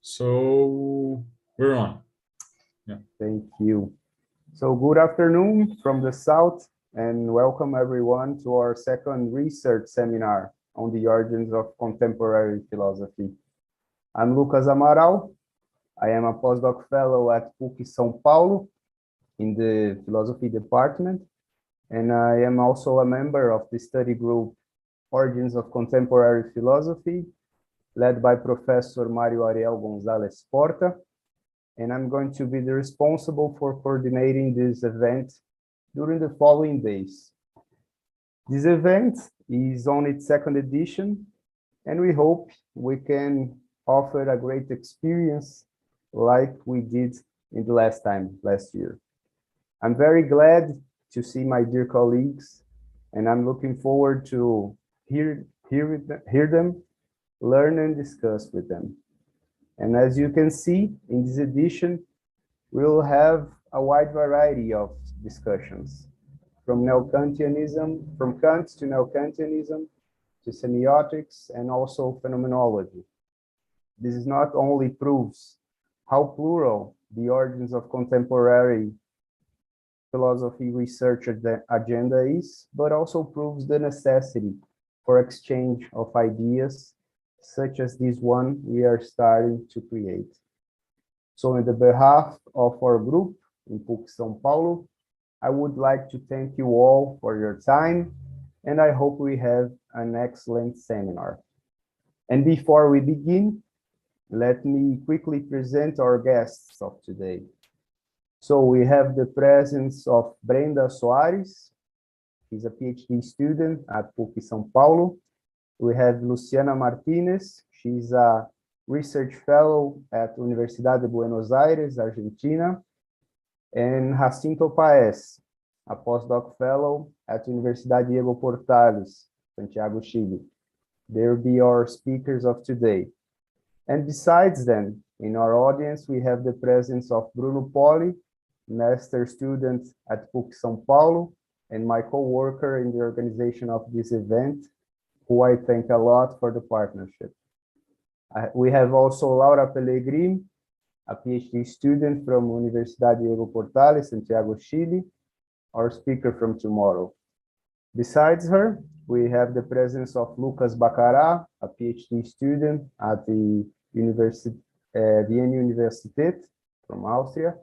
So we're on. Yeah. Thank you. So good afternoon from the South and welcome everyone to our second research seminar on the origins of contemporary philosophy. I'm Lucas Amaral. I am a postdoc fellow at PUC São Paulo in the philosophy department, and I am also a member of the study group Origins of Contemporary Philosophy, led by Professor Mario Ariel González Porta, and I'm going to be the responsible for coordinating this event during the following days. This event is on its second edition, and we hope we can offer a great experience like we did in the last year. I'm very glad to see my dear colleagues, and I'm looking forward to hear them, learn and discuss with them. And as you can see in this edition, we'll have a wide variety of discussions from neo-Kantianism, from Kant to neo-Kantianism, to semiotics and also phenomenology. This is not only proves how plural the origins of contemporary philosophy research agenda is, but also proves the necessity for exchange of ideas, such as this one we are starting to create. So on the behalf of our group in PUC São Paulo, I would like to thank you all for your time, and I hope we have an excellent seminar. And before we begin, let me quickly present our guests of today. So we have the presence of Brenda Soares. She's a PhD student at PUC São Paulo. We have Luciana Martinez. She's a research fellow at Universidade de Buenos Aires, Argentina. And Jacinto Paes, a postdoc fellow at Universidade Diego Portales, Santiago, Chile. They'll be our speakers of today. And besides them, in our audience, we have the presence of Bruno Poli, master student at PUC São Paulo, and my co-worker in the organization of this event, who I thank a lot for the partnership. We have also Laura Pellegrini, a PhD student from Universidade Diego Portales, Santiago, Chile, our speaker from tomorrow. Besides her, we have the presence of Lucas Bacará, a PhD student at the Universität from Austria,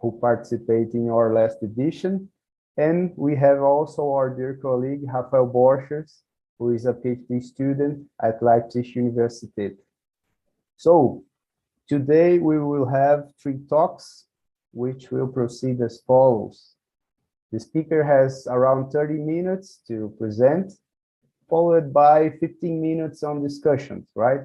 who participated in our last edition. And we have also our dear colleague, Rafael Borchers, who is a PhD student at Leipzig University. So today we will have 3 talks, which will proceed as follows. The speaker has around 30 minutes to present, followed by 15 minutes on discussions, right?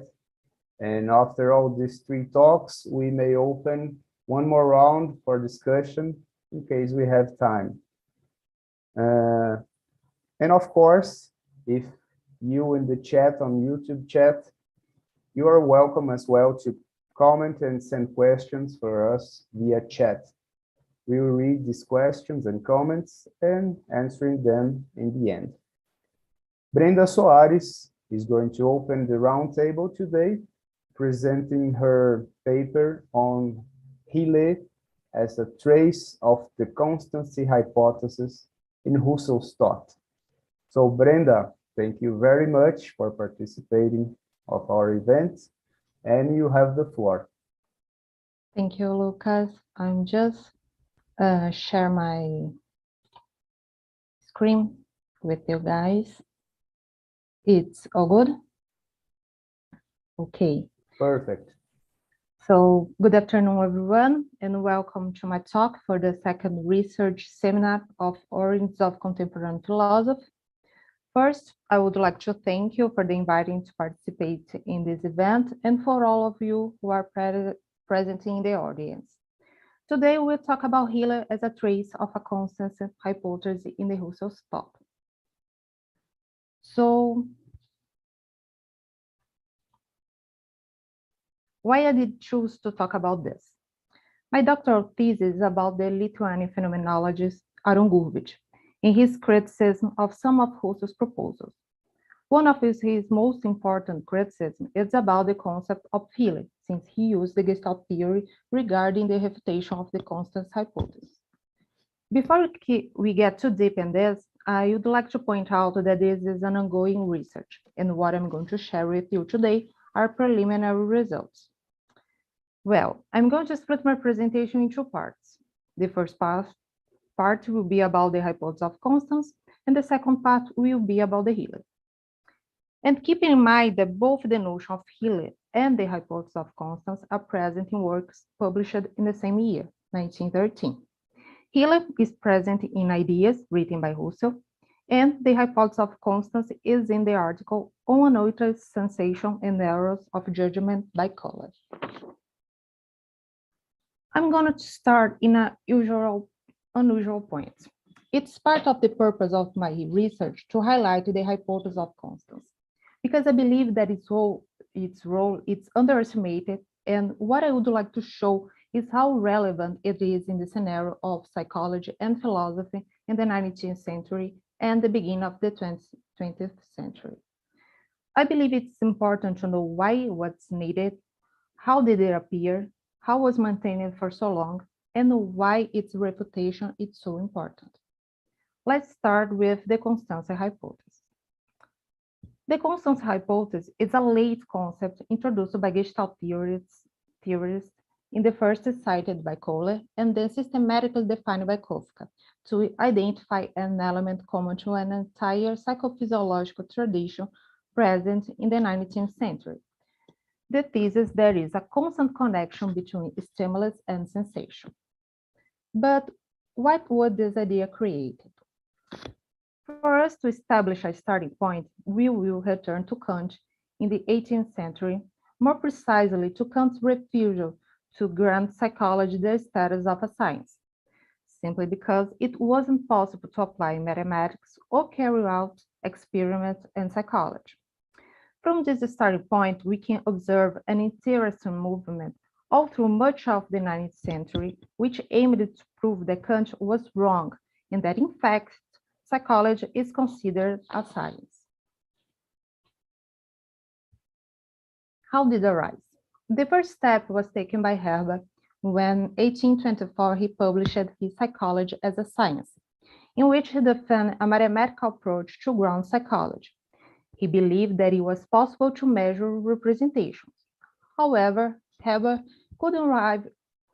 And after all these 3 talks, we may open one more round for discussion in case we have time. And of course, if you in the chat on YouTube chat, you are welcome as well to comment and send questions for us via chat. We will read these questions and comments and answering them in the end. Brenda Soares is going to open the roundtable today, presenting her paper on Hille as a trace of the constancy hypothesis in Husserl's thought. So Brenda, thank you very much for participating of our event, and you have the floor. Thank you, Lucas. I'm just share my screen with you guys. It's all good? Okay. Perfect. So good afternoon, everyone, and welcome to my talk for the second research seminar of Origins of Contemporary Philosophy. First, I would like to thank you for the inviting to participate in this event and for all of you who are present in the audience. Today, we'll talk about Hille as a trace of a constancy hypothesis in the Husserl's thought. So, why I did choose to talk about this? My doctoral thesis is about the Lithuanian phenomenologist Aaron Gurvich in his criticism of some of Husserl's proposals. One of his most important criticisms is about the concept of feeling, since he used the Gestalt theory regarding the refutation of the constants hypothesis. Before we get too deep in this, I would like to point out that this is an ongoing research, and what I'm going to share with you today are preliminary results. Well, I'm going to split my presentation in two parts. The first part will be about the hypothesis of constants, and the second part will be about the Healy. And keep in mind that both the notion of Healy and the hypothesis of constants are present in works published in the same year, 1913. Healy is present in Ideas, written by Russell, and the hypothesis of constants is in the article On Unusual Sensation and Errors of Judgment by Colegas. I'm going to start in an unusual point. It's part of the purpose of my research to highlight the hypothesis of constants, because I believe that its role is underestimated, and what I would like to show is how relevant it is in the scenario of psychology and philosophy in the 19th century and the beginning of the 20th century. I believe it's important to know why it was needed, how did it appear, how was maintained for so long, and why its reputation is so important. Let's start with the constancy hypothesis. The constancy hypothesis is a late concept introduced by Gestalt theorists in the first cited by Kohler and then systematically defined by Kafka to identify an element common to an entire psychophysiological tradition present in the 19th century. The thesis there is a constant connection between stimulus and sensation. But what would this idea create? For us to establish a starting point, we will return to Kant in the 18th century, more precisely to Kant's refusal to grant psychology the status of a science, simply because it wasn't possible to apply mathematics or carry out experiments in psychology. From this starting point, we can observe an interesting movement all through much of the 19th century, which aimed to prove that Kant was wrong and that, in fact, psychology is considered a science. How did it arise? The first step was taken by Herbert when, in 1824, he published his Psychology as a Science, in which he defended a mathematical approach to ground psychology. He believed that it was possible to measure representations. However, Herbert couldn't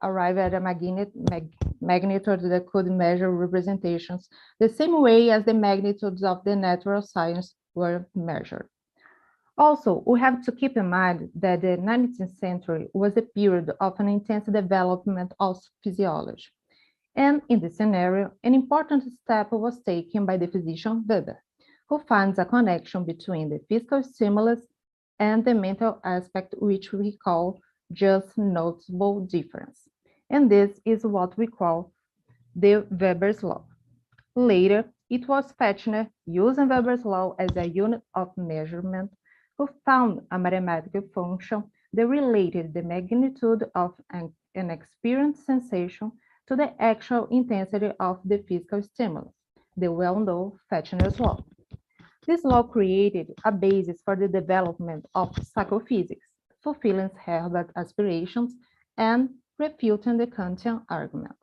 arrive at a magnitude that could measure representations the same way as the magnitudes of the natural science were measured. Also, we have to keep in mind that the 19th century was a period of an intense development of physiology. And in this scenario, an important step was taken by the physician Weber, who finds a connection between the physical stimulus and the mental aspect, which we call just noticeable difference. And this is what we call the Weber's law. Later, it was Fechner, using Weber's law as a unit of measurement, who found a mathematical function that related the magnitude of an experienced sensation to the actual intensity of the physical stimulus, the well-known Fechner's law. This law created a basis for the development of psychophysics, fulfilling Herbert's aspirations and refuting the Kantian argument.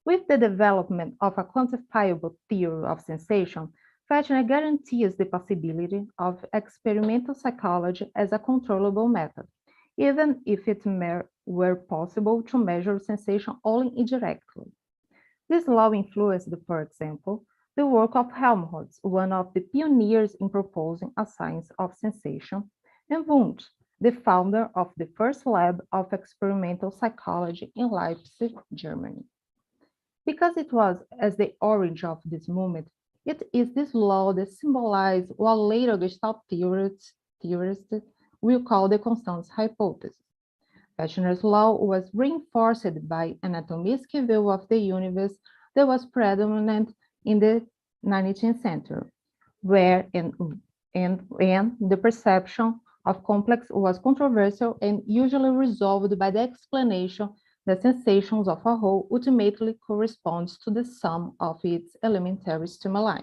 With the development of a quantifiable theory of sensation, Fechner guarantees the possibility of experimental psychology as a controllable method, even if it were possible to measure sensation only indirectly. This law influenced, for example, the work of Helmholtz, one of the pioneers in proposing a science of sensation, and Wundt, the founder of the first lab of experimental psychology in Leipzig, Germany. Because it was as the origin of this movement, it is this law that symbolizes what later Gestalt theorists will call the constancy hypothesis. Fechner's law was reinforced by an atomistic view of the universe that was predominant in the 19th century, where the perception of complex was controversial and usually resolved by the explanation that sensations of a whole ultimately corresponds to the sum of its elementary stimuli.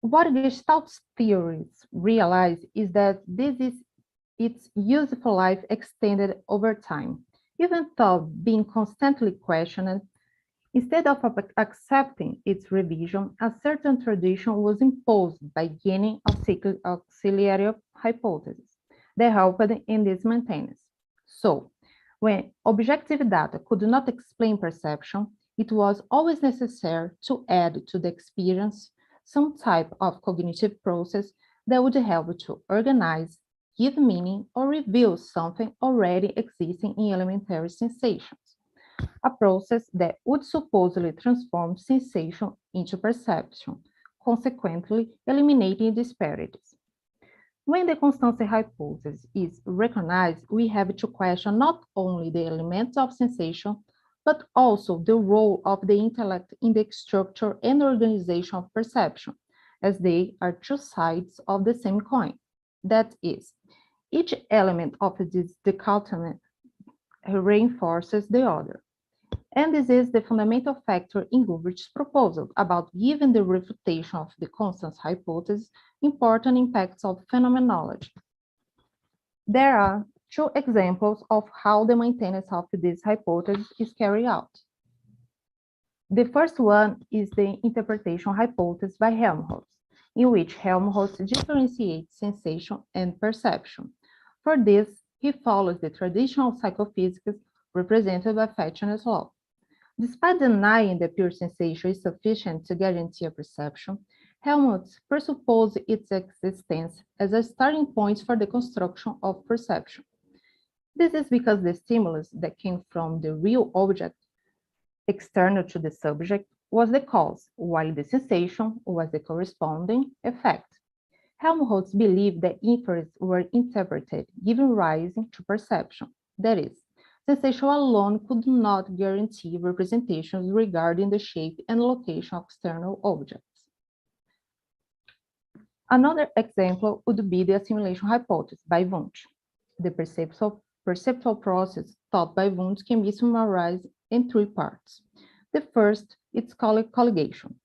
What Gestalt theories realize is that this is its useful life extended over time, even though being constantly questioned. Instead of accepting its revision, a certain tradition was imposed by gaining auxiliary hypotheses that helped in this maintenance. So, when objective data could not explain perception, it was always necessary to add to the experience some type of cognitive process that would help to organize, give meaning, or reveal something already existing in elementary sensations, a process that would supposedly transform sensation into perception, consequently eliminating disparities. When the constancy hypothesis is recognized, we have to question not only the elements of sensation, but also the role of the intellect in the structure and organization of perception, as they are two sides of the same coin. That is, each element of this dichotomy reinforces the other. And this is the fundamental factor in Gilbert's proposal about giving the refutation of the constancy hypothesis important impacts of phenomenology. There are two examples of how the maintenance of this hypothesis is carried out. The first one is the interpretation hypothesis by Helmholtz, in which Helmholtz differentiates sensation and perception. For this, he follows the traditional psychophysics represented by Fechner's law. Despite denying that pure sensation is sufficient to guarantee a perception, Helmholtz presupposed its existence as a starting point for the construction of perception. This is because the stimulus that came from the real object, external to the subject, was the cause, while the sensation was the corresponding effect. Helmholtz believed that inferences were interpreted, giving rise to perception. That is, sensation alone could not guarantee representations regarding the shape and location of external objects. Another example would be the assimilation hypothesis by Wundt. The perceptual process taught by Wundt can be summarized in three parts. The first is called colligation,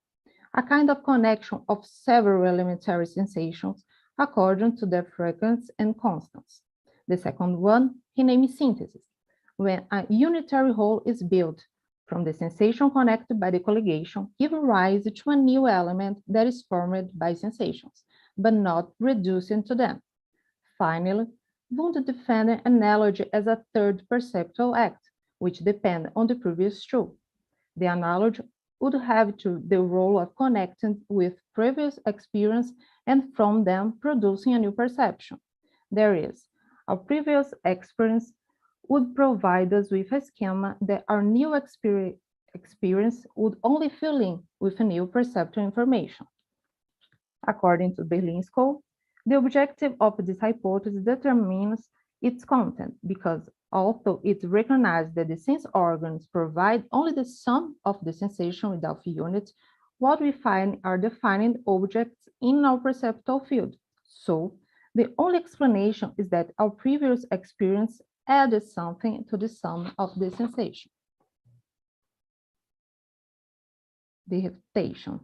a kind of connection of several elementary sensations according to their frequency and constants. The second one he named synthesis, when a unitary whole is built from the sensation connected by the colligation, giving rise to a new element that is formed by sensations, but not reducing to them. Finally, Wundt defended analogy as a third perceptual act, which depends on the previous two. The analogy would have the role of connecting with previous experience and from them producing a new perception. There is, our previous experience would provide us with a schema that our new experience would only fill in with a new perceptual information. According to Berlin School, the objective of this hypothesis determines its content because although it recognizes that the sense organs provide only the sum of the sensation without units, what we find are defined objects in our perceptual field. So, the only explanation is that our previous experience added something to the sum of the sensation. The refutation.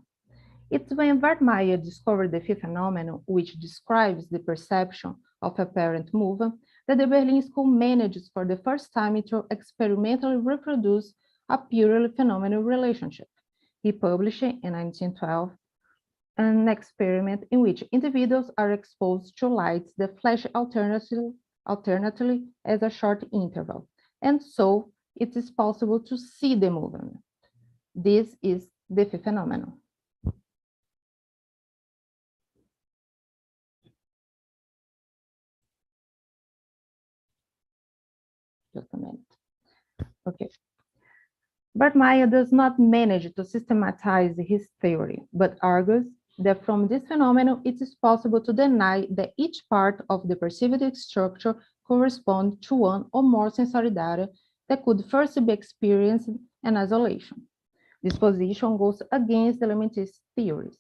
It's when Wartmeyer discovered the fifth phenomenon, which describes the perception of apparent movement, that the Berlin School manages for the first time to experimentally reproduce a purely phenomenal relationship. He published in 1912 an experiment in which individuals are exposed to lights that flash alternately as a short interval, and so it is possible to see the movement. This is the fifth phenomenon. Just a minute. Okay. Wartmeyer does not manage to systematize his theory, but argues that from this phenomenon, it is possible to deny that each part of the perceived structure corresponds to one or more sensory data that could first be experienced in isolation. This position goes against the elementist theories.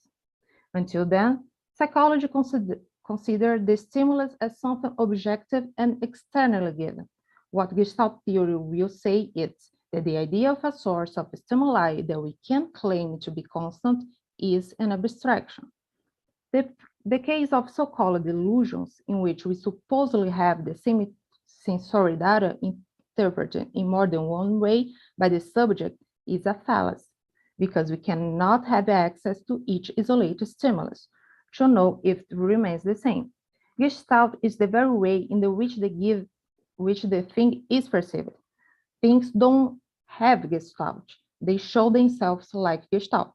Until then, psychology considered the stimulus as something objective and externally given. What Gestalt theory will say is that the idea of a source of stimuli that we can claim to be constant is an abstraction. The case of so-called illusions, in which we supposedly have the same sensory data interpreted in more than one way by the subject, is a fallacy, because we cannot have access to each isolated stimulus to know if it remains the same. Gestalt is the very way in which the thing is perceived. Things don't have gestalt. They show themselves like gestalt.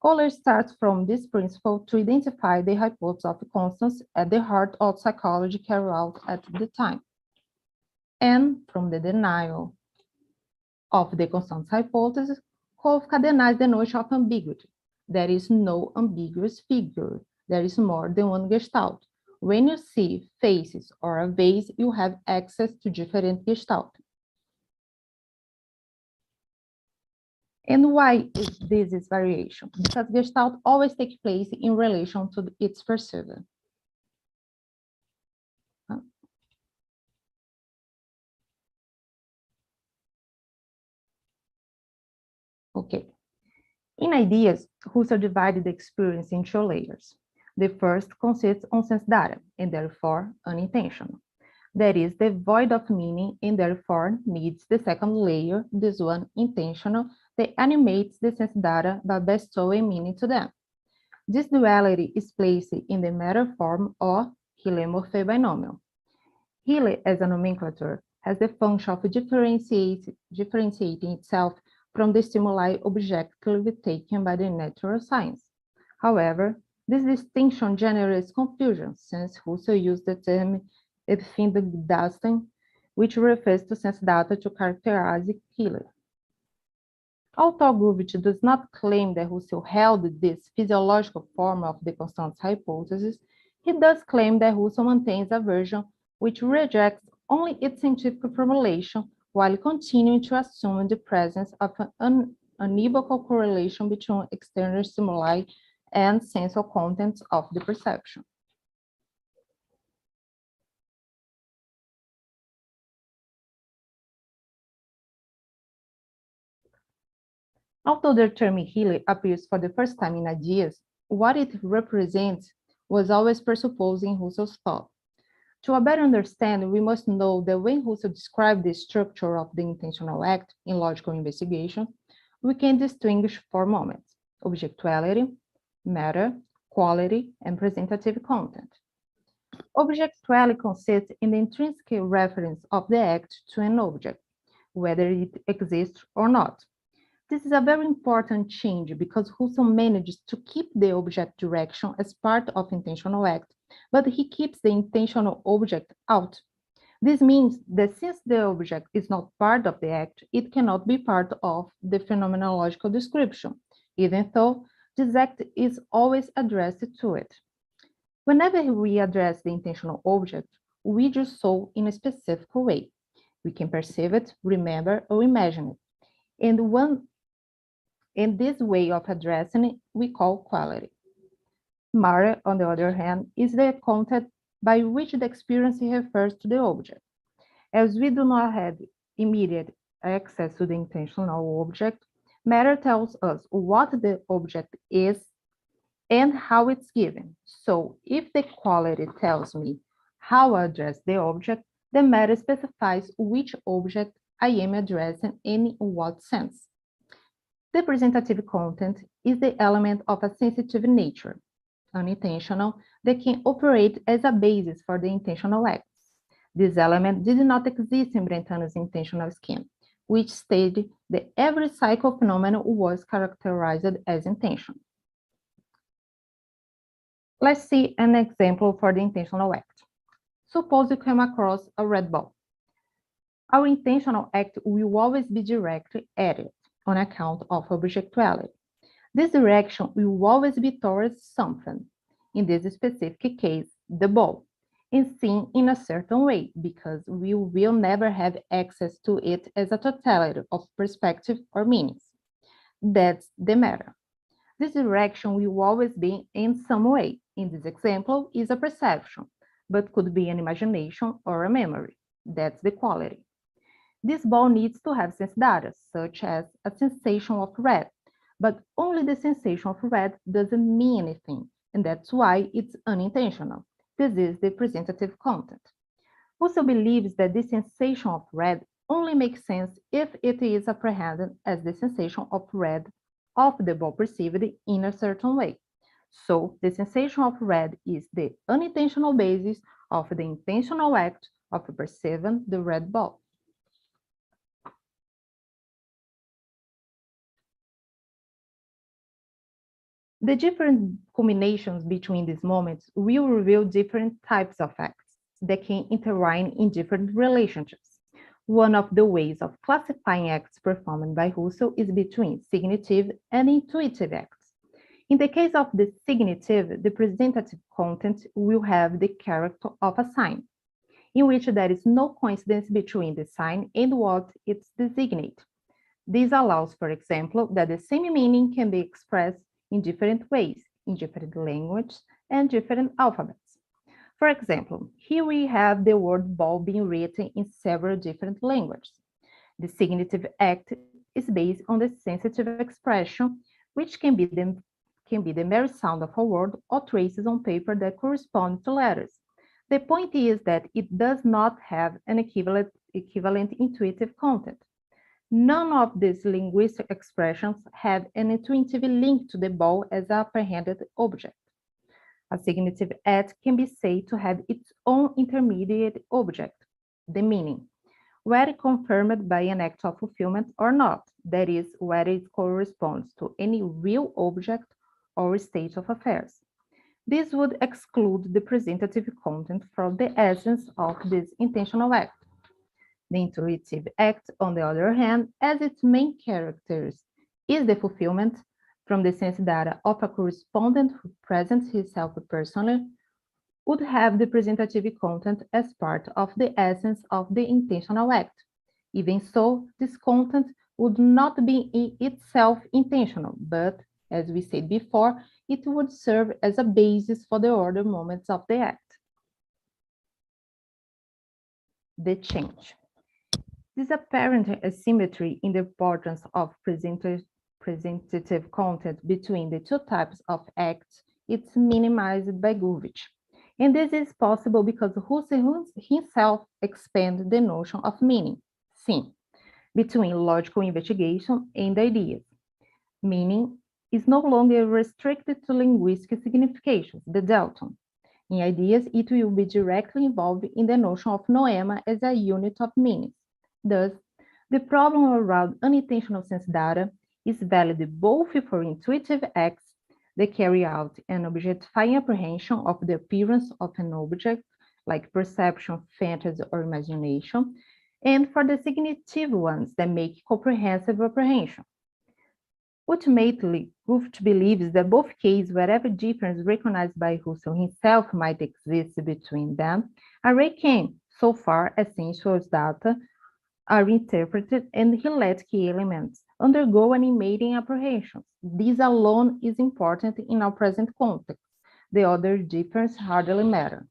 Kohler starts from this principle to identify the hypothesis of constants at the heart of psychology carried out at the time. And from the denial of the constants hypothesis, Kafka denies the notion of ambiguity. There is no ambiguous figure. There is more than one gestalt. When you see faces or a vase, you have access to different gestalt. And why this is variation? Because gestalt always takes place in relation to its perceiver. Okay. In ideas, Husserl divided the experience into two layers. The first consists on sense data, and therefore unintentional. That is devoid of meaning and therefore needs the second layer, this one intentional, that animates the sense data by bestowing meaning to them. This duality is placed in the matter form or Hille-Morphy binomial. Hille, as a nomenclature, has the function of differentiating itself from the stimuli objectively taken by the natural science. However, this distinction generates confusion, since Husserl used the term Empfindungsdaten, which refers to sense data to characterize Hille. Although Gubich does not claim that Husserl held this physiological form of the constants hypothesis, he does claim that Husserl maintains a version which rejects only its scientific formulation while continuing to assume the presence of an unequivocal correlation between external stimuli and sensorial contents of the perception. Although the term Hille appears for the first time in ideas, what it represents was always presupposed in Husserl's thought. To better understand, we must know that when Husserl described the structure of the intentional act in logical investigation, we can distinguish four moments: objectuality, matter, quality, and presentative content. Objectuality consists in the intrinsic reference of the act to an object, whether it exists or not. This is a very important change because Husserl manages to keep the object direction as part of intentional act, but he keeps the intentional object out. This means that since the object is not part of the act, it cannot be part of the phenomenological description, even though this act is always addressed to it. Whenever we address the intentional object, we do so in a specific way. We can perceive it, remember, or imagine it. And this way of addressing it, we call quality. Matter, on the other hand, is the content by which the experience refers to the object. As we do not have immediate access to the intentional object, matter tells us what the object is and how it's given. So if the quality tells me how I address the object, the matter specifies which object I am addressing and in what sense. The presentative content is the element of a sensitive nature, unintentional, that can operate as a basis for the intentional acts. This element did not exist in Brentano's intentional scheme, which stated that every cycle phenomenon was characterized as intention. Let's see an example for the intentional act. Suppose you come across a red ball. Our intentional act will always be directed at it on account of objectuality. This direction will always be towards something, in this specific case, the ball, and seen in a certain way, because we will never have access to it as a totality of perspective or meanings. That's the matter. This direction will always be in some way. In this example, is a perception, but could be an imagination or a memory. That's the quality. This ball needs to have sense data, such as a sensation of red, but only the sensation of red doesn't mean anything, and that's why it's unintentional. This is the presentative content. Husserl believes that the sensation of red only makes sense if it is apprehended as the sensation of red of the ball perceived in a certain way. So the sensation of red is the unintentional basis of the intentional act of perceiving the red ball. The different combinations between these moments will reveal different types of acts that can intertwine in different relationships. One of the ways of classifying acts performed by Husserl is between signative and intuitive acts. In the case of the signative, the presentative content will have the character of a sign, in which there is no coincidence between the sign and what it designates. This allows, for example, that the same meaning can be expressed in different ways, in different languages and different alphabets. For example, here we have the word ball being written in several different languages. The signative act is based on the sensitive expression, which can be the mere sound of a word or traces on paper that correspond to letters. The point is that it does not have an equivalent intuitive content. None of these linguistic expressions have an intuitive link to the ball as an apprehended object. A signative act can be said to have its own intermediate object, the meaning, whether confirmed by an act of fulfillment or not, that is, whether it corresponds to any real object or state of affairs. This would exclude the presentative content from the essence of this intentional act. The intuitive act, on the other hand, as its main characters, is the fulfillment from the sense data of a correspondent who presents himself personally, would have the presentative content as part of the essence of the intentional act. Even so, this content would not be in itself intentional, but, as we said before, it would serve as a basis for the other moments of the act. The change. This apparent asymmetry in the importance of presentative content between the two types of acts is minimized by Gurvitch. And this is possible because Husserl himself expands the notion of meaning, sim, between logical investigation and ideas. Meaning is no longer restricted to linguistic significations, the delton. In ideas, it will be directly involved in the notion of noema as a unit of meaning. Thus, the problem around unintentional sense data is valid both for intuitive acts that carry out an objectifying apprehension of the appearance of an object, like perception, fantasy, or imagination, and for the signative ones that make comprehensive apprehension. Ultimately, Gurvitch believes that both cases, wherever difference recognized by Husserl himself might exist between them, are reckoned so far as sensual data are interpreted and hellatic elements undergo animating apprehensions. This alone is important in our present context. The other difference hardly matter.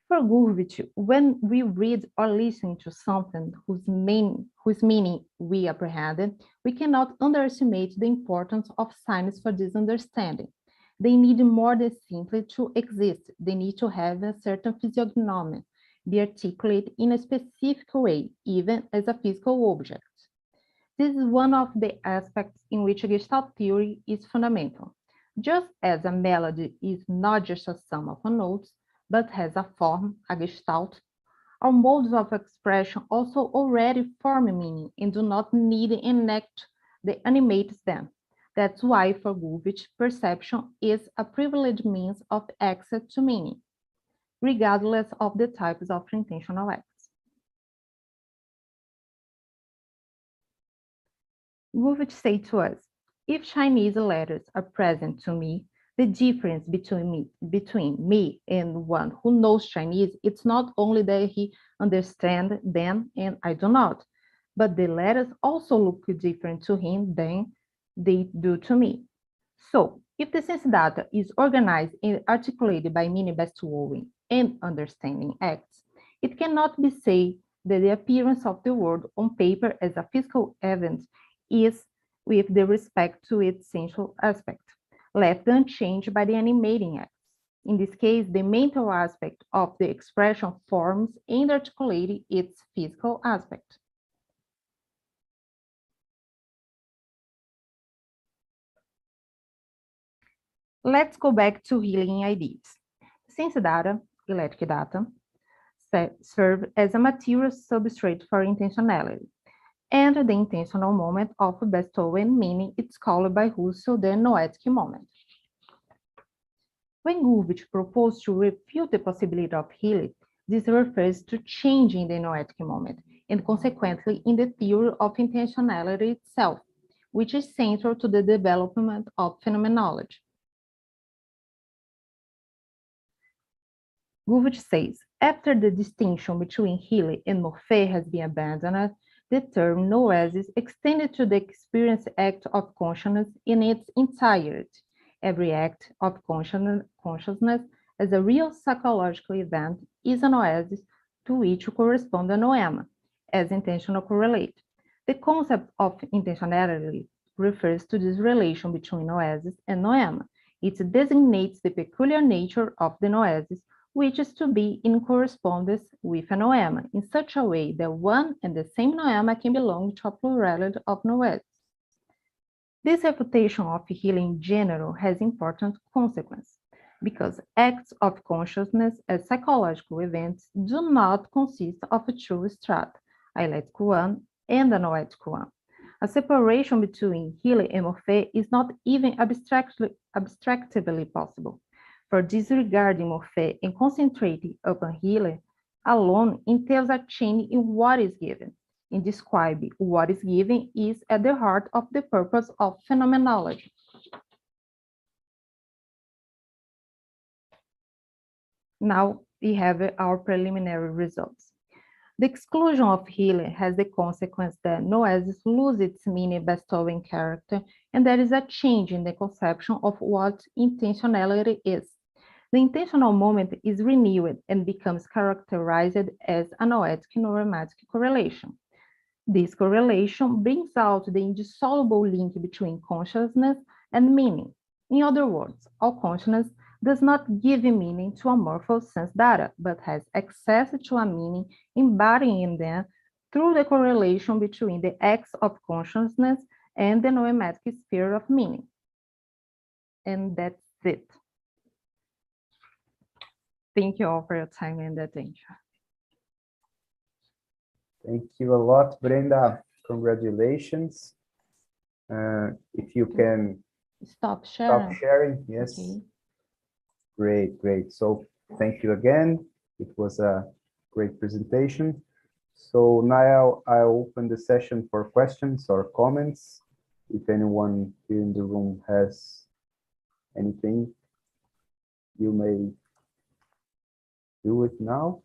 For Gurvitch, when we read or listen to something whose meaning we apprehended, we cannot underestimate the importance of signs for this understanding. They need more than simply to exist. They need to have a certain physiognomy, be articulated in a specific way, even as a physical object. This is one of the aspects in which Gestalt theory is fundamental. Just as a melody is not just a sum of notes, but has a form, a gestalt, our modes of expression also already form meaning and do not need an act that animates them. That's why, for Gurvitch, perception is a privileged means of access to meaning, regardless of the types of intentional acts. Gurvitch said to us, if Chinese letters are present to me, the difference between me and one who knows Chinese, it's not only that he understands them and I do not, but the letters also look different to him than they do to me. So, if the sense data is organized and articulated by meaning bestowing and understanding acts, it cannot be said that the appearance of the word on paper as a physical event is with the respect to its sensual aspect. left unchanged by the animating acts. In this case, the mental aspect of the expression forms and articulates its physical aspect. Let's go back to healing ideas. Since data, electric data, serve as a material substrate for intentionality, and the intentional moment of bestowing meaning is called by Husserl the noetic moment. When Gurvitch proposed to refute the possibility of healing, this refers to changing the noetic moment, and consequently in the theory of intentionality itself, which is central to the development of phenomenology. Gurvitch says, after the distinction between Healy and Morphet has been abandoned, the term noesis extended to the experience act of consciousness in its entirety. Every act of consciousness as a real psychological event is a noesis to which corresponds a noema, as intentional correlate. The concept of intentionality refers to this relation between noesis and noema. It designates the peculiar nature of the noesis, which is to be in correspondence with a noema in such a way that one and the same noema can belong to a plurality of noesis. This refutation of healing in general has important consequences, because acts of consciousness as psychological events do not consist of a true strata, a electric one and a noetic one. A separation between Healy and Morphet is not even abstractively possible, for disregarding Morphet and concentrating upon Healy alone entails a change in what is given. In describing what is given is at the heart of the purpose of phenomenology. Now we have our preliminary results. The exclusion of Healy has the consequence that noesis loses its meaning bestowing character, and there is a change in the conception of what intentionality is. The intentional moment is renewed and becomes characterized as a noetic neuromatic correlation. This correlation brings out the indissoluble link between consciousness and meaning. In other words, all consciousness does not give meaning to amorphous sense data, but has access to a meaning embodying them through the correlation between the acts of consciousness and the noematic sphere of meaning. And that's it. Thank you all for your time and attention. Thank you a lot, Brenda. Congratulations. If you can stop sharing. Yes. Okay. Great. So thank you again. It was a great presentation. So now I'll open the session for questions or comments. If anyone here in the room has anything, you may do it now.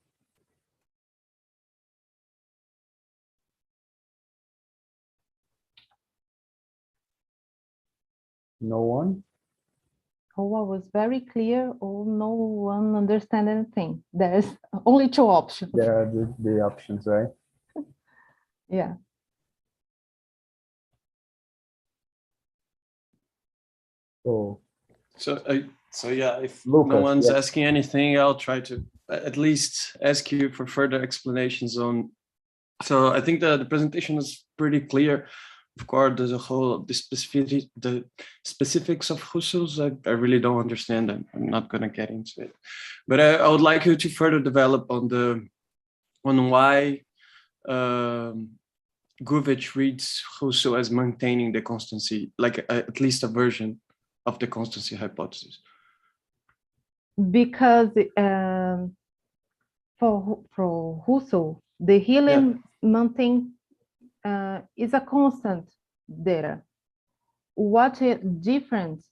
No one? Oh, I was very clear. Oh, no one understand anything. There's only two options. There are the options, right? Yeah. So yeah, if Lucas, no one's yes. asking anything, I'll try to at least ask you for further explanations on. So I think the presentation is pretty clear. Of course, there's a whole the specifics of Husserl's I really don't understand, and I'm not going to get into it. But I would like you to further develop on why Gurvitch reads Husserl as maintaining the constancy, like at least a version of the constancy hypothesis. Because for Husserl, the healing maintain is a constant data. What is different,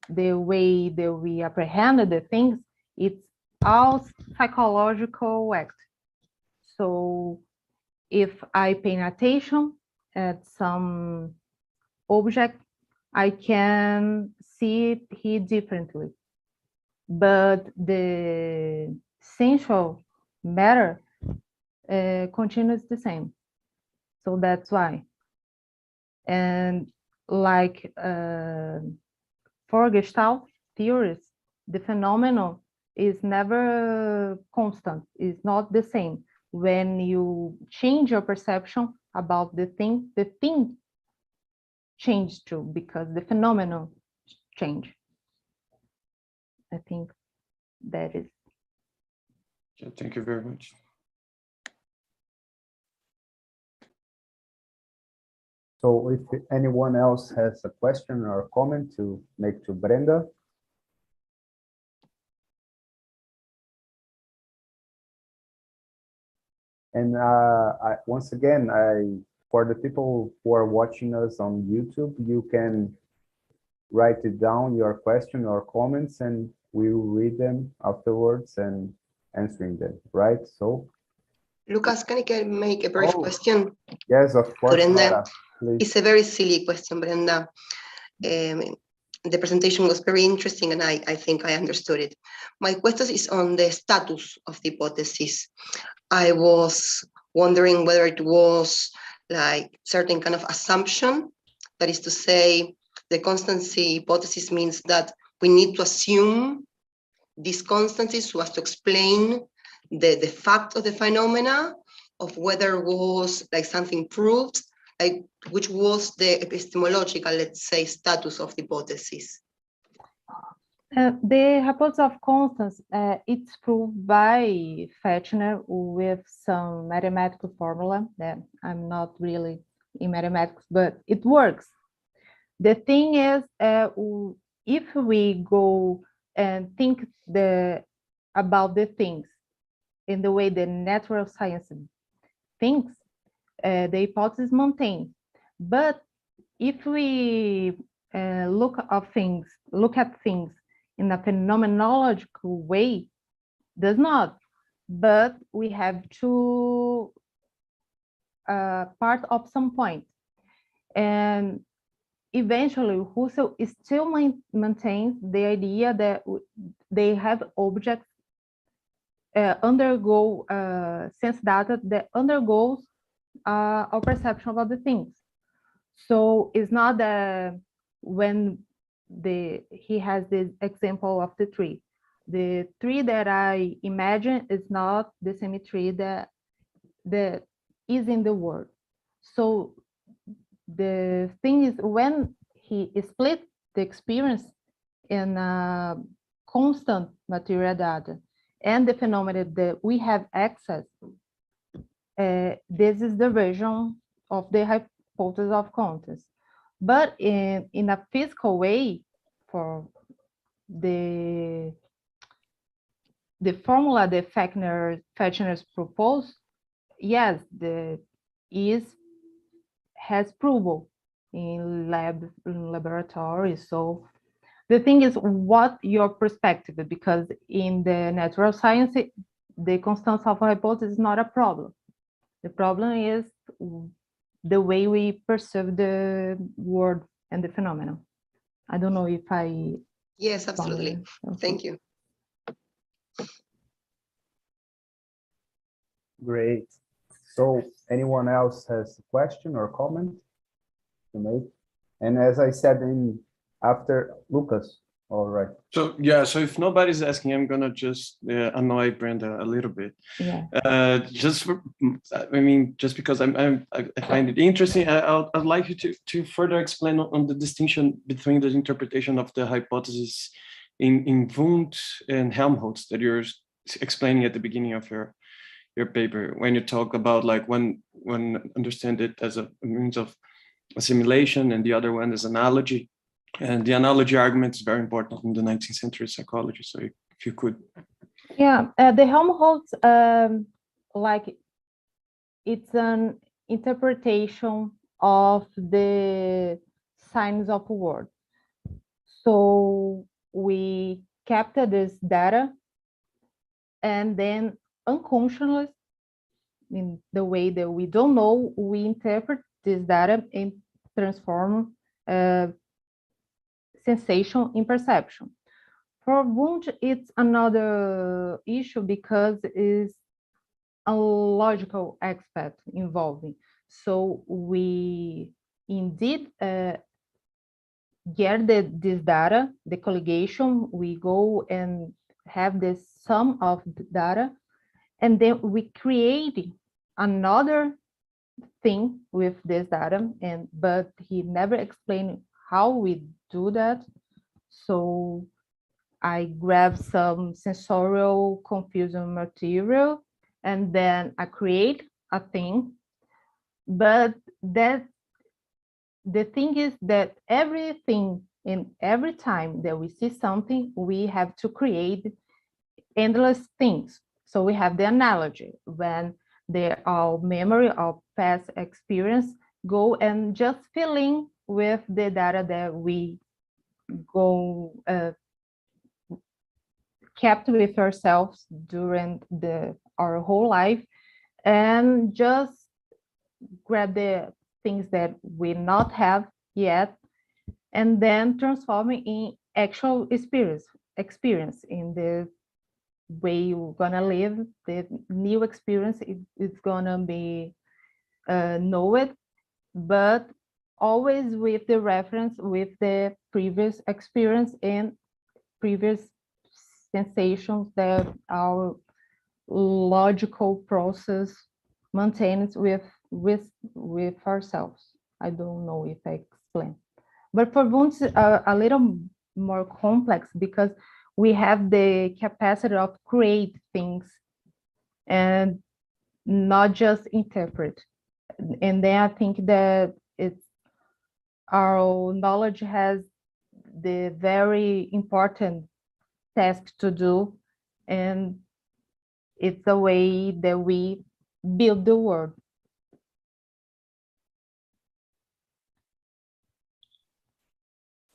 the way that we apprehend the things, it's all psychological act. So if I pay attention at some object, I can see it here differently. But the essential matter continues the same. So that's why. And like for Gestalt theories, the phenomenon is never constant, is not the same. When you change your perception about the thing changes too, because the phenomenon change. I think that is. Yeah, thank you very much. So if anyone else has a question or a comment to make to Brenda. And once again, for the people who are watching us on YouTube, you can write it down, your question or comments, and we will read them afterwards and answering them, right? So, Lucas, can I make a brief question? Yes, of course, Brenda, Mara, please. it's a very silly question, Brenda. The presentation was very interesting, and I think I understood it. My question is on the status of the hypothesis. I was wondering whether it was like certain kind of assumption, that is to say, the constancy hypothesis means that we need to assume these constancies so as to explain the fact of the phenomena, of whether it was like something proved, like which was the epistemological, let's say, status of the hypothesis. The hypothesis of constants, it's proved by Fechner with some mathematical formula that I'm not really in mathematics, but it works. The thing is, if we go and think about the things in the way the natural science thinks, the hypothesis maintains. But if we look at things in a phenomenological way, does not. But we have to part of some point. And eventually, Husserl still maintains the idea that they have objects undergo sense data that undergoes our perception about the things. So it's not that when he has this example of the tree. The tree that I imagine is not the same tree that is in the world. So the thing is, when he split the experience in constant material data and the phenomena that we have access, this is the version of the hypothesis of constants. But in a physical way, for the formula that Fechner's proposed, yes, has proven in laboratories. So the thing is, what your perspective, because in the natural science, the constants of a hypothesis is not a problem. The problem is the way we perceive the world and the phenomenon. I don't know if I... Yes, absolutely. Thank you. Great. So anyone else has a question or comment to make? And as I said, after Lucas, all right. So yeah, so if nobody's asking, I'm gonna just annoy Brenda a little bit. Yeah. Just because I find it interesting. I'd like you to further explain on the distinction between the interpretation of the hypothesis in Wundt and Helmholtz that you're explaining at the beginning of your paper, when you talk about like one understand it as a means of assimilation and the other one is analogy. And the analogy argument is very important in the 19th century psychology. So if you could. Yeah, the Helmholtz, like it's an interpretation of the signs of a word. So we capture this data and then unconsciously, in the way that we don't know, we interpret this data and transform sensation in perception. For Wundt, it's another issue because it's a logical aspect involving. So we indeed get this data, the colligation, we go and have the sum of the data, and then we create another thing with this data, but he never explained how we do that. So I grab some sensorial confusion material, and then I create a thing. But that the thing is that everything, in every time that we see something, we have to create endless things. So we have the analogy when our memory, our past experience go and just fill in with the data that we go kept with ourselves during our whole life, and just grab the things that we not have yet, and then transform it in actual experience in the way you're gonna live. The new experience is gonna be know it, but always with the reference with the previous experience and previous sensations that our logical process maintains with ourselves. I don't know if I explain, but for Wundt a little more complex because we have the capacity of create things and not just interpret. And then I think that our knowledge has the very important task to do, and it's the way that we build the world.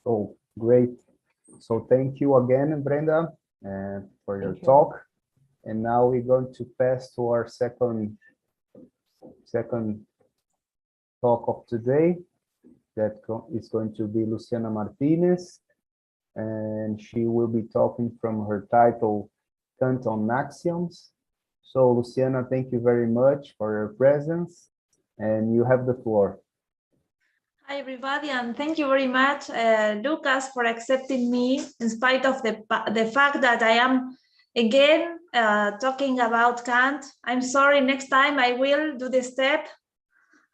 Oh, great. So thank you again, Brenda, for your talk. And now we're going to pass to our second talk of today. That is going to be Luciana Martinez, and she will be talking from her title, Kant on Axioms. So Luciana, thank you very much for your presence, and you have the floor. Hi, everybody, and thank you very much, Lucas, for accepting me in spite of the fact that I am again talking about Kant. I'm sorry, next time I will do the step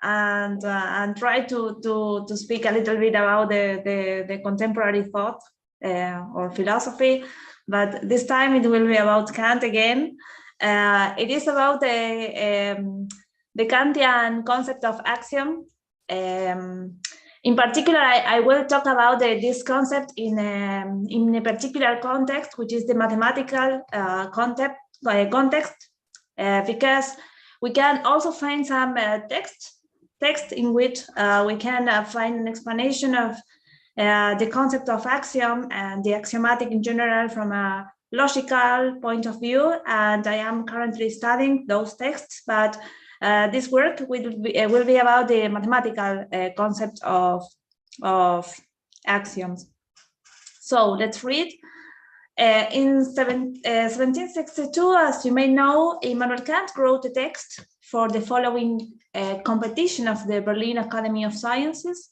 and try to speak a little bit about the contemporary thought or philosophy, but this time it will be about Kant again. It is about the Kantian concept of axiom. In particular, I will talk about this concept in a particular context, which is the mathematical context, because we can also find some text in which we can find an explanation of the concept of axiom and the axiomatic in general from a logical point of view. And I am currently studying those texts, but this work will be about the mathematical concept of axioms. So let's read. In 1762, as you may know, Immanuel Kant wrote a text for the following competition of the Berlin Academy of Sciences.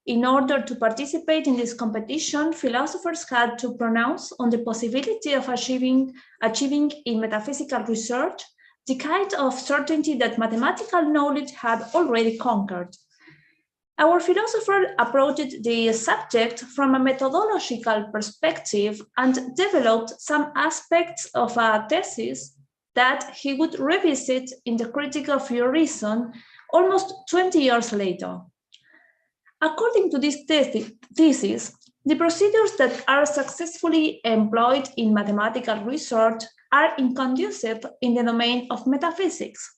In order to participate in this competition, philosophers had to pronounce on the possibility of achieving in metaphysical research the kind of certainty that mathematical knowledge had already conquered. Our philosopher approached the subject from a methodological perspective and developed some aspects of a thesis that he would revisit in the Critique of Pure Reason almost 20 years later. According to this thesis, the procedures that are successfully employed in mathematical research are inconducive in the domain of metaphysics.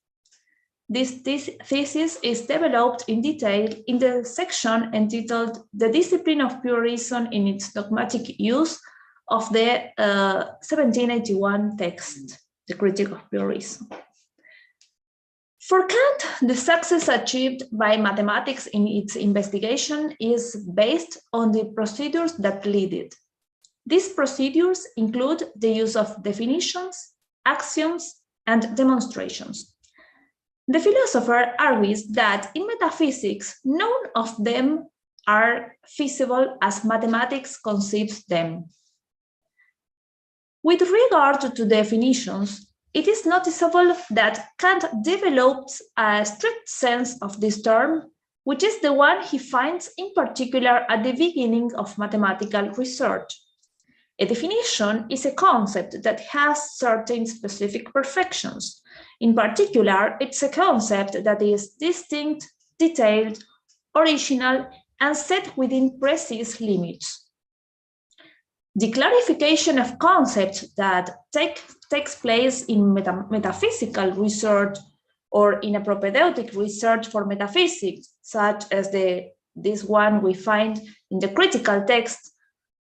This thesis is developed in detail in the section entitled The Discipline of Pure Reason in its Dogmatic Use of the 1781 text, The Critique of Pure Reason. For Kant, the success achieved by mathematics in its investigation is based on the procedures that lead it. These procedures include the use of definitions, axioms, and demonstrations. The philosopher argues that in metaphysics, none of them are feasible as mathematics conceives them. With regard to definitions, it is noticeable that Kant developed a strict sense of this term, which is the one he finds in particular at the beginning of mathematical research. A definition is a concept that has certain specific perfections. In particular, it's a concept that is distinct, detailed, original, and set within precise limits. The clarification of concepts that takes place in metaphysical research or in a propedeutic research for metaphysics, such as this one we find in the critical text,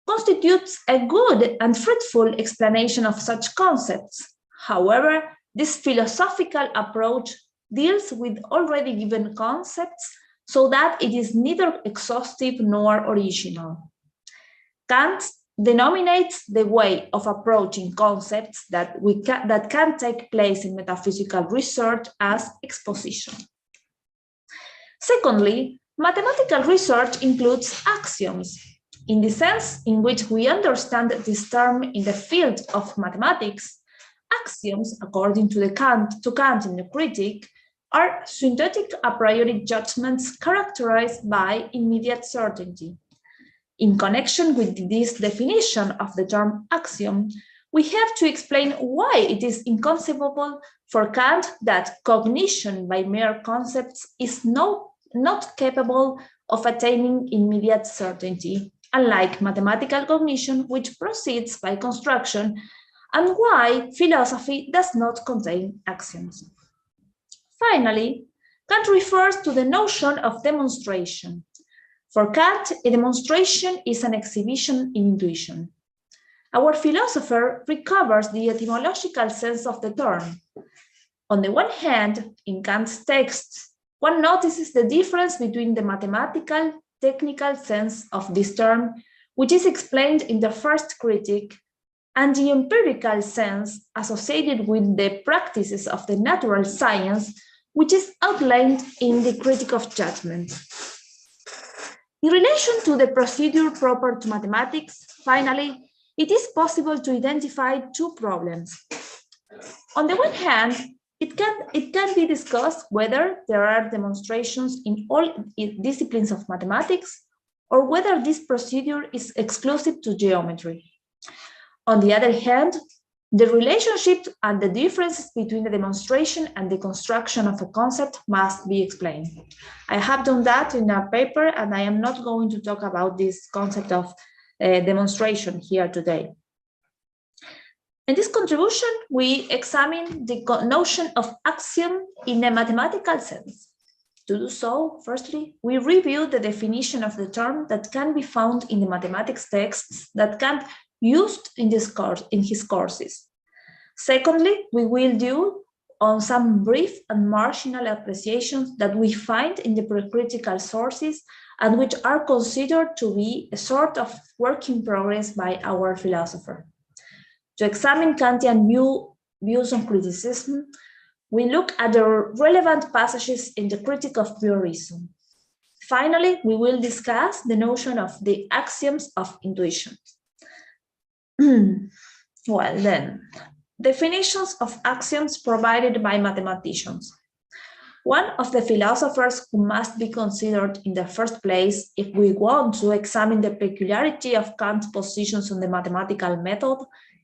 constitutes a good and fruitful explanation of such concepts. However, this philosophical approach deals with already given concepts so that it is neither exhaustive nor original. Kant denominates the way of approaching concepts that can take place in metaphysical research as exposition. Secondly, mathematical research includes axioms. In the sense in which we understand this term in the field of mathematics, axioms, according to Kant in the Critic, are synthetic a priori judgments characterized by immediate certainty. In connection with this definition of the term axiom, we have to explain why it is inconceivable for Kant that cognition by mere concepts is not capable of attaining immediate certainty, unlike mathematical cognition, which proceeds by construction, and why philosophy does not contain axioms. Finally, Kant refers to the notion of demonstration. For Kant, a demonstration is an exhibition in intuition. Our philosopher recovers the etymological sense of the term. On the one hand, in Kant's texts, one notices the difference between the mathematical, technical sense of this term, which is explained in the first Critic, and the empirical sense associated with the practices of the natural science, which is outlined in the Critic of Judgment. In relation to the procedure proper to mathematics, finally, it is possible to identify two problems. On the one hand, it can be discussed whether there are demonstrations in all disciplines of mathematics or whether this procedure is exclusive to geometry. On the other hand, the relationship and the differences between the demonstration and the construction of a concept must be explained. I have done that in a paper, and I am not going to talk about this concept of demonstration here today. In this contribution, we examine the notion of axiom in a mathematical sense. To do so, firstly, we review the definition of the term that can be found in the mathematics texts that Kant used in his courses. Secondly, we will do on some brief and marginal appreciations that we find in the pre-critical sources and which are considered to be a sort of work in progress by our philosopher. To examine Kantian views on criticism, we look at the relevant passages in the Critique of Pure Reason. Finally, we will discuss the notion of the axioms of intuition. Well then, definitions of axioms provided by mathematicians. One of the philosophers who must be considered in the first place if we want to examine the peculiarity of Kant's positions on the mathematical method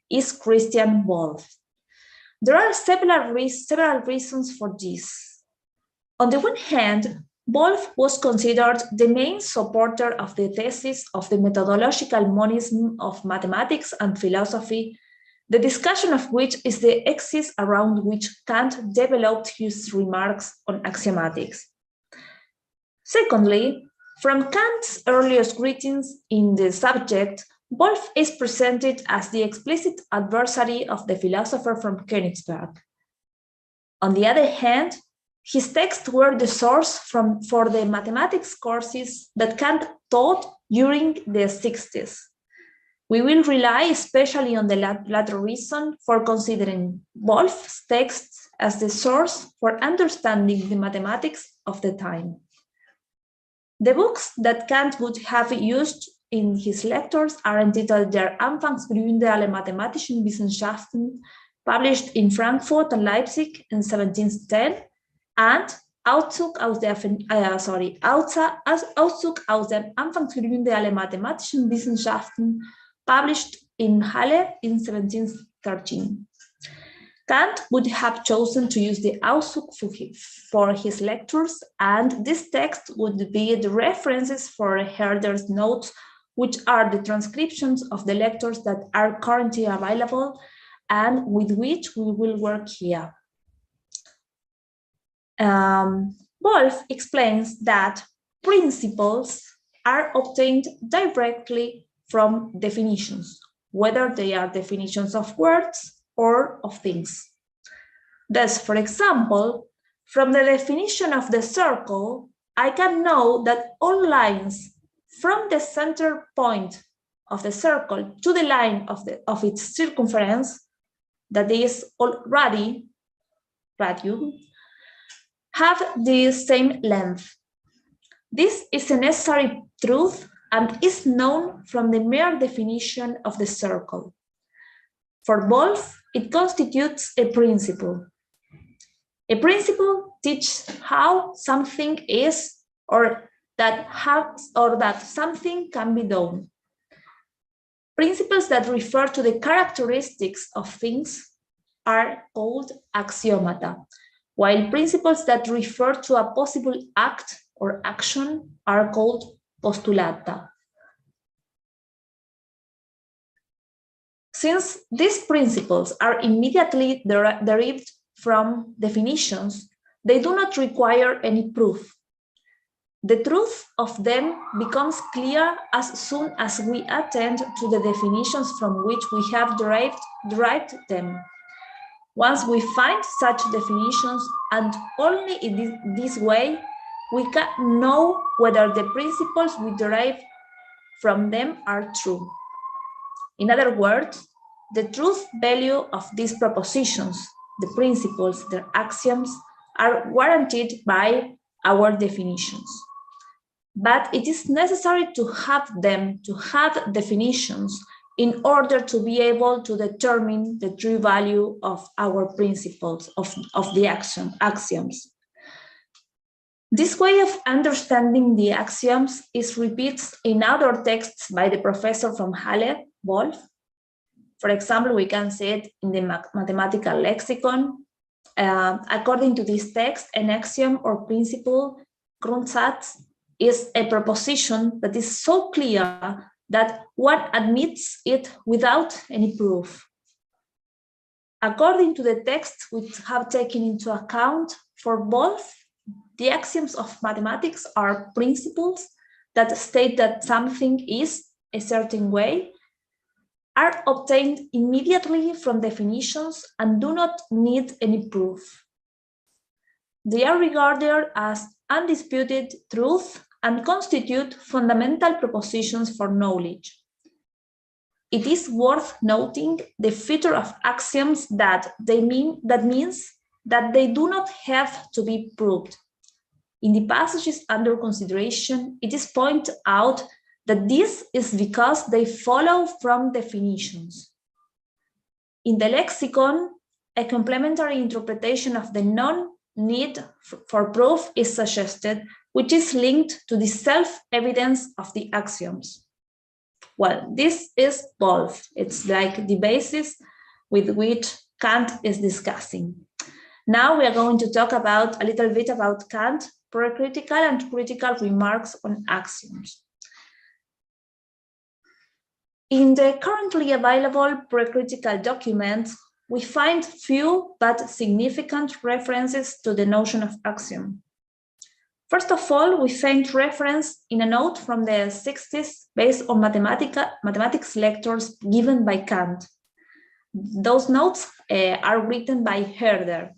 is Christian Wolff. There are several reasons for this. On the one hand, Wolff was considered the main supporter of the thesis of the methodological monism of mathematics and philosophy, the discussion of which is the axis around which Kant developed his remarks on axiomatics. Secondly, from Kant's earliest writings in the subject, Wolff is presented as the explicit adversary of the philosopher from Königsberg. On the other hand, his texts were the source for the mathematics courses that Kant taught during the 60s. We will rely especially on the latter reason for considering Wolff's texts as the source for understanding the mathematics of the time. The books that Kant would have used in his lectures are entitled Der Anfangsgründe aller mathematischen Wissenschaften, published in Frankfurt and Leipzig in 1710, and Auszug aus den Anfangsgründe aller mathematischen Wissenschaften, published in Halle in 1713. Kant would have chosen to use the Auszug for his lectures, and this text would be the references for Herder's notes, which are the transcriptions of the lectures that are currently available and with which we will work here. Wolf explains that principles are obtained directly from definitions, whether they are definitions of words or of things. Thus, for example, from the definition of the circle, I can know that all lines from the center point of the circle to the line of its circumference, that is already radius, have the same length. This is a necessary truth and is known from the mere definition of the circle. For Wolf, it constitutes a principle. A principle teaches how something is, or that something can be done. Principles that refer to the characteristics of things are called axiomata, while principles that refer to a possible act or action are called postulata. Since these principles are immediately derived from definitions, they do not require any proof. The truth of them becomes clear as soon as we attend to the definitions from which we have derived them. Once we find such definitions, and only in this way, we can know whether the principles we derive from them are true. In other words, the truth value of these propositions, the principles, their axioms, are guaranteed by our definitions. But it is necessary to have them, to have definitions, in order to be able to determine the true value of our principles, of the axioms. This way of understanding the axioms is repeated in other texts by the professor from Halle, Wolf. For example, we can see it in the mathematical lexicon. According to this text, an axiom or principle, Grundsatz, is a proposition that is so clear that one admits it without any proof. According to the text which have taken into account, for both, the axioms of mathematics are principles that state that something is a certain way, are obtained immediately from definitions and do not need any proof. They are regarded as undisputed truth and constitute fundamental propositions for knowledge. It is worth noting the feature of axioms that means that they do not have to be proved. In the passages under consideration, it is pointed out that this is because they follow from definitions. In the lexicon, a complementary interpretation of the non-need for proof is suggested, which is linked to the self-evidence of the axioms. Well, this is both. It's like the basis with which Kant is discussing. Now we are going to talk about a little bit about Kant, pre-critical and critical remarks on axioms. In the currently available pre-critical documents, we find few but significant references to the notion of axiom. First of all, we find reference in a note from the 60s based on mathematics lectures given by Kant. Those notes are written by Herder.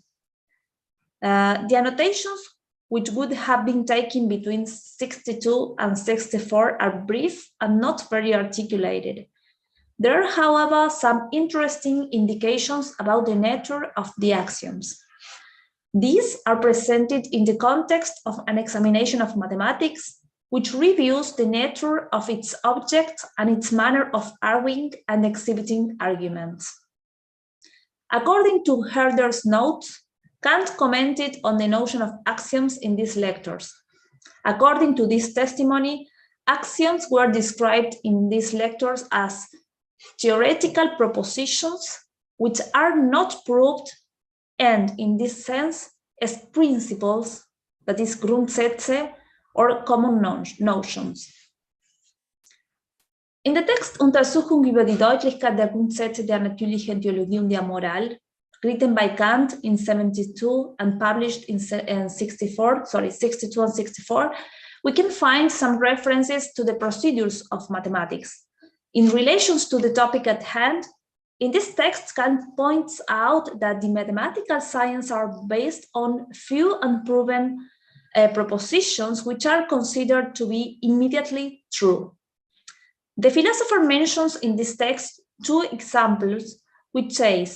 The annotations, which would have been taken between 62 and 64, are brief and not very articulated. There are, however, some interesting indications about the nature of the axioms. These are presented in the context of an examination of mathematics, which reviews the nature of its object and its manner of arguing and exhibiting arguments. According to Herder's notes, Kant commented on the notion of axioms in these lectures. According to this testimony, axioms were described in these lectures as theoretical propositions which are not proved, and in this sense, as principles, that is Grundsätze, or common notions. In der Textuntersuchung über die Deutlichkeit der Grundsätze der natürlichen Theologie und der Moral, written by Kant in 72 and published in 62 and 64, we can find some references to the procedures of mathematics. In relation to the topic at hand, in this text, Kant points out that the mathematical sciences are based on few unproven propositions which are considered to be immediately true. The philosopher mentions in this text two examples which say,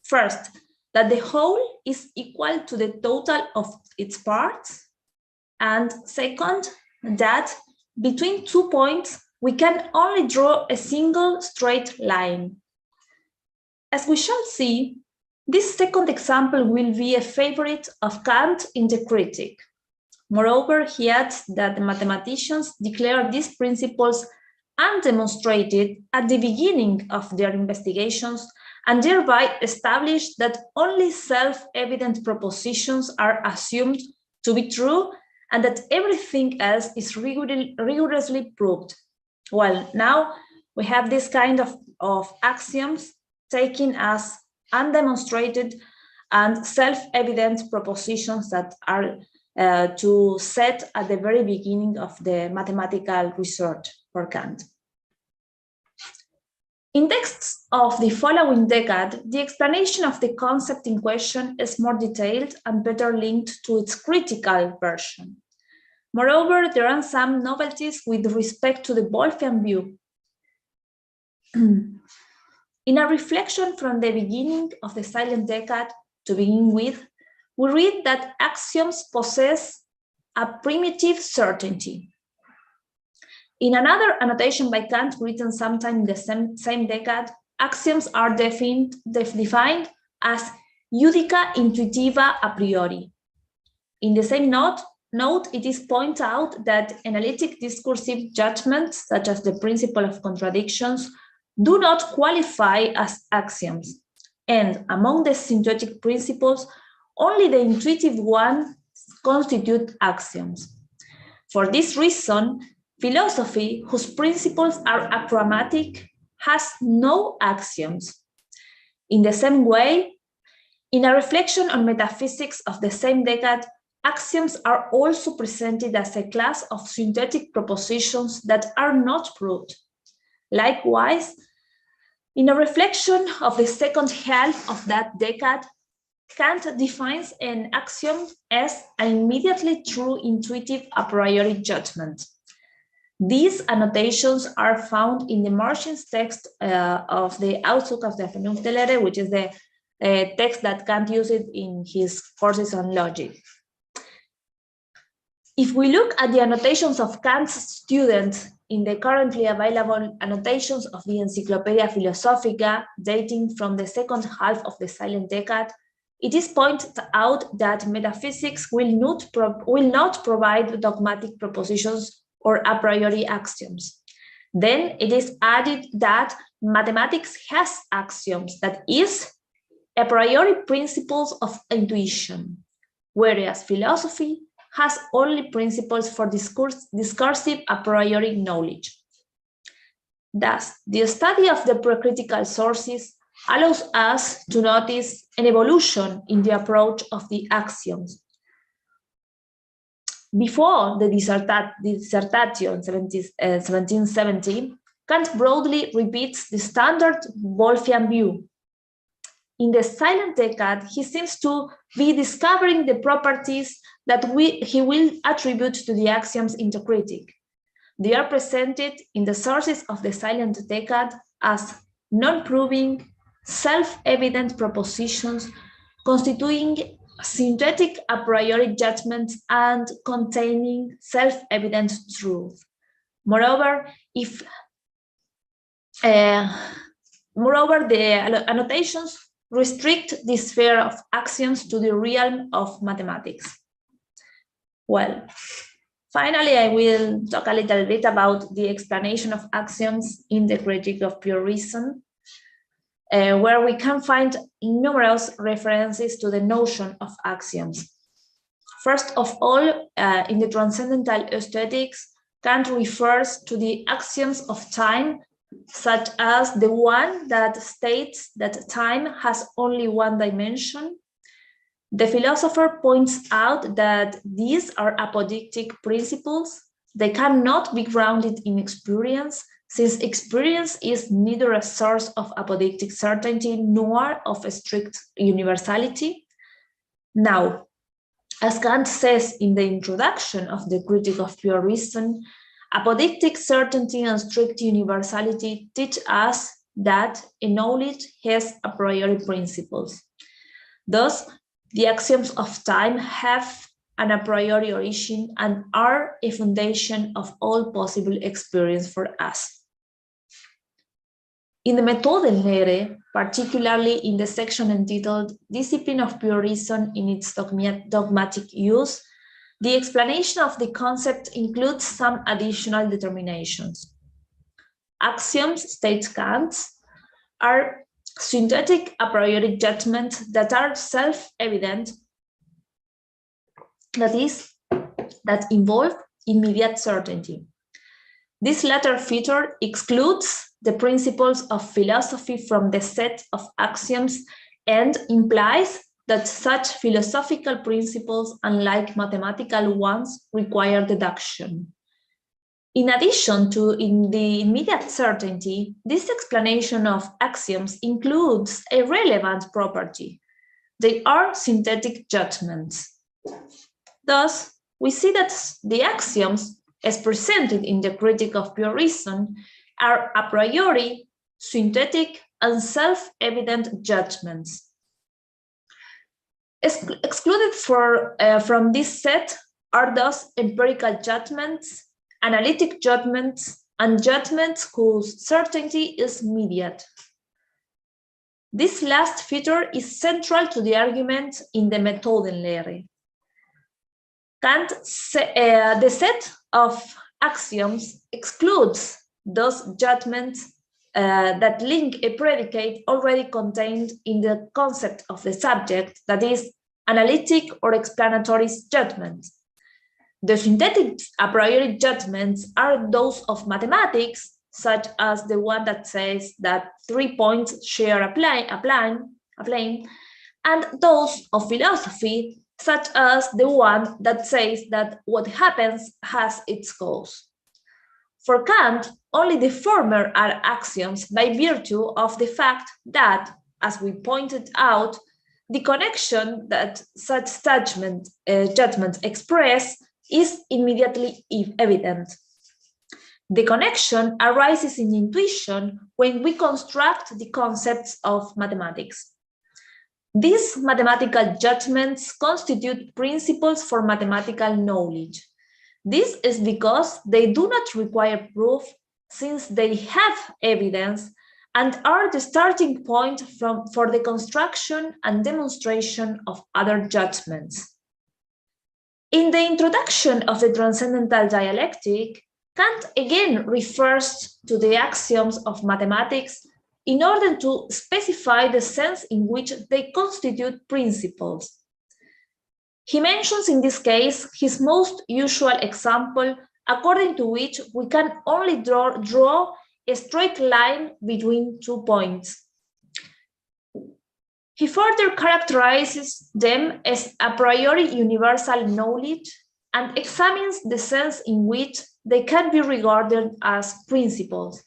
first, that the whole is equal to the total of its parts, and second, that between 2 points, we can only draw a single straight line. As we shall see, this second example will be a favorite of Kant in the Critic. Moreover, he adds that the mathematicians declare these principles undemonstrated at the beginning of their investigations and thereby establish that only self-evident propositions are assumed to be true and that everything else is rigorously proved. Well, now we have this kind of axioms taken as undemonstrated and self-evident propositions that are to set at the very beginning of the mathematical research for Kant. In texts of the following decade, the explanation of the concept in question is more detailed and better linked to its critical version. Moreover, there are some novelties with respect to the Wolffian view. In a reflection from the beginning of the silent decade to begin with, we read that axioms possess a primitive certainty. In another annotation by Kant written sometime in the same decade, axioms are defined as judica intuitiva a priori. In the same note, it is pointed out that analytic discursive judgments, such as the principle of contradictions, do not qualify as axioms. And among the synthetic principles, only the intuitive ones constitute axioms. For this reason, philosophy, whose principles are achromatic, has no axioms. In the same way, in a reflection on metaphysics of the same decade, axioms are also presented as a class of synthetic propositions that are not proved. Likewise, in a reflection of the second half of that decade, Kant defines an axiom as an immediately true intuitive a priori judgment. These annotations are found in the Martian's text of the Ausdruck of der Vernunftlehre, which is the text that Kant used in his courses on logic. If we look at the annotations of Kant's students in the currently available annotations of the Encyclopedia Philosophica dating from the second half of the silent decade, it is pointed out that metaphysics will not provide dogmatic propositions or a priori axioms. Then it is added that mathematics has axioms, that is, a priori principles of intuition, whereas philosophy has only principles for discursive a priori knowledge. Thus, the study of the precritical sources allows us to notice an evolution in the approach of the axioms. Before the Dissertatio in 1770, Kant broadly repeats the standard Wolffian view. In the silent decade, he seems to be discovering the properties that he will attribute to the axioms in the Critic. They are presented in the sources of the silent decade as non-proving, self-evident propositions constituting synthetic a priori judgments and containing self-evident truth. Moreover, the annotations restrict the sphere of axioms to the realm of mathematics. Well, finally, I will talk a little bit about the explanation of axioms in the Critique of Pure Reason, where we can find numerous references to the notion of axioms. First of all, in the Transcendental Aesthetics, Kant refers to the axioms of time, such as the one that states that time has only one dimension. The philosopher points out that these are apodictic principles. They cannot be grounded in experience, since experience is neither a source of apodictic certainty nor of a strict universality. Now, as Kant says in the introduction of the Critique of Pure Reason, apodictic certainty and strict universality teach us that a knowledge has a priori principles. Thus, the axioms of time have an a priori origin and are a foundation of all possible experience for us. In the Methodenlehre, particularly in the section entitled Discipline of Pure Reason in its dogmatic use, the explanation of the concept includes some additional determinations. Axioms, states Kant, are synthetic a priori judgments that are self-evident, that is, that involve immediate certainty. This latter feature excludes the principles of philosophy from the set of axioms and implies that such philosophical principles, unlike mathematical ones, require deduction. In addition to the immediate certainty, this explanation of axioms includes a relevant property. They are synthetic judgments. Thus, we see that the axioms, as presented in the Critique of Pure Reason, are a priori, synthetic, and self-evident judgments. Excluded from this set are thus empirical judgments, analytic judgments, and judgments whose certainty is immediate. This last feature is central to the argument in the Methodenlehre. Kant, the set of axioms excludes those judgments that link a predicate already contained in the concept of the subject, that is, analytic or explanatory judgment. The synthetic a priori judgments are those of mathematics, such as the one that says that 3 points share a plane, and those of philosophy, such as the one that says that what happens has its cause. For Kant, only the former are axioms by virtue of the fact that, as we pointed out, the connection that such judgments express is immediately evident. The connection arises in intuition when we construct the concepts of mathematics. These mathematical judgments constitute principles for mathematical knowledge. This is because they do not require proof, since they have evidence and are the starting point for the construction and demonstration of other judgments. In the introduction of the Transcendental Dialectic, Kant again refers to the axioms of mathematics in order to specify the sense in which they constitute principles. He mentions in this case his most usual example, according to which we can only draw a straight line between 2 points. He further characterizes them as a priori universal knowledge and examines the sense in which they can be regarded as principles.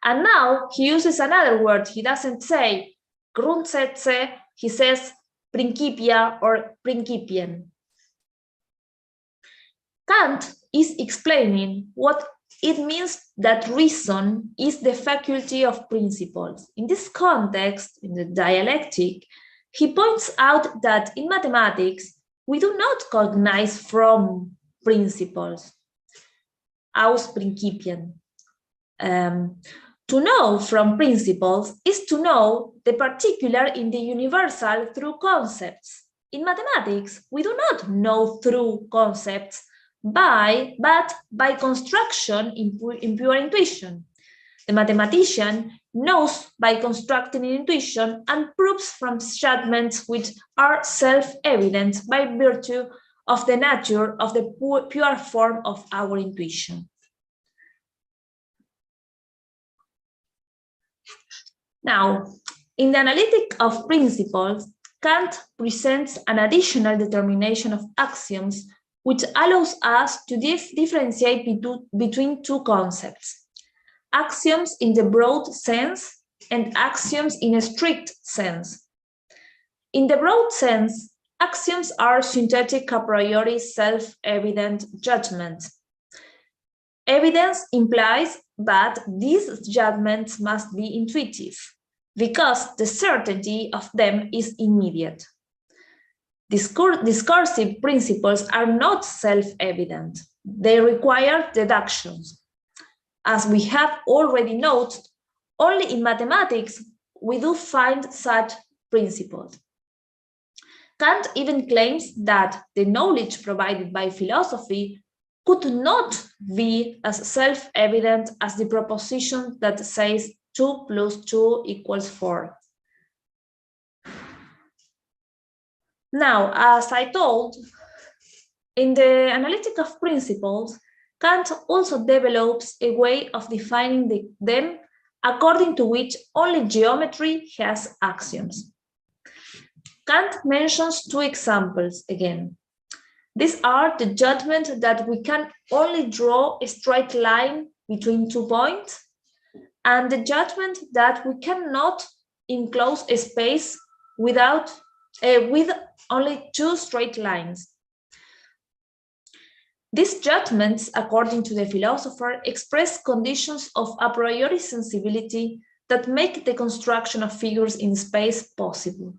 And now he uses another word. He doesn't say Grundsätze, he says Principia or Principien. Kant is explaining what it means that reason is the faculty of principles. In this context, in the dialectic, He points out that in mathematics, we do not cognize from principles, aus principien. To know from principles is to know the particular in the universal through concepts. In mathematics, we do not know through concepts, but by construction in pure intuition. The mathematician knows by constructing an intuition and proves from judgments which are self-evident by virtue of the nature of the pure form of our intuition. Now, in the analytic of principles, Kant presents an additional determination of axioms which allows us to differentiate between two concepts: axioms in the broad sense and axioms in a strict sense. In the broad sense, axioms are synthetic a priori self-evident judgments. Evidence implies that these judgments must be intuitive, because the certainty of them is immediate. Discursive principles are not self-evident. They require deductions. As we have already noted, only in mathematics we do find such principles. Kant even claims that the knowledge provided by philosophy could not be as self-evident as the proposition that says 2 + 2 = 4. Now, as I told, in the analytic of principles, Kant also develops a way of defining them according to which only geometry has axioms. Kant mentions two examples again. These are the judgment that we can only draw a straight line between 2 points, and the judgment that we cannot enclose a space with only 2 straight lines. These judgments, according to the philosopher, express conditions of a priori sensibility that make the construction of figures in space possible.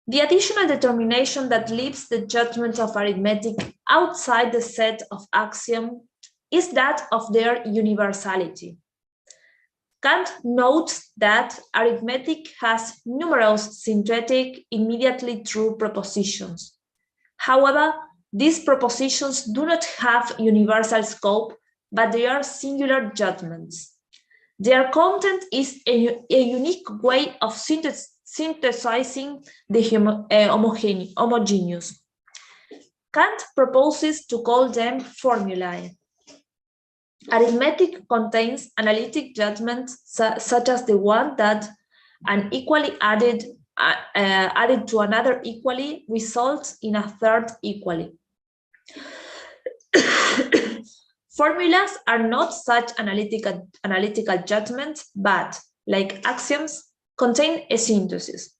The additional determination that leaves the judgment of arithmetic outside the set of axioms is that of their universality. Kant notes that arithmetic has numerous synthetic, immediately true propositions. However, these propositions do not have universal scope, but they are singular judgments. Their content is a unique way of synthesizing the homogeneous. Kant proposes to call them formulae. Arithmetic contains analytic judgments such as the one that an equally added to another equally results in a third equally. Formulas are not such analytical judgments, but, like axioms, contain a synthesis.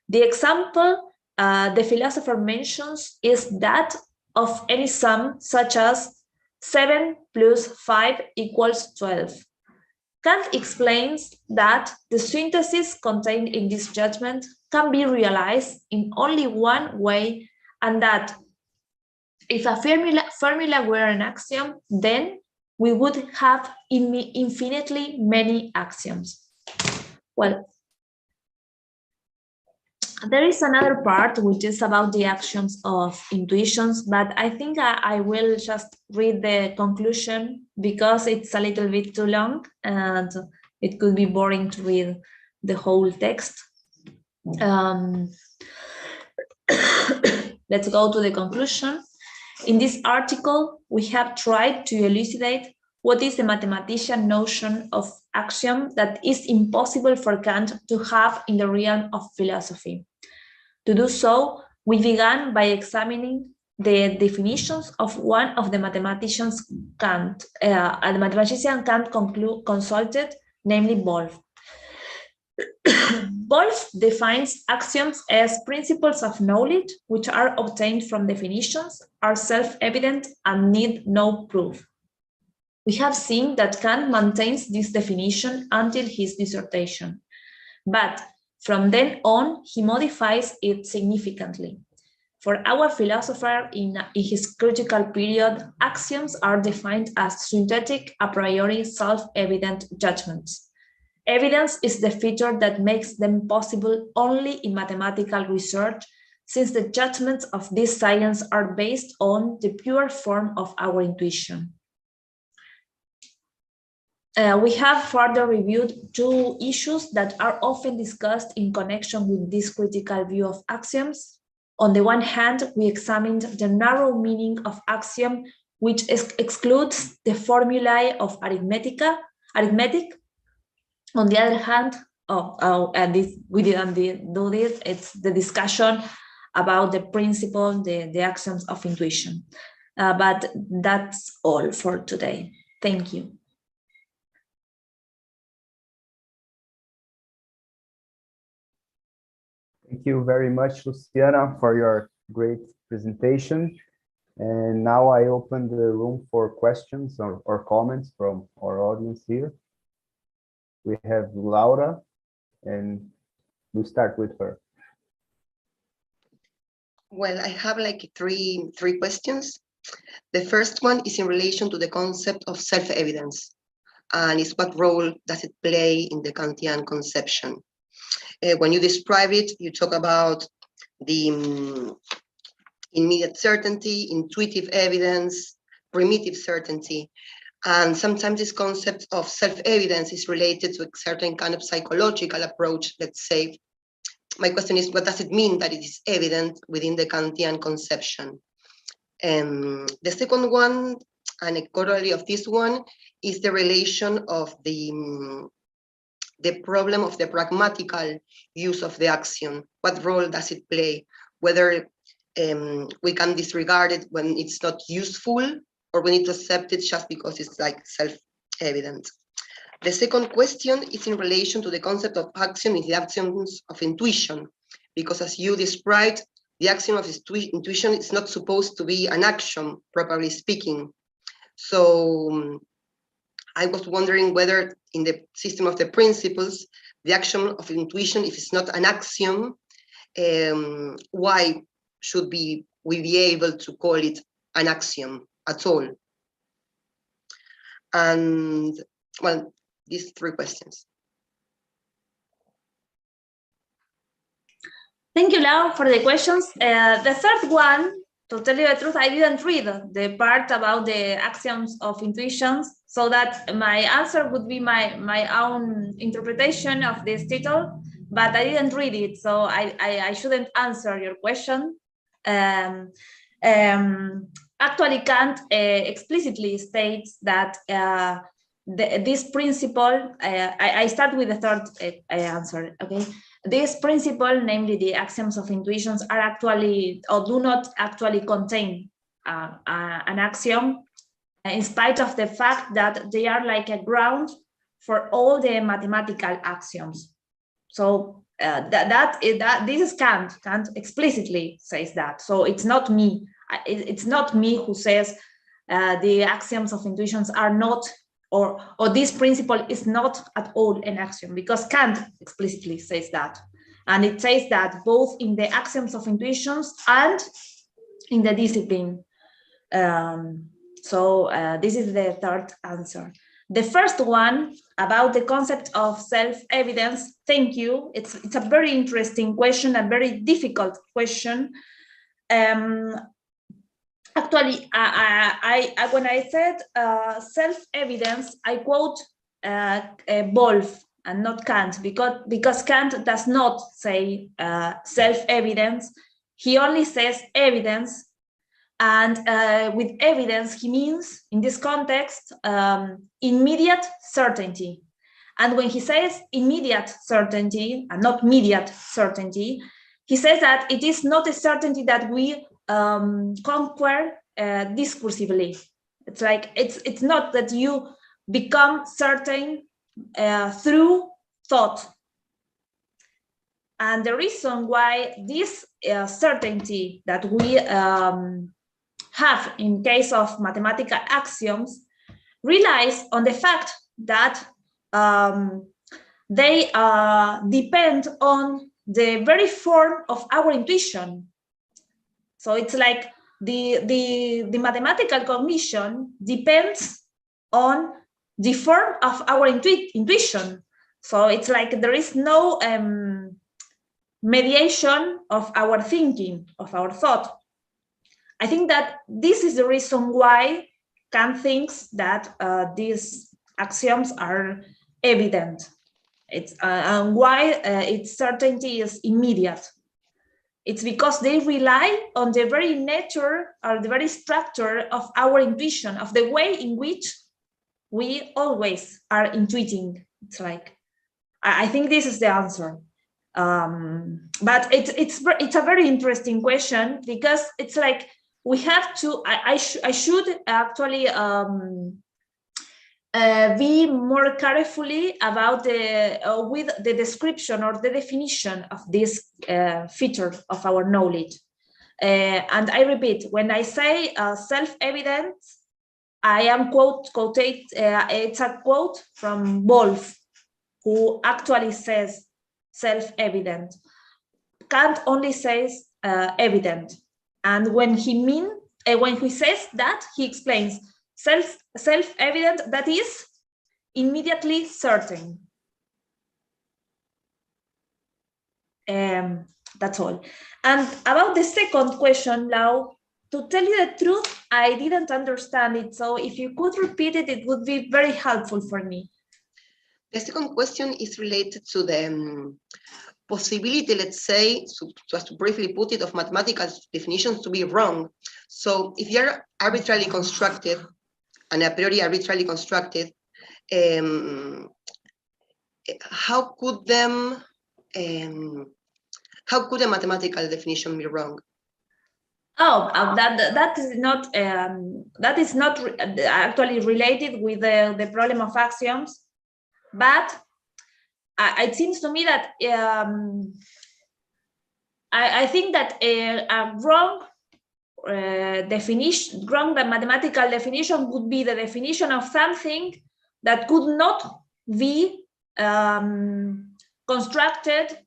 The example the philosopher mentions is that of any sum, such as 7 + 5 = 12. Kant explains that the synthesis contained in this judgment can be realized in only one way, and that if a formula were an axiom, then we would have infinitely many axioms. Well, there is another part which is about the axioms of intuitions, but I think I will just read the conclusion because it's a little bit too long and it could be boring to read the whole text. Let's go to the conclusion. In this article, we have tried to elucidate what is the mathematician notion of axiom that is impossible for Kant to have in the realm of philosophy. To do so, we began by examining the definitions of one of the mathematicians Kant consulted, namely Wolff. Wolff defines axioms as principles of knowledge which are obtained from definitions, are self-evident, and need no proof. We have seen that Kant maintains this definition until his dissertation. But From then on, he modifies it significantly. For our philosopher, in his critical period, axioms are defined as synthetic, a priori, self-evident judgments. Evidence is the feature that makes them possible only in mathematical research, since the judgments of this science are based on the pure form of our intuition. We have further reviewed two issues that are often discussed in connection with this critical view of axioms. On the one hand, we examined the narrow meaning of axiom, which excludes the formulae of arithmetic. On the other hand, we didn't do this, it's the discussion about the principle, the axioms of intuition. But that's all for today. Thank you. Thank you very much, Luciana, for your great presentation. And now I open the room for questions or comments from our audience here. We have Laura, and we'll start with her. Well, I have like three questions. The first one is in relation to the concept of self-evidence, and it's what role does it play in the Kantian conception? When you describe it, you talk about the immediate certainty, intuitive evidence, primitive certainty. And sometimes this concept of self-evidence is related to a certain kind of psychological approach, let's say. My question is, what does it mean that it is evident within the Kantian conception? The second one, and a corollary of this one, is the relation of the problem of the pragmatical use of the axiom. What role does it play? Whether we can disregard it when it's not useful, or we need to accept it just because it's like self-evident. The second question is in relation to the concept of axiom in the axioms of intuition, because as you described, the axiom of intuition is not supposed to be an axiom, properly speaking. So I was wondering whether in the system of the principles, the axiom of intuition, if it's not an axiom, why should we be able to call it an axiom at all? And well, these three questions. Thank you, Laura, for the questions. The third one, to tell you the truth, I didn't read the part about the axioms of intuitions, so that my answer would be my own interpretation of this title, but I didn't read it, so I shouldn't answer your question. Actually, Kant explicitly states that this principle, I start with the third answer, okay? This principle, namely the axioms of intuitions, are actually, or do not actually contain an axiom, in spite of the fact that they are like a ground for all the mathematical axioms. So this is Kant. Kant explicitly says that. So it's not me. It's not me who says the axioms of intuitions are not, or this principle is not at all an axiom, because Kant explicitly says that. And it says that both in the axioms of intuitions and in the discipline. This is the third answer. The first one about the concept of self-evidence, thank you. It's a very interesting question, a very difficult question. Actually, when I said self-evidence, I quote Wolff and not Kant, because Kant does not say self-evidence. He only says evidence. And with evidence, he means, in this context, immediate certainty. And when he says immediate certainty, and not mediate certainty, he says that it is not a certainty that we conquer discursively. It's like, it's not that you become certain through thought. And the reason why this certainty that we have in case of mathematical axioms relies on the fact that they depend on the very form of our intuition. So it's like the mathematical cognition depends on the form of our intuition. So it's like there is no mediation of our thinking, of our thought. I think that this is the reason why Kant thinks that these axioms are evident. It's and why its certainty is immediate. It's because they rely on the very nature or the very structure of our intuition, of the way in which we always are intuiting. It's like, I think this is the answer. But it's a very interesting question, because it's like we have to, I should actually be more carefully about with the description or the definition of this feature of our knowledge. And I repeat, when I say self-evident, I am it's a quote from Wolff, who actually says self-evident. Kant only says evident, and when he says that, he explains self-evident, that is immediately certain. That's all. And about the second question, Lau, to tell you the truth, I didn't understand it. So if you could repeat it, it would be very helpful for me. The second question is related to the possibility, let's say, just to briefly put it, of mathematical definitions to be wrong. So if you're arbitrarily constructed, and a priori arbitrarily constructed, how could a mathematical definition be wrong? Oh, that is not actually related with the problem of axioms, but it seems to me that I think that a wrong wrong mathematical definition would be the definition of something that could not be constructed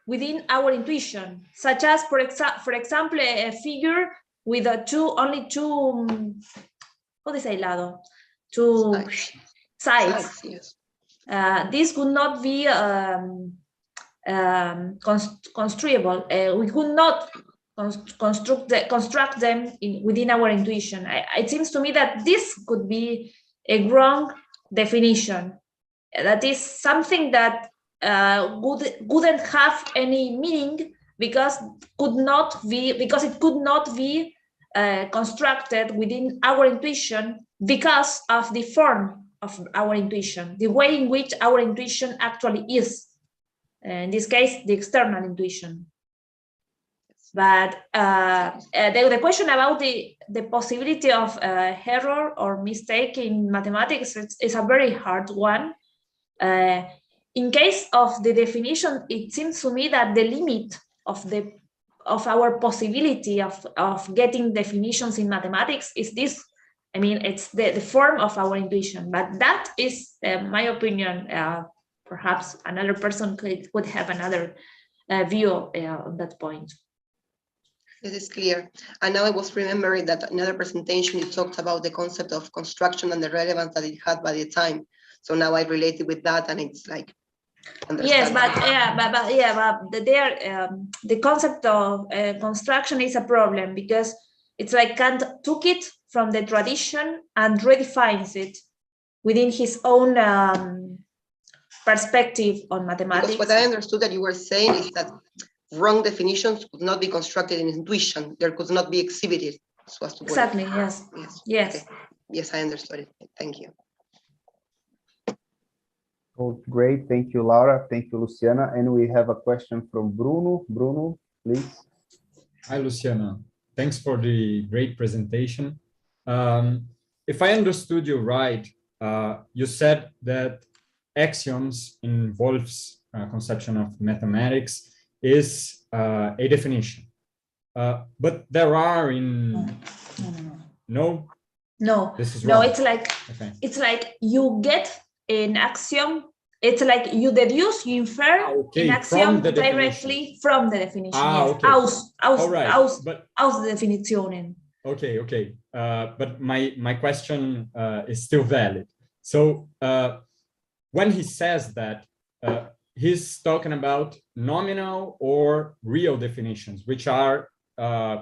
within our intuition, such as, for example, a figure with only two sides. Yes. This could not be construable. We could not construct them within our intuition. It seems to me that this could be a wrong definition. That is something that wouldn't have any meaning because it could not be constructed within our intuition because of the form of our intuition, the way in which our intuition actually is. In this case, the external intuition. But the question about the possibility of error or mistake in mathematics is a very hard one. In case of the definition, it seems to me that the limit of our possibility of getting definitions in mathematics is this. I mean, it's the form of our intuition, but that is my opinion. Perhaps another person could have another view on that point. This is clear. And now I was remembering that another presentation, you talked about the concept of construction and the relevance that it had by the time. So now I relate it with that, and it's like, yes, but the concept of construction is a problem, because it's like Kant took it from the tradition and redefines it within his own perspective on mathematics. Because what I understood that you were saying is that wrong definitions could not be constructed in intuition. There could not be exhibited. So as to exactly. Yes. Yes. Okay. Yes, I understood it. Thank you. Oh, great. Thank you, Laura. Thank you, Luciana. And we have a question from Bruno. Bruno, please. Hi, Luciana. Thanks for the great presentation. If I understood you right, you said that axioms in Wolff's conception of mathematics is a definition. But there are in... No? No, This is no, wrong. it's like, okay. It's like you get an axiom It's like you deduce, you infer an axiom directly from the definition. Yes. Okay. Aus the definition. Okay. But my question is still valid. So when he says that, he's talking about nominal or real definitions, which are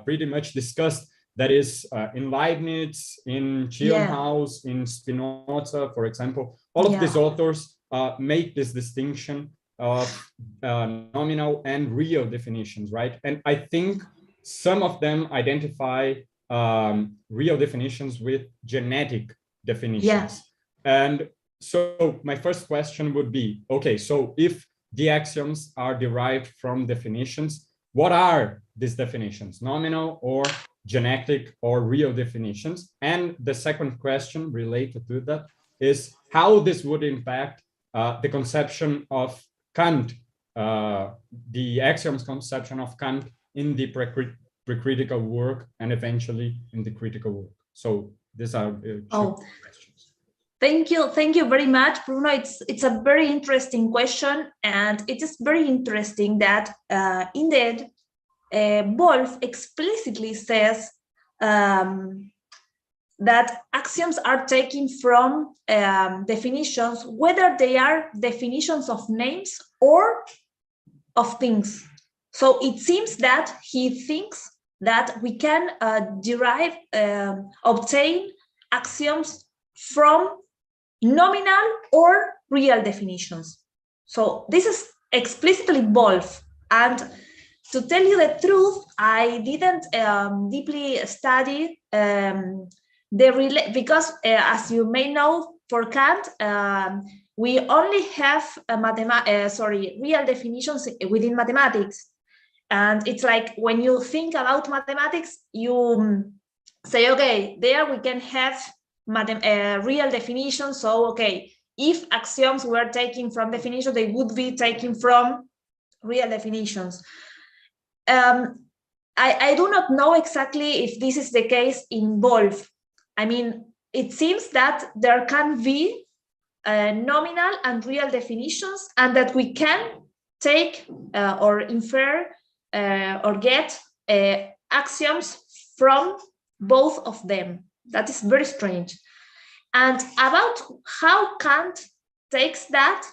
pretty much discussed. That is in Leibniz, in Schirnhaus, in Spinoza, for example. All of these authors make this distinction of nominal and real definitions, right? And I think some of them identify real definitions with genetic definitions. And so my first question would be, okay, so if the axioms are derived from definitions, what are these definitions, nominal or genetic or real definitions? And the second question related to that is how this would impact the conception of Kant, the axioms conception of Kant in the pre-critical work and eventually in the critical work. So these are two questions. Thank you very much, Bruno. It's a very interesting question, and it is very interesting that indeed Wolff explicitly says that axioms are taken from definitions, whether they are definitions of names or of things. So it seems that he thinks that we can obtain axioms from nominal or real definitions. So this is explicitly Wolff. And to tell you the truth, I didn't deeply study because as you may know, for Kant, we only have real definitions within mathematics. And it's like when you think about mathematics, you say, okay, there we can have real definitions. So, okay, if axioms were taken from definition, they would be taken from real definitions. I do not know exactly if this is the case in Wolff. I mean, it seems that there can be nominal and real definitions, and that we can take or infer or get axioms from both of them. That is very strange. And about how Kant takes that,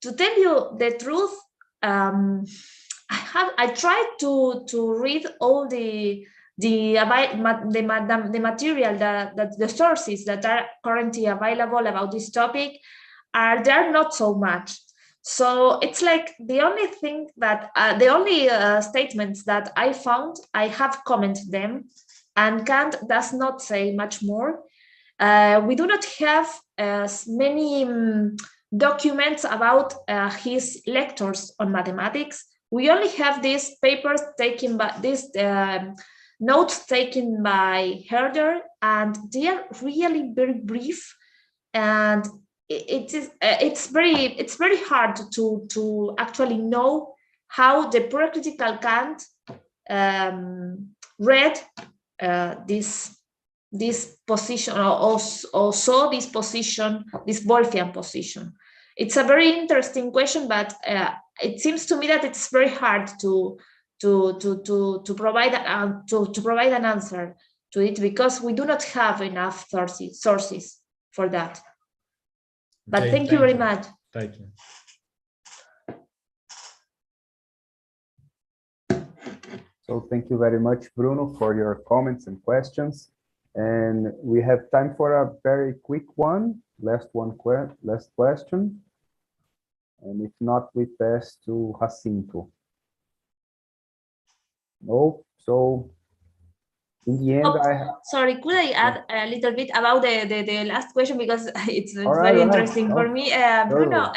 to tell you the truth, I tried to read all the material, the sources that are currently available about this topic. They're not so much. So it's like the only thing that the only statements that I found, I have commented them, and Kant does not say much more. We do not have many documents about his lectures on mathematics. We only have these papers taken by these notes taken by Herder, and they are really very brief, and it's very hard to actually know how the pre-critical Kant read this position or saw this position, this Wolffian position. It's a very interesting question, but it seems to me that it's very hard to provide an answer to it, because we do not have enough sources for that. But okay, thank you very much. Thank you. So thank you very much, Bruno, for your comments and questions. And we have time for a very quick one, last question. And if not, we pass to Jacinto. No, so in the end, sorry, could I add a little bit about the last question, because it's very interesting for me, Bruno.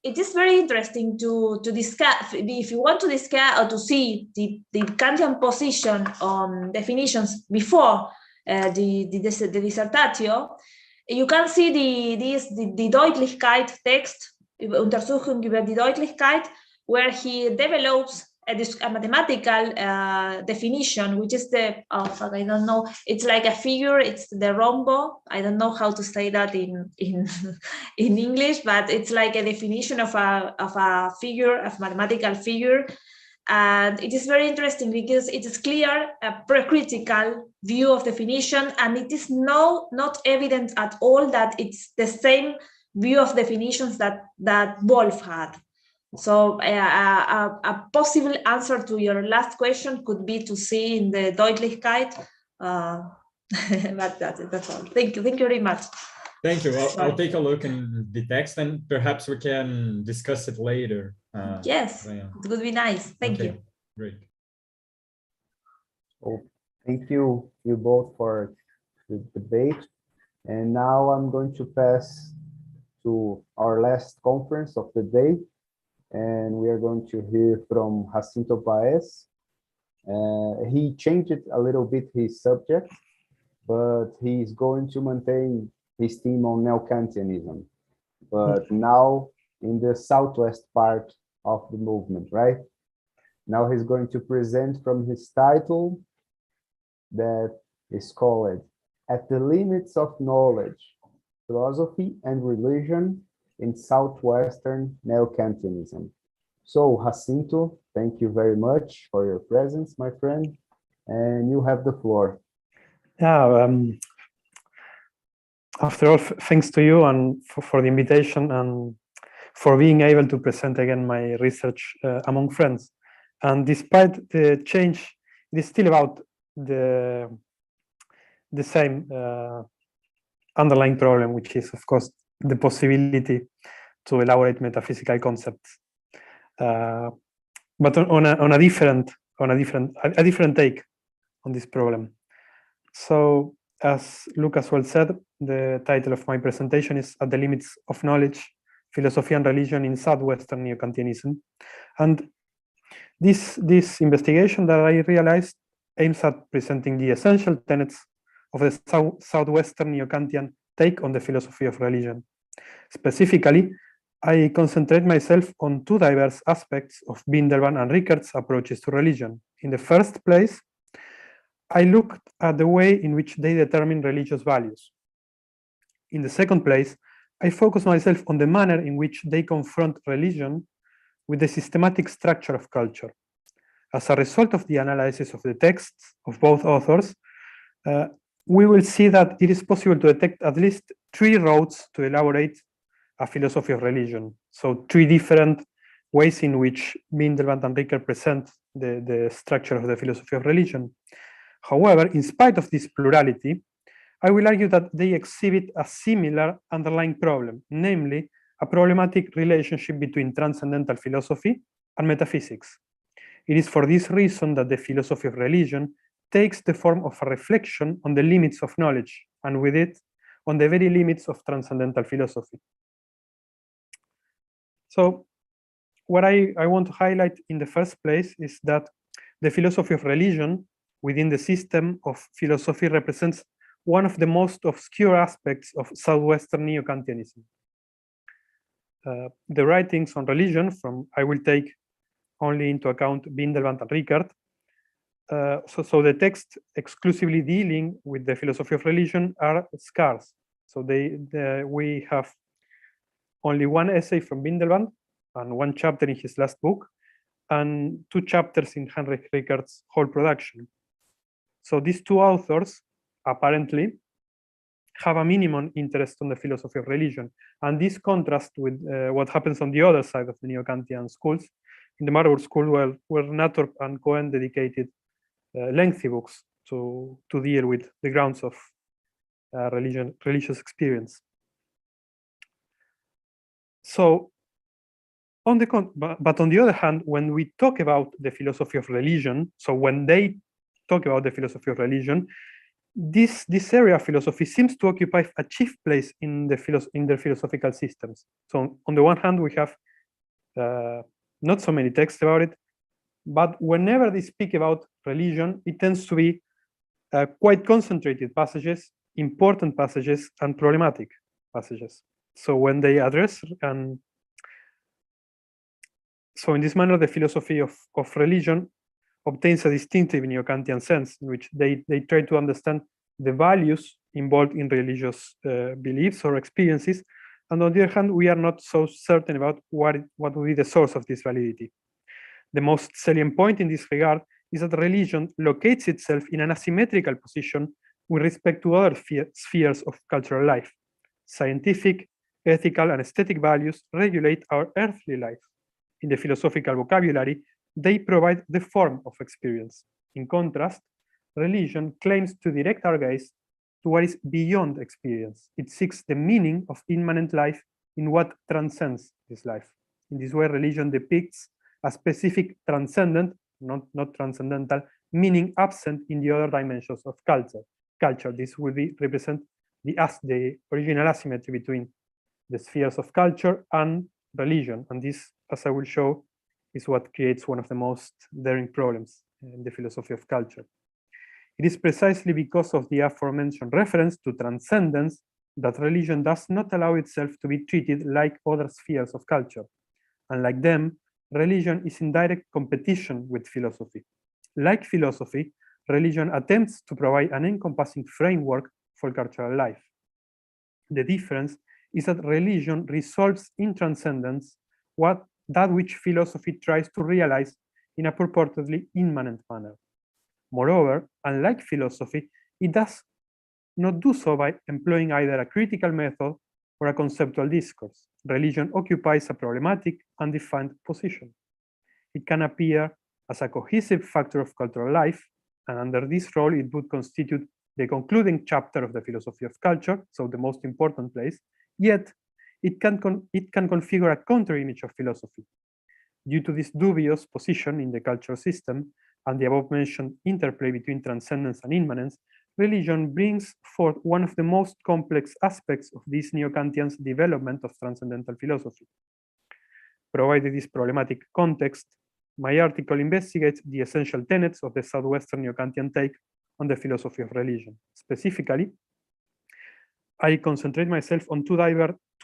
It is very interesting to discuss, if you want to discuss or to see the Kantian position on definitions before the Dissertatio. You can see the Deutlichkeit text, Untersuchung über die Deutlichkeit, where he develops a mathematical definition, which is the I don't know. It's like a figure. It's the rombo. I don't know how to say that in in English, but it's like a definition of a figure, of mathematical figure. And it is very interesting because it is clear, a pre-critical view of definition, and it is not evident at all that it's the same view of definitions that Wolf had. So a possible answer to your last question could be to see in the Deutlichkeit, but that's all. Thank you very much. Thank you. I'll take a look in the text and perhaps we can discuss it later. Yes, it would be nice. Thank you. Great. So thank you both for the debate. And now I'm going to pass to our last conference of the day. And we are going to hear from Jacinto Paez. He changed a little bit his subject, but he's going to maintain his theme on neo-Kantianism, but now in the southwest part of the movement, right? Now he's going to present from his title that is called At the Limits of Knowledge, Philosophy and Religion in Southwestern Neo-Kantianism. So Jacinto, thank you very much for your presence, my friend, and you have the floor. Yeah, after all, thanks to you and for the invitation and for being able to present again my research among friends. And despite the change, it is still about the same underlying problem, which is, of course, the possibility to elaborate metaphysical concepts, but on a different take on this problem. So, as Lucas well said, the title of my presentation is At the Limits of Knowledge, Philosophy and Religion in Southwestern Neo-Kantianism. And this investigation that I realized aims at presenting the essential tenets of the Southwestern Neo-Kantian take on the philosophy of religion. Specifically, I concentrate myself on two diverse aspects of Windelband and Rickert's approaches to religion. In the first place, I looked at the way in which they determine religious values. In the second place, I focus myself on the manner in which they confront religion with the systematic structure of culture. As a result of the analysis of the texts of both authors, we will see that it is possible to detect at least three roads to elaborate a philosophy of religion. So three different ways in which Windelband and Rickert present the structure of the philosophy of religion. However, in spite of this plurality, I will argue that they exhibit a similar underlying problem, namely a problematic relationship between transcendental philosophy and metaphysics. It is for this reason that the philosophy of religion takes the form of a reflection on the limits of knowledge, and with it, on the very limits of transcendental philosophy. So, what I want to highlight in the first place is that the philosophy of religion within the system of philosophy represents one of the most obscure aspects of Southwestern Neo-Kantianism. The writings on religion I will take only into account Windelband and Rickert. So the texts exclusively dealing with the philosophy of religion are scarce. So we have only one essay from Windelband and one chapter in his last book, and two chapters in Heinrich Rickert's whole production. So these two authors apparently have a minimum interest on the philosophy of religion. And this contrasts with what happens on the other side of the Neo-Kantian schools. In the Marburg School, where Nathorp and Cohen dedicated lengthy books to deal with the grounds of religious experience. So, but on the other hand, when we talk about the philosophy of religion, so when they talk about the philosophy of religion, this area of philosophy seems to occupy a chief place in their philosophical systems. So on the one hand, we have not so many texts about it, but whenever they speak about religion, it tends to be quite concentrated passages, important passages, and problematic passages. So when they address So in this manner, the philosophy of religion obtains a distinctive neo-Kantian sense in which they try to understand the values involved in religious beliefs or experiences. And on the other hand, we are not so certain about what would be the source of this validity. The most salient point in this regard is that religion locates itself in an asymmetrical position with respect to other spheres of cultural life. Scientific, ethical, and aesthetic values regulate our earthly life. In the philosophical vocabulary, they provide the form of experience. In contrast, religion claims to direct our gaze to what is beyond experience. It seeks the meaning of immanent life in what transcends this life. In this way, religion depicts a specific transcendent, not transcendental, meaning absent in the other dimensions of culture. This will represent the original asymmetry between the spheres of culture and religion. And this, as I will show, is what creates one of the most daring problems in the philosophy of culture. It is precisely because of the aforementioned reference to transcendence that religion does not allow itself to be treated like other spheres of culture. Unlike them, religion is in direct competition with philosophy. Like philosophy, religion attempts to provide an encompassing framework for cultural life. The difference is that religion resolves in transcendence that which philosophy tries to realize in a purportedly immanent manner. Moreover, unlike philosophy, it does not do so by employing either a critical method or a conceptual discourse. Religion occupies a problematic, undefined position. It can appear as a cohesive factor of cultural life, and under this role, it would constitute the concluding chapter of the philosophy of culture, so the most important place, yet it can configure a counter-image of philosophy. Due to this dubious position in the cultural system and the above-mentioned interplay between transcendence and immanence, religion brings forth one of the most complex aspects of this neo-Kantian development of transcendental philosophy. Provided this problematic context, my article investigates the essential tenets of the Southwestern neo-Kantian take on the philosophy of religion. Specifically, I concentrate myself on two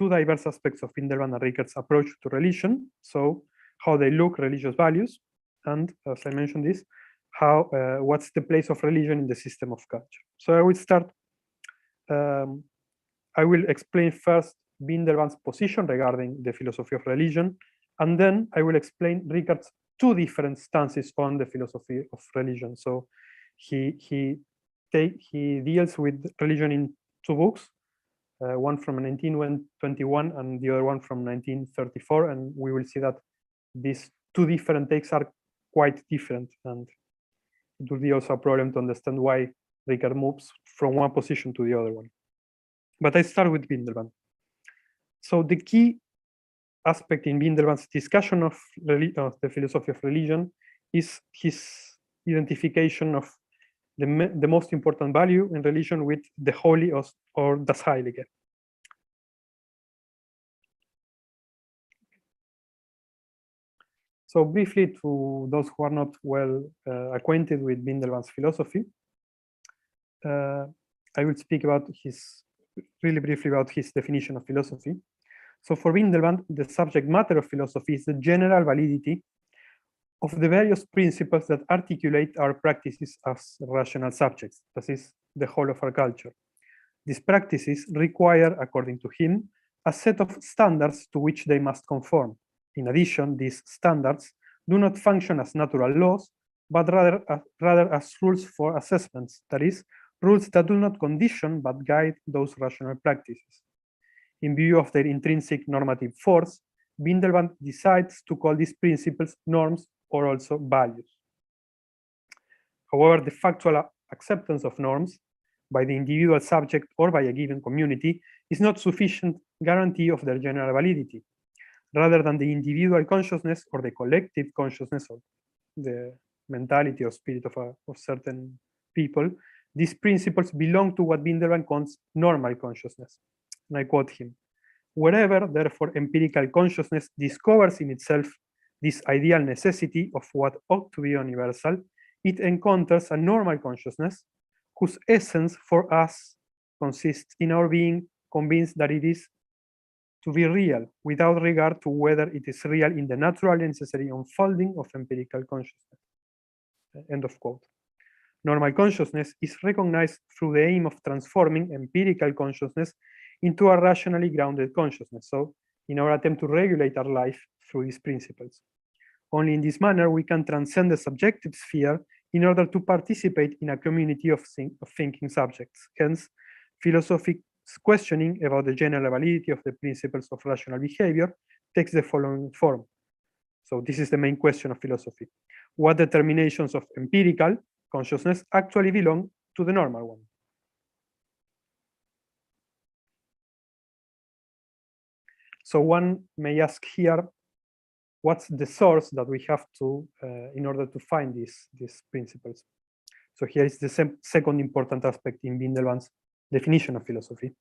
diverse aspects of Windelband and Rickard's approach to religion. So, how they look religious values, and as I mentioned this, what's the place of religion in the system of culture. So I will start, I will explain first Windelband's position regarding the philosophy of religion, and then I will explain Rickard's two different stances on the philosophy of religion. So he deals with religion in two books, one from 1921 and the other one from 1934, and we will see that these two different takes are quite different, and it will be also a problem to understand why Rickard moves from one position to the other one. But I start with Windelband. So the key aspect in Windelband's discussion of the philosophy of religion is his identification of the most important value in religion with the holy or das Heilige. So briefly, to those who are not well acquainted with Windelband's philosophy, I will speak about really briefly about his definition of philosophy. So for Windelband, the subject matter of philosophy is the general validity of the various principles that articulate our practices as rational subjects. That is the whole of our culture. These practices require, according to him, a set of standards to which they must conform. In addition, these standards do not function as natural laws, but rather as rules for assessments, that is, rules that do not condition but guide those rational practices. In view of their intrinsic normative force, Windelband decides to call these principles norms or also values. However, the factual acceptance of norms by the individual subject or by a given community is not sufficient guarantee of their general validity. Rather than the individual consciousness or the collective consciousness of the mentality or spirit of certain people, these principles belong to what Windelband calls normal consciousness. And I quote him, "Wherever, therefore, empirical consciousness discovers in itself this ideal necessity of what ought to be universal, it encounters a normal consciousness whose essence for us consists in our being convinced that it is to be real without regard to whether it is real in the natural and necessary unfolding of empirical consciousness. End of quote. Normal consciousness is recognized through the aim of transforming empirical consciousness into a rationally grounded consciousness. So in our attempt to regulate our life through these principles. Only in this manner we can transcend the subjective sphere in order to participate in a community of thinking subjects. Hence, philosophic questioning about the general validity of the principles of rational behavior takes the following form. So this is the main question of philosophy. What determinations of empirical consciousness actually belong to the normal one? So one may ask here, what's the source that we have to, in order to find these principles? So here is the second important aspect in Windelband's definition of philosophy.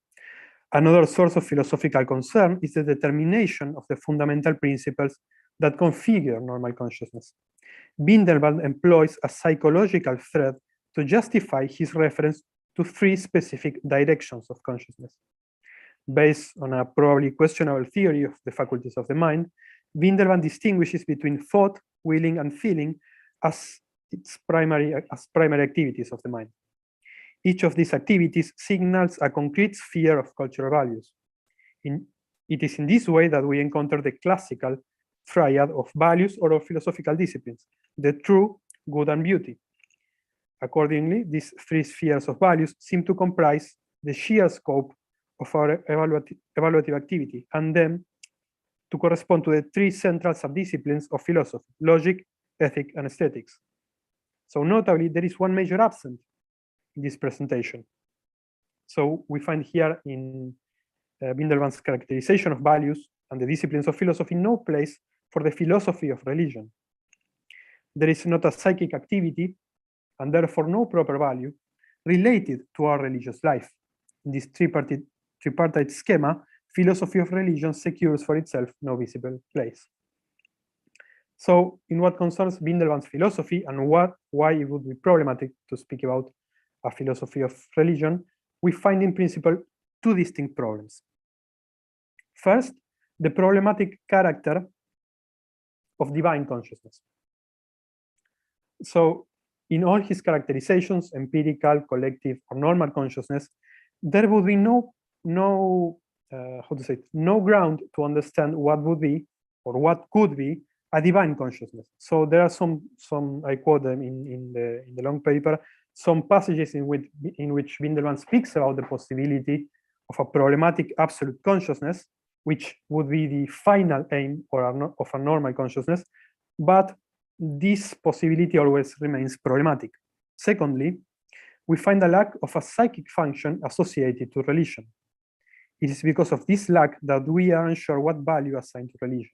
Another source of philosophical concern is the determination of the fundamental principles that configure normal consciousness. Windelband employs a psychological thread to justify his reference to three specific directions of consciousness. Based on a probably questionable theory of the faculties of the mind, Windelband distinguishes between thought, willing, and feeling as primary activities of the mind. Each of these activities signals a concrete sphere of cultural values. It is in this way that we encounter the classical triad of values or of philosophical disciplines, the true, good, and beauty. Accordingly, these three spheres of values seem to comprise the sheer scope of our evaluative activity, and then to correspond to the three central subdisciplines of philosophy: logic, ethic, and aesthetics. So notably, there is one major absent in this presentation. So we find here in Windelband's characterization of values and the disciplines of philosophy no place for the philosophy of religion. There is not a psychic activity, and therefore no proper value, related to our religious life. In this tripartite schema, philosophy of religion secures for itself no visible place. So in what concerns Windelband's philosophy and why it would be problematic to speak about a philosophy of religion, we find in principle two distinct problems. First, the problematic character of divine consciousness. So in all his characterizations, empirical, collective, or normal consciousness, there would be no ground to understand what would be or what could be a divine consciousness. So there are some I quote them in the long paper, some passages in which Windelband speaks about the possibility of a problematic absolute consciousness, which would be the final aim of a normal consciousness, but this possibility always remains problematic. Secondly, we find a lack of a psychic function associated to religion. It is because of this lack that we are unsure what value assigned to religion.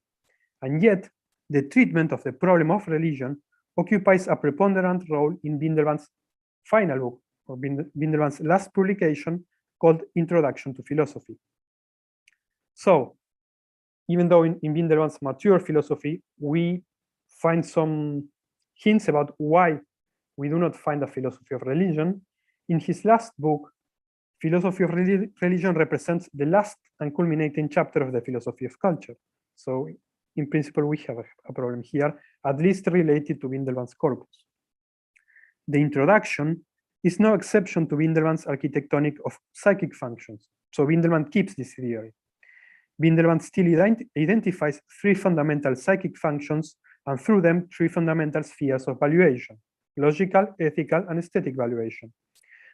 And yet, the treatment of the problem of religion occupies a preponderant role in Windelband's final book, or Windelband's last publication, called Introduction to Philosophy. So, even though in Windelband's mature philosophy, we find some hints about why we do not find a philosophy of religion, in his last book, Philosophy of Religion represents the last and culminating chapter of the philosophy of culture. So, in principle, we have a problem here, at least related to Windelband's corpus. The introduction is no exception to Windelband's architectonic of psychic functions. So Windelband keeps this theory. Windelband still identifies three fundamental psychic functions, and through them, three fundamental spheres of valuation: logical, ethical, and aesthetic valuation.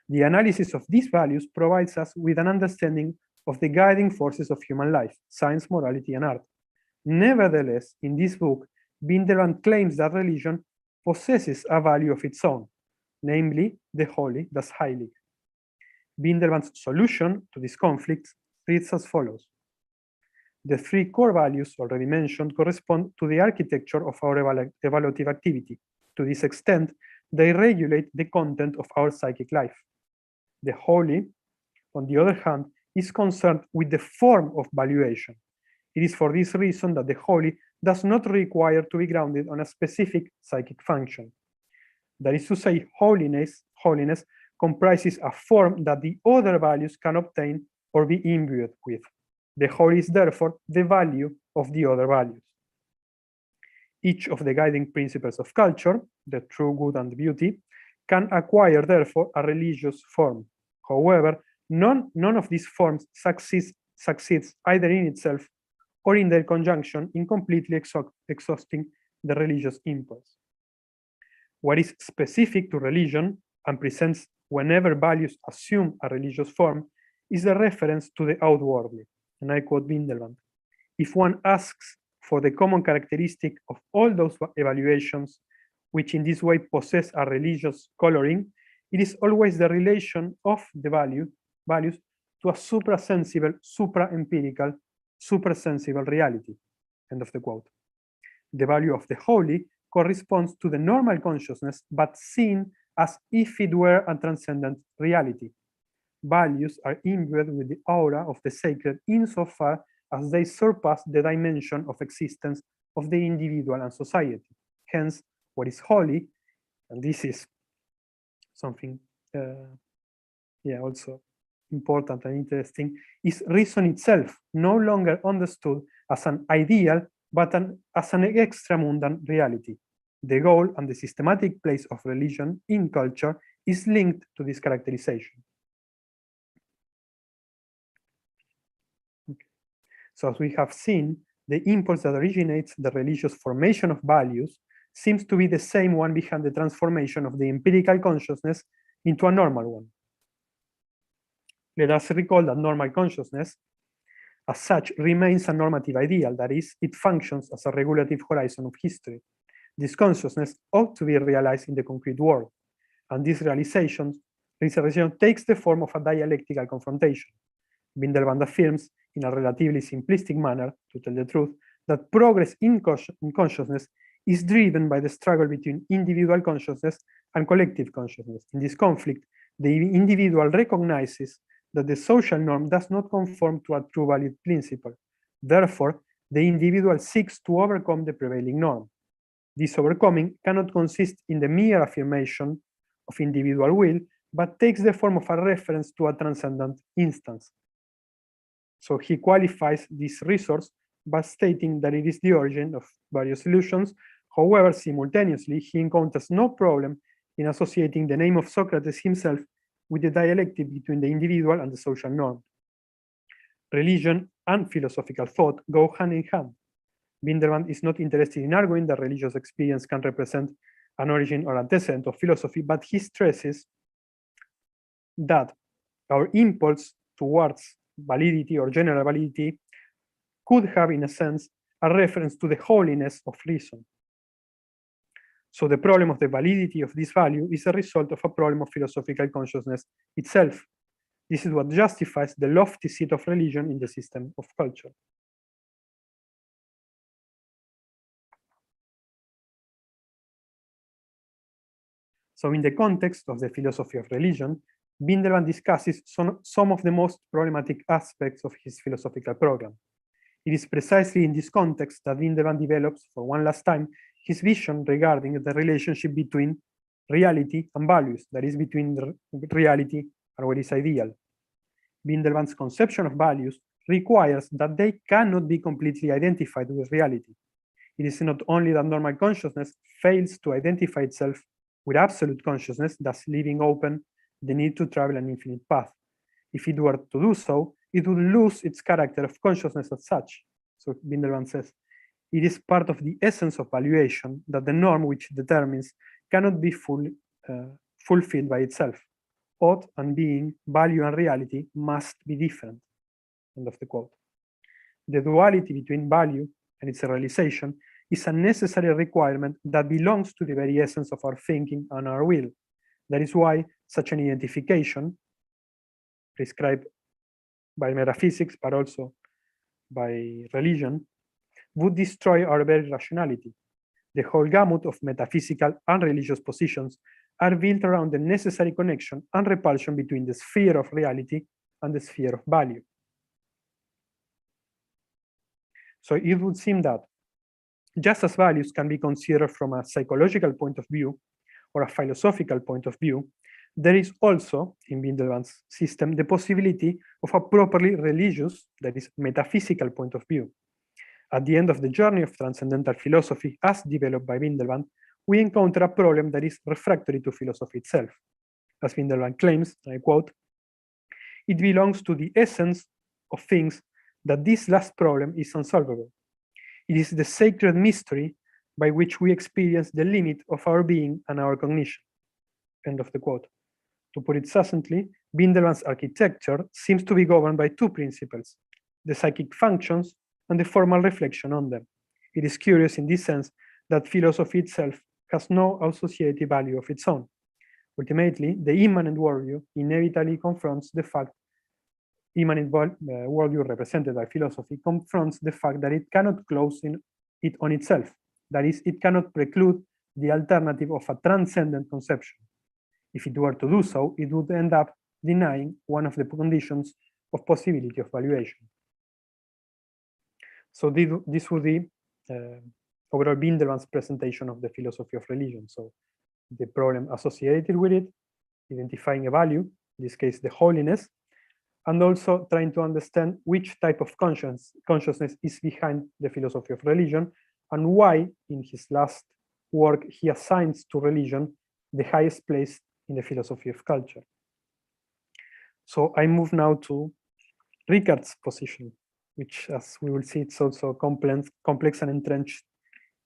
The analysis of these values provides us with an understanding of the guiding forces of human life: science, morality, and art. Nevertheless, in this book, Windelband claims that religion possesses a value of its own, namely the holy, das Heilig. Windelband's solution to this conflict reads as follows. The three core values already mentioned correspond to the architecture of our evaluative activity. To this extent, they regulate the content of our psychic life. The holy, on the other hand, is concerned with the form of valuation. It is for this reason that the holy does not require to be grounded on a specific psychic function. That is to say, holiness comprises a form that the other values can obtain or be imbued with. The whole is therefore the value of the other values. Each of the guiding principles of culture, the true good and beauty, can acquire therefore a religious form. However, none of these forms succeeds either in itself or in their conjunction in completely exhausting the religious impulse. What is specific to religion and presents whenever values assume a religious form is the reference to the outwardly, and I quote Windelband. If one asks for the common characteristic of all those evaluations which in this way possess a religious coloring, it is always the relation of the values to a suprasensible, supra-empirical, supersensible reality. End of the quote. The value of the holy corresponds to the normal consciousness, but seen as if it were a transcendent reality. Values are imbued with the aura of the sacred insofar as they surpass the dimension of existence of the individual and society. Hence, what is holy, and this is something also important and interesting, is reason itself, no longer understood as an ideal, but as an extra-mundane reality. The goal and the systematic place of religion in culture is linked to this characterization. Okay. So as we have seen, the impulse that originates the religious formation of values seems to be the same one behind the transformation of the empirical consciousness into a normal one. Let us recall that normal consciousness, as such, remains a normative ideal, that is, it functions as a regulative horizon of history. This consciousness ought to be realized in the concrete world, and this realization takes the form of a dialectical confrontation. Windelband affirms, in a relatively simplistic manner, to tell the truth, that progress in consciousness is driven by the struggle between individual consciousness and collective consciousness. In this conflict, the individual recognizes that the social norm does not conform to a true valid principle. Therefore, the individual seeks to overcome the prevailing norm. This overcoming cannot consist in the mere affirmation of individual will, but takes the form of a reference to a transcendent instance. So he qualifies this resource by stating that it is the origin of various illusions. However, simultaneously, he encounters no problem in associating the name of Socrates himself with the dialectic between the individual and the social norm. Religion and philosophical thought go hand in hand. Windelband is not interested in arguing that religious experience can represent an origin or antecedent of philosophy, but he stresses that our impulse towards validity or general validity could have, in a sense, a reference to the holiness of reason. So the problem of the validity of this value is a result of a problem of philosophical consciousness itself. This is what justifies the lofty seat of religion in the system of culture. So in the context of the philosophy of religion, Windelband discusses some of the most problematic aspects of his philosophical program. It is precisely in this context that Windelband develops, for one last time, his vision regarding the relationship between reality and values, that is, between the reality and what is ideal. Windelband's conception of values requires that they cannot be completely identified with reality. It is not only that normal consciousness fails to identify itself with absolute consciousness, thus leaving open the need to travel an infinite path. If it were to do so, it would lose its character of consciousness as such. So Windelband says, it is part of the essence of valuation that the norm which determines cannot be fulfilled by itself. Ought and being, value and reality must be different. End of the quote. The duality between value and its realization is a necessary requirement that belongs to the very essence of our thinking and our will. That is why such an identification, prescribed by metaphysics, but also by religion, would destroy our very rationality. The whole gamut of metaphysical and religious positions are built around the necessary connection and repulsion between the sphere of reality and the sphere of value. So it would seem that just as values can be considered from a psychological point of view or a philosophical point of view, There is also, in Windelband's system, the possibility of a properly religious, that is, metaphysical point of view. At the end of the journey of transcendental philosophy, as developed by Windelband, we encounter a problem that is refractory to philosophy itself. As Windelband claims, and I quote, "It belongs to the essence of things that this last problem is unsolvable. It is the sacred mystery by which we experience the limit of our being and our cognition." End of the quote. To put it succinctly, Windelband's architecture seems to be governed by two principles: the psychic functions and the formal reflection on them. It is curious in this sense that philosophy itself has no associative value of its own. Ultimately, the immanent worldview inevitably confronts the fact, immanent worldview represented by philosophy confronts the fact that it cannot close it on itself. That is, it cannot preclude the alternative of a transcendent conception. If it were to do so, it would end up denying one of the conditions of possibility of valuation. So this would be overall Windelband's presentation of the philosophy of religion. So the problem associated with it, identifying a value, in this case the holiness, and also trying to understand which type of consciousness is behind the philosophy of religion, and why in his last work he assigns to religion the highest place in the philosophy of culture. So I move now to Ricard's position, which, as we will see, it's also complex and entrenched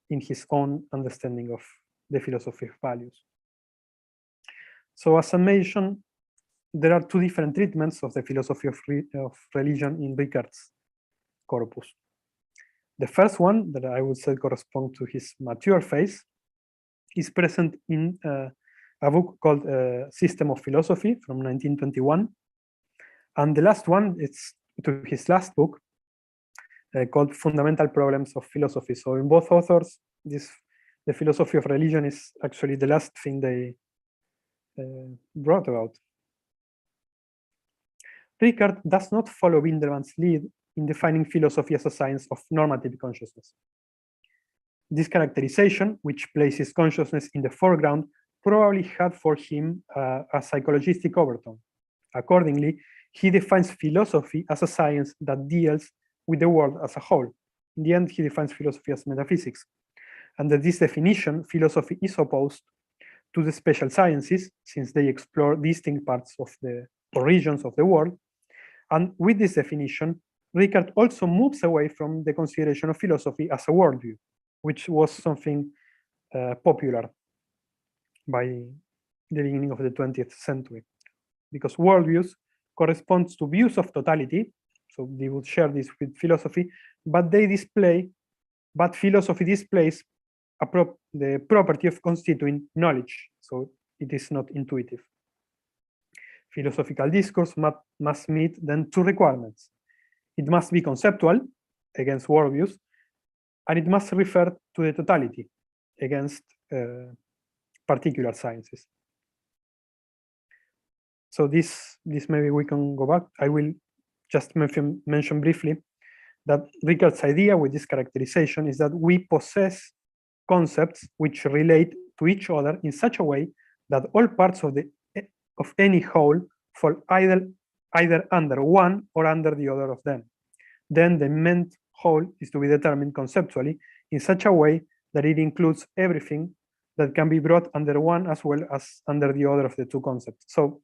in his own understanding of the philosophy of values. So as I mentioned, there are two different treatments of the philosophy of religion in Ricard's corpus. The first one, that I would say corresponds to his mature phase, is present in a book called System of Philosophy from 1921. And the last one, it's to his last book called Fundamental Problems of Philosophy. So in both authors, the philosophy of religion is actually the last thing they brought about. Ricard does not follow Windelband's lead in defining philosophy as a science of normative consciousness. This characterization, which places consciousness in the foreground, probably had for him a psychologistic overtone. Accordingly, he defines philosophy as a science that deals with the world as a whole. In the end, he defines philosophy as metaphysics. Under this definition, philosophy is opposed to the special sciences, since they explore distinct parts of the regions of the world. And with this definition, Ricard also moves away from the consideration of philosophy as a worldview, which was something popular by the beginning of the 20th century, because worldviews corresponds to views of totality, so they would share this with philosophy, but philosophy displays the property of constituting knowledge, so it is not intuitive. Philosophical discourse must meet then two requirements. It must be conceptual, against worldviews, and it must refer to the totality, against particular sciences. So this maybe we can go back. I will just mention briefly that Ricard's idea with this characterization is that we possess concepts which relate to each other in such a way that all parts of any whole fall either under one or under the other of them. Then the meant whole is to be determined conceptually in such a way that it includes everything that can be brought under one as well as under the other of the two concepts. So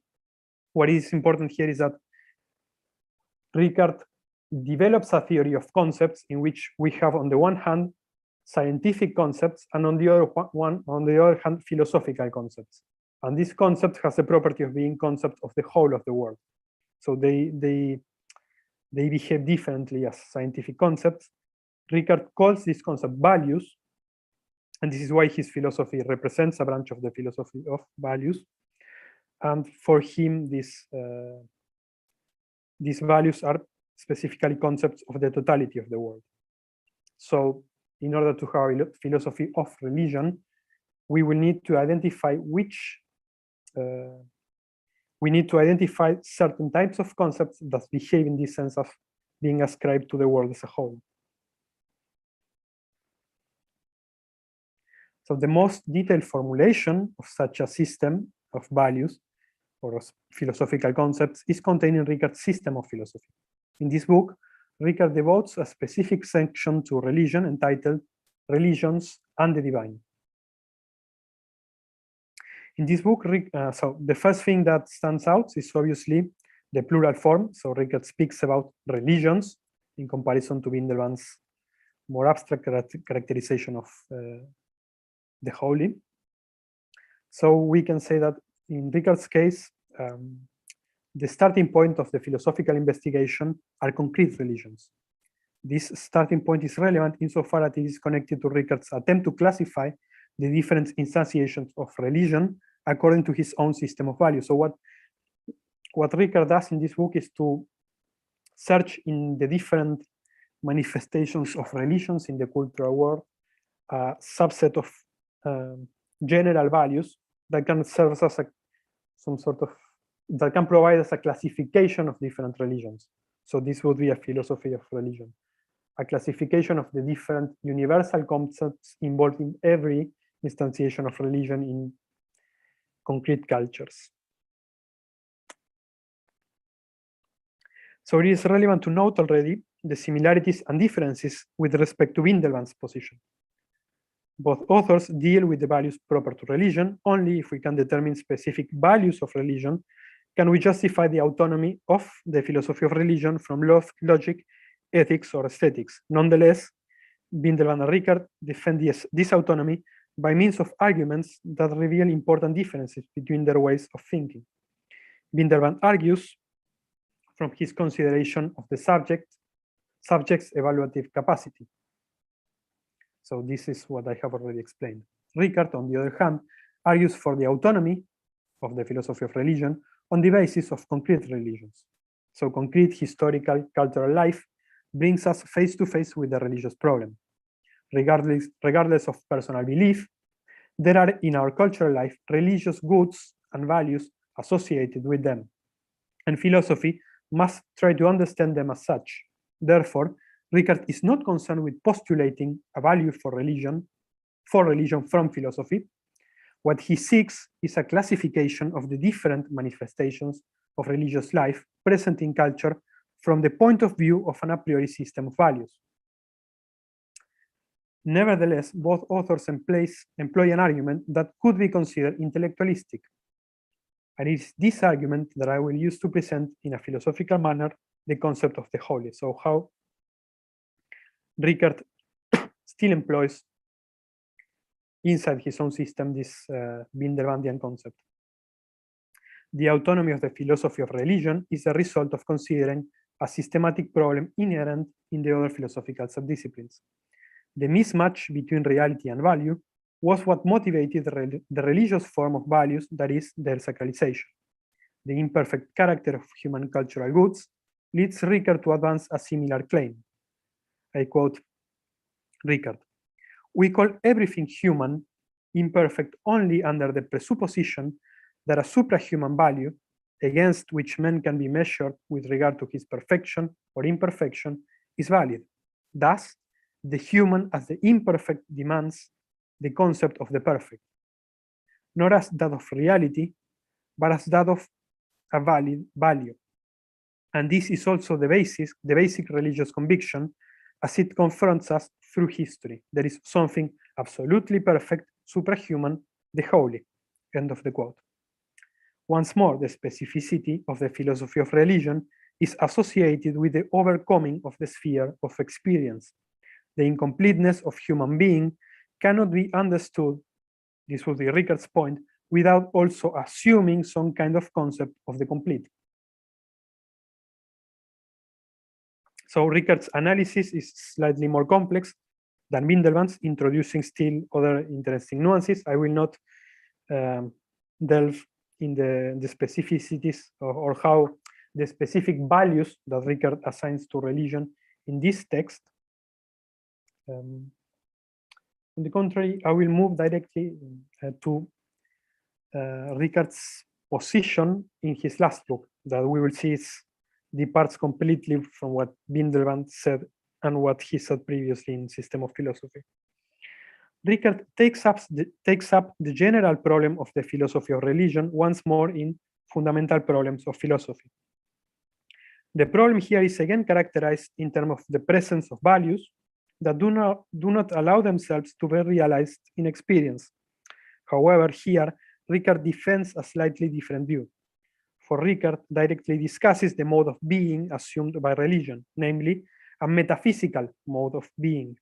what is important here is that Ricard develops a theory of concepts in which we have, on the one hand, scientific concepts, and on the other hand, philosophical concepts. And this concept has the property of being concepts of the whole of the world. So they behave differently as scientific concepts. Ricard calls this concept values, and this is why his philosophy represents a branch of the philosophy of values. And for him, these values are specifically concepts of the totality of the world. So in order to have a philosophy of religion, we will need to identify certain types of concepts that behave in this sense of being ascribed to the world as a whole. So the most detailed formulation of such a system of values or philosophical concepts is contained in Ricard's system of philosophy. In this book, Ricard devotes a specific section to religion entitled Religions and the Divine. In this book, so the first thing that stands out is obviously the plural form. So Ricard speaks about religions in comparison to Windelband's more abstract characterization of the holy. So we can say that in Ricard's case, the starting point of the philosophical investigation are concrete religions. This starting point is relevant insofar as it is connected to Ricard's attempt to classify the different instantiations of religion according to his own system of values. So what Ricard does in this book is to search in the different manifestations of religions in the cultural world, a subset of general values that can serve as that can provide us a classification of different religions. So this would be a philosophy of religion, a classification of the different universal concepts involved in every instantiation of religion in concrete cultures. So it is relevant to note already the similarities and differences with respect to Windelband's position. Both authors deal with the values proper to religion. Only if we can determine specific values of religion can we justify the autonomy of the philosophy of religion from logic, ethics, or aesthetics. Nonetheless, Windelband and Ricard defend this autonomy by means of arguments that reveal important differences between their ways of thinking. Windelband argues from his consideration of the subject's evaluative capacity. So this is what I have already explained. Ricard, on the other hand, argues for the autonomy of the philosophy of religion on the basis of concrete religions. So concrete historical cultural life brings us face to face with the religious problem. Regardless of personal belief, there are in our cultural life religious goods and values associated with them, and philosophy must try to understand them as such. Therefore, Ricard is not concerned with postulating a value for religion from philosophy. What he seeks is a classification of the different manifestations of religious life present in culture from the point of view of an a priori system of values. Nevertheless, both authors employ an argument that could be considered intellectualistic. And it is this argument that I will use to present in a philosophical manner the concept of the holy. So how Ricard still employs inside his own system this Windelbandian concept. The autonomy of the philosophy of religion is a result of considering a systematic problem inherent in the other philosophical subdisciplines. The mismatch between reality and value was what motivated the religious form of values, that is, their sacralization. The imperfect character of human cultural goods leads Ricard to advance a similar claim. I quote Ricard: "We call everything human imperfect only under the presupposition that a suprahuman value, against which man can be measured with regard to his perfection or imperfection, is valid. Thus, the human as the imperfect demands the concept of the perfect, not as that of reality, but as that of a valid value. And this is also the basic religious conviction, as it confronts us through history. There is something absolutely perfect, suprahuman, the holy." End of the quote. Once more, the specificity of the philosophy of religion is associated with the overcoming of the sphere of experience. The incompleteness of human being cannot be understood, this would be Ricard's point, without also assuming some kind of concept of the complete. So Ricard's analysis is slightly more complex than Windelband's, introducing still other interesting nuances. I will not delve in the specificities or how the specific values that Ricard assigns to religion in this text. On the contrary, I will move directly to Ricard's position in his last book, that we will see departs completely from what Windelband said and what he said previously in System of Philosophy. Ricard takes up the general problem of the philosophy of religion once more in fundamental problems of philosophy. The problem here is again characterized in terms of the presence of values that do not allow themselves to be realized in experience. However, here, Ricard defends a slightly different view. For Ricard, directly discusses the mode of being assumed by religion, namely, a metaphysical mode of being.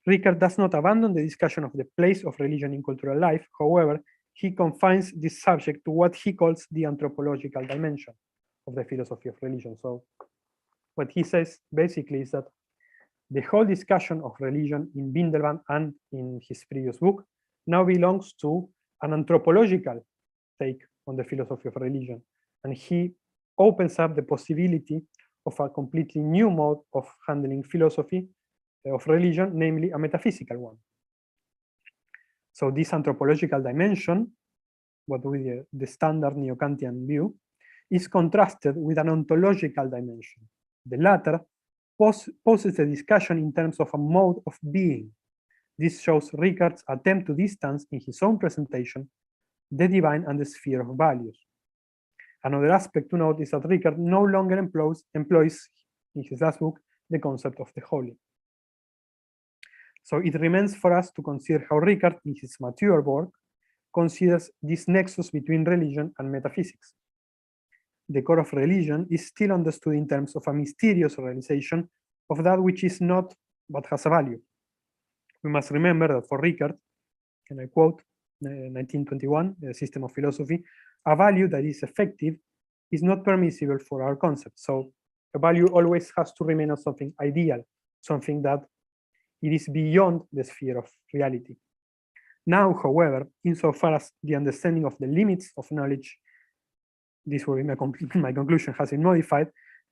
Ricard does not abandon the discussion of the place of religion in cultural life. However, he confines this subject to what he calls the anthropological dimension of the philosophy of religion. So what he says basically is that the whole discussion of religion in Bindelband and in his previous book now belongs to an anthropological take on the philosophy of religion. And he opens up the possibility of a completely new mode of handling philosophy of religion, namely a metaphysical one. So this anthropological dimension, what we the standard neo-Kantian view, is contrasted with an ontological dimension. The latter poses the discussion in terms of a mode of being. This shows Ricard's attempt to distance in his own presentation the divine and the sphere of values. Another aspect to note is that Ricard no longer employs in his last book the concept of the holy. So it remains for us to consider how Ricard, in his mature work, considers this nexus between religion and metaphysics. The core of religion is still understood in terms of a mysterious realization of that which is not but has a value. We must remember that for Ricard, and I quote 1921, the System of Philosophy, a value that is effective is not permissible for our concept. So a value always has to remain as something ideal, something that it is beyond the sphere of reality. Now, however, insofar as the understanding of the limits of knowledge, this will be my conclusion, has been modified,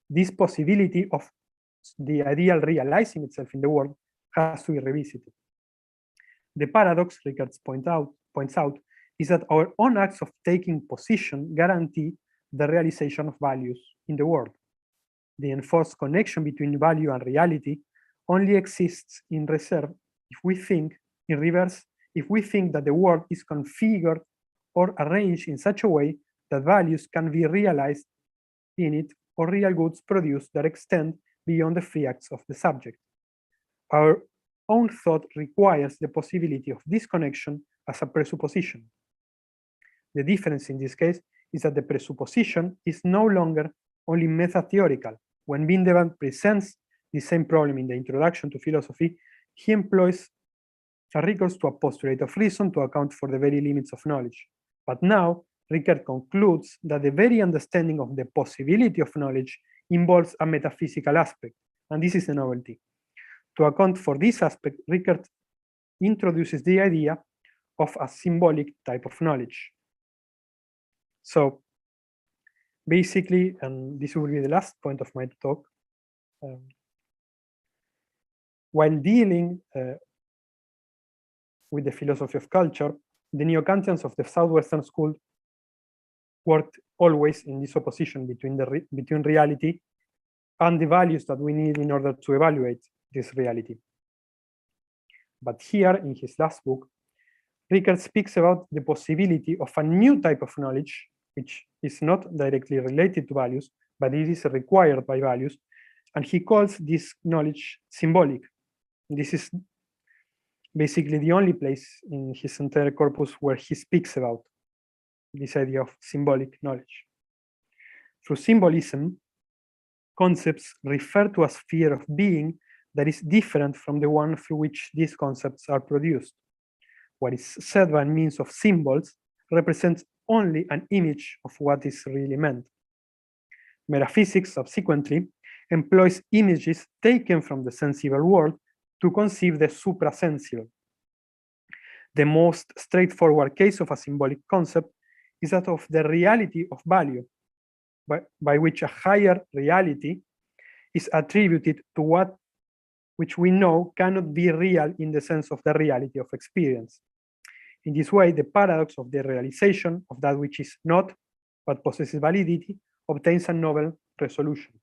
this possibility of the ideal realizing itself in the world has to be revisited. The paradox, Ricard points out, is that our own acts of taking position guarantee the realization of values in the world. The enforced connection between value and reality only exists in reserve if we think, in reverse, if we think that the world is configured or arranged in such a way that values can be realized in it or real goods produced that extend beyond the free acts of the subject. Our own thought requires the possibility of this connection as a presupposition. The difference in this case is that the presupposition is no longer only meta-theoretical. When Bindelband presents the same problem in the introduction to philosophy, he employs a recourse to a postulate of reason to account for the very limits of knowledge. But now, Ricard concludes that the very understanding of the possibility of knowledge involves a metaphysical aspect, and this is the novelty. To account for this aspect, Ricard introduces the idea of a symbolic type of knowledge. So basically, and this will be the last point of my talk, while dealing with the philosophy of culture, the neo-Kantians of the Southwestern School worked always in this opposition between reality and the values that we need in order to evaluate this reality. But here, in his last book, Ricard speaks about the possibility of a new type of knowledge, which is not directly related to values, but it is required by values, and he calls this knowledge symbolic. This is basically the only place in his entire corpus where he speaks about this idea of symbolic knowledge. Through symbolism, concepts refer to a sphere of being that is different from the one through which these concepts are produced. What is said by means of symbols represents only an image of what is really meant. Metaphysics, subsequently, employs images taken from the sensible world to conceive the suprasensible. The most straightforward case of a symbolic concept is that of the reality of value, by which a higher reality is attributed to what which we know cannot be real in the sense of the reality of experience. In this way, the paradox of the realization of that which is not, but possesses validity, obtains a novel resolution.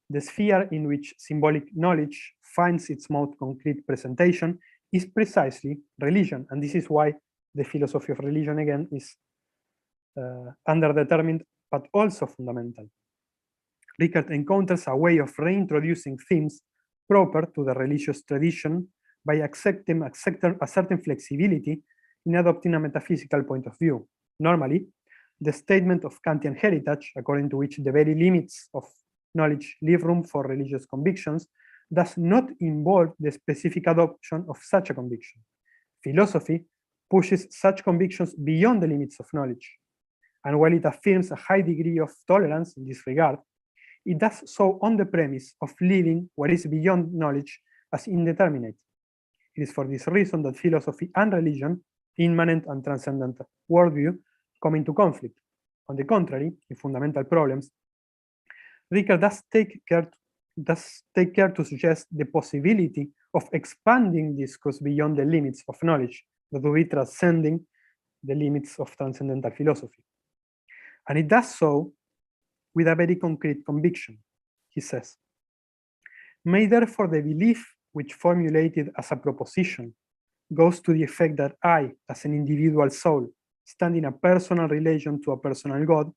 The sphere in which symbolic knowledge finds its most concrete presentation is precisely religion, and this is why the philosophy of religion, again, is underdetermined, but also fundamental. Rickert encounters a way of reintroducing themes proper to the religious tradition by accepting a certain flexibility in adopting a metaphysical point of view. Normally, the statement of Kantian heritage, according to which the very limits of knowledge leave room for religious convictions, does not involve the specific adoption of such a conviction. Philosophy pushes such convictions beyond the limits of knowledge. And while it affirms a high degree of tolerance in this regard, it does so on the premise of leaving what is beyond knowledge as indeterminate. It is for this reason that philosophy and religion, immanent and transcendent worldview, come into conflict. On the contrary, in fundamental problems, Rickert does take care to suggest the possibility of expanding discourse beyond the limits of knowledge, that will be transcending the limits of transcendental philosophy. And it does so with a very concrete conviction. He says, "May therefore the belief which formulated as a proposition goes to the effect that I, as an individual soul, stand in a personal relation to a personal God,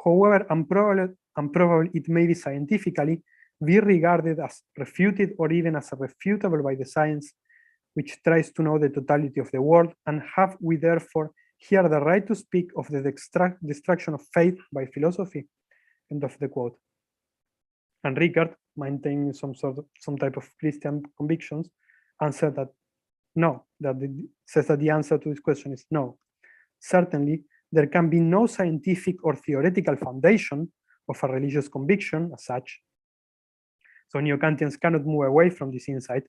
however improbable it may be scientifically, be regarded as refuted or even as refutable by the science which tries to know the totality of the world, and have we therefore here the right to speak of the destruction of faith by philosophy?" End of the quote. And Rickert, maintaining some type of Christian convictions, answered that no, says that the answer to this question is no. Certainly, there can be no scientific or theoretical foundation of a religious conviction as such. So neo-Kantians cannot move away from this insight.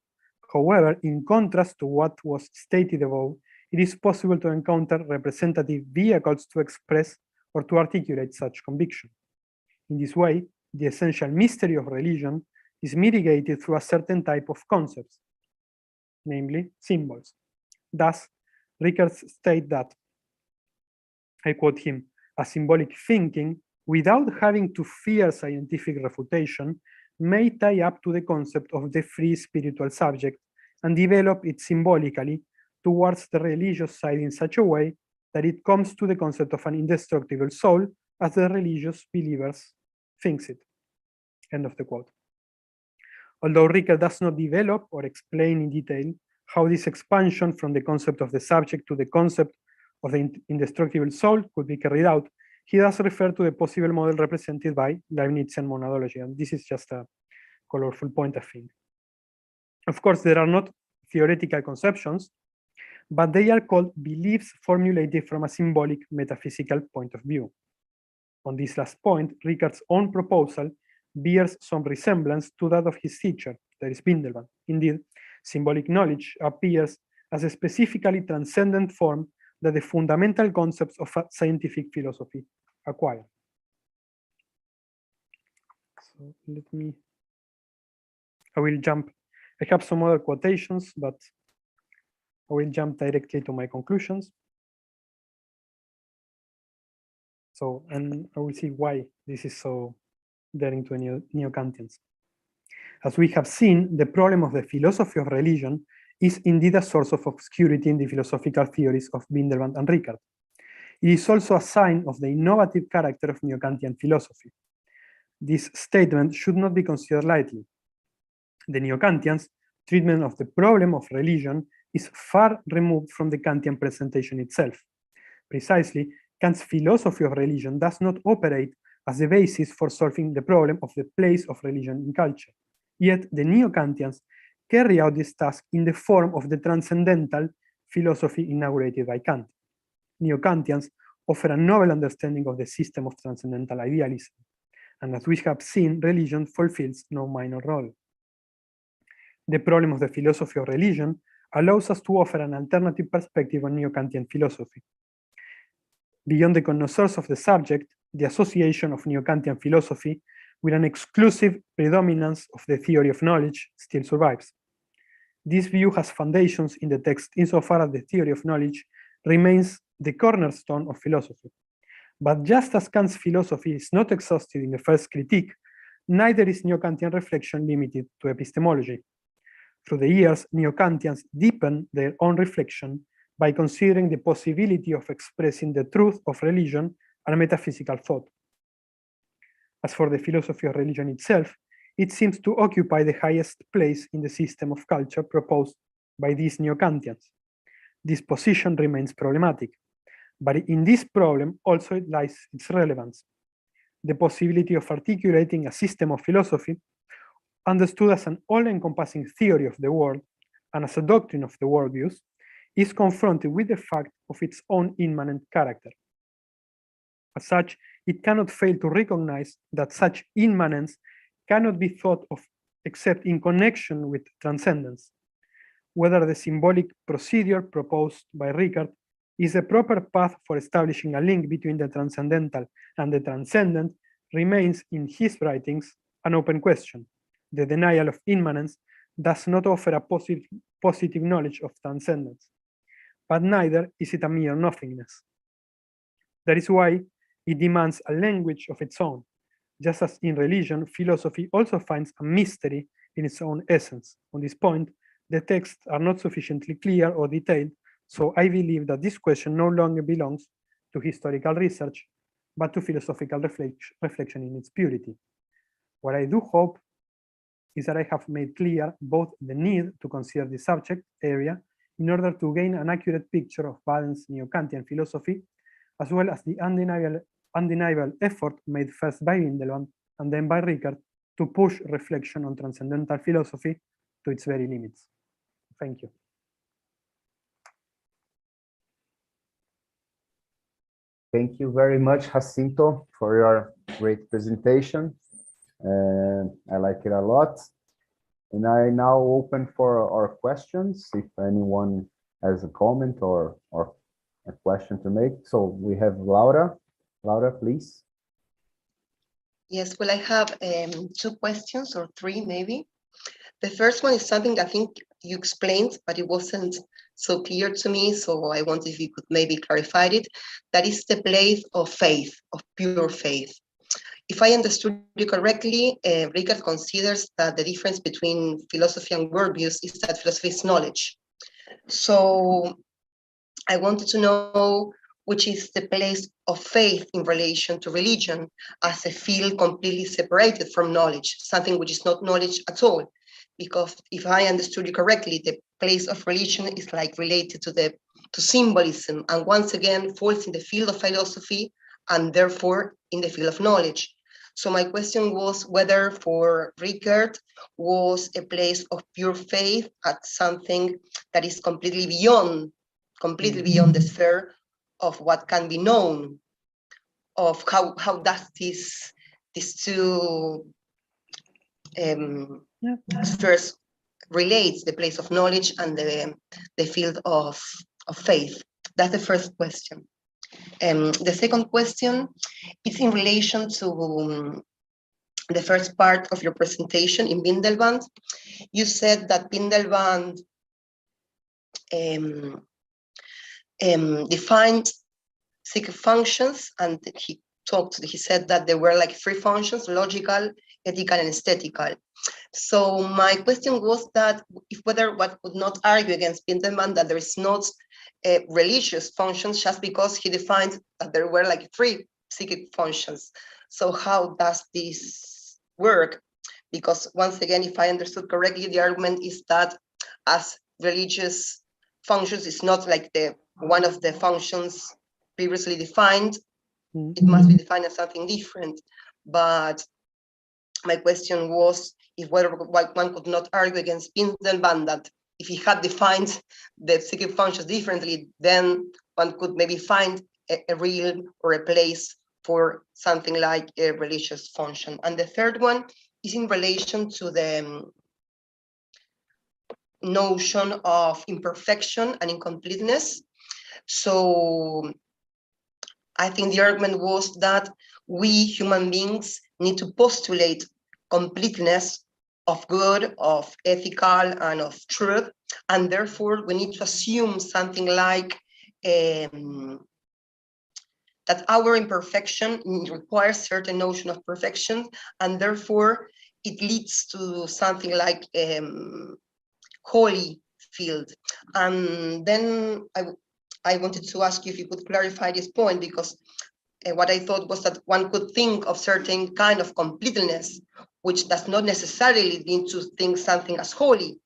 However, in contrast to what was stated above, it is possible to encounter representative vehicles to express or to articulate such conviction. In this way, the essential mystery of religion is mitigated through a certain type of concepts, namely symbols. Thus, Rickert states that, I quote him, "A symbolic thinking, without having to fear scientific refutation, may tie up to the concept of the free spiritual subject and develop it symbolically towards the religious side in such a way that it comes to the concept of an indestructible soul as the religious believers thinks it." End of the quote. Although Rickert does not develop or explain in detail how this expansion from the concept of the subject to the concept of the indestructible soul could be carried out, he does refer to the possible model represented by Leibnizian monadology, and this is just a colorful point, I think. Of course, there are not theoretical conceptions, but they are called beliefs formulated from a symbolic metaphysical point of view. On this last point, Rickert's own proposal bears some resemblance to that of his teacher, that is Windelband. Indeed, symbolic knowledge appears as a specifically transcendent form that the fundamental concepts of scientific philosophy acquire. So I will jump. I have some other quotations, but I will jump directly to my conclusions. So, and I will see why this is so daring to neo-Kantians. As we have seen, the problem of the philosophy of religion is indeed a source of obscurity in the philosophical theories of Windelband and Rickert. It is also a sign of the innovative character of neo-Kantian philosophy. This statement should not be considered lightly. The neo-Kantians' treatment of the problem of religion is far removed from the Kantian presentation itself. Precisely, Kant's philosophy of religion does not operate as the basis for solving the problem of the place of religion in culture. Yet the neo-Kantians carry out this task in the form of the transcendental philosophy inaugurated by Kant. Neo-Kantians offer a novel understanding of the system of transcendental idealism, and as we have seen, religion fulfills no minor role. The problem of the philosophy of religion allows us to offer an alternative perspective on neo-Kantian philosophy. Beyond the connoisseurs of the subject, the association of neo-Kantian philosophy with an exclusive predominance of the theory of knowledge still survives. This view has foundations in the text insofar as the theory of knowledge remains the cornerstone of philosophy. But just as Kant's philosophy is not exhausted in the first critique, neither is neo-Kantian reflection limited to epistemology. Through the years, neo-Kantians deepen their own reflection by considering the possibility of expressing the truth of religion and metaphysical thought. As for the philosophy of religion itself, it seems to occupy the highest place in the system of culture proposed by these neo-Kantians. This position remains problematic, but in this problem also lies its relevance. The possibility of articulating a system of philosophy understood as an all-encompassing theory of the world and as a doctrine of the worldviews is confronted with the fact of its own immanent character. As such, it cannot fail to recognize that such immanence cannot be thought of except in connection with transcendence. Whether the symbolic procedure proposed by Ricard is a proper path for establishing a link between the transcendental and the transcendent remains in his writings an open question. The denial of immanence does not offer a positive knowledge of transcendence, but neither is it a mere nothingness. That is why it demands a language of its own. Just as in religion, philosophy also finds a mystery in its own essence. On this point, the texts are not sufficiently clear or detailed, so I believe that this question no longer belongs to historical research, but to philosophical reflection in its purity. What I do hope is that I have made clear both the need to consider the subject area in order to gain an accurate picture of Baden's neo-Kantian philosophy, as well as the undeniable effort made first by Windelband and then by Ricard to push reflection on transcendental philosophy to its very limits. Thank you. Thank you very much, Jacinto, for your great presentation. I like it a lot. And I now open for our questions, if anyone has a comment or a question to make. So we have Laura. Laura, please. Yes, well, I have two questions or three maybe. The first one is something I think you explained, but it wasn't so clear to me. So I wanted if you could maybe clarify it. That is the place of faith, of pure faith. If I understood you correctly, Ricard considers that the difference between philosophy and worldviews is that philosophy is knowledge. So I wanted to know which is the place of faith in relation to religion as a field completely separated from knowledge, something which is not knowledge at all. Because if I understood you correctly, the place of religion is like related to symbolism, and once again falls in the field of philosophy and therefore in the field of knowledge. So my question was whether for Ricard was a place of pure faith at something that is completely beyond the sphere of what can be known, of how does these two spheres relates, the place of knowledge and the field of faith. That's the first question. The second question is in relation to the first part of your presentation in Windelband. You said that Windelband defined six functions, and he said that there were like three functions: logical, ethical, and aesthetical. So my question was that whether one could not argue against Windelband that there is not religious functions just because he defined that there were like three psychic functions. So how does this work? Because once again, if I understood correctly, the argument is that as religious functions is not like one of the functions previously defined, it must be defined as something different. But my question was if whether one could not argue against Windelband that if he had defined the psychic functions differently, then one could maybe find a real or a place for something like a religious function. And the third one is in relation to the notion of imperfection and incompleteness. So I think the argument was that we human beings need to postulate completeness of good, of ethical, and of truth, and therefore we need to assume something like that our imperfection requires certain notion of perfection, and therefore it leads to something like holy field. And then I wanted to ask you if you could clarify this point, because what I thought was that one could think of certain kind of completeness, which does not necessarily mean to think something as holy.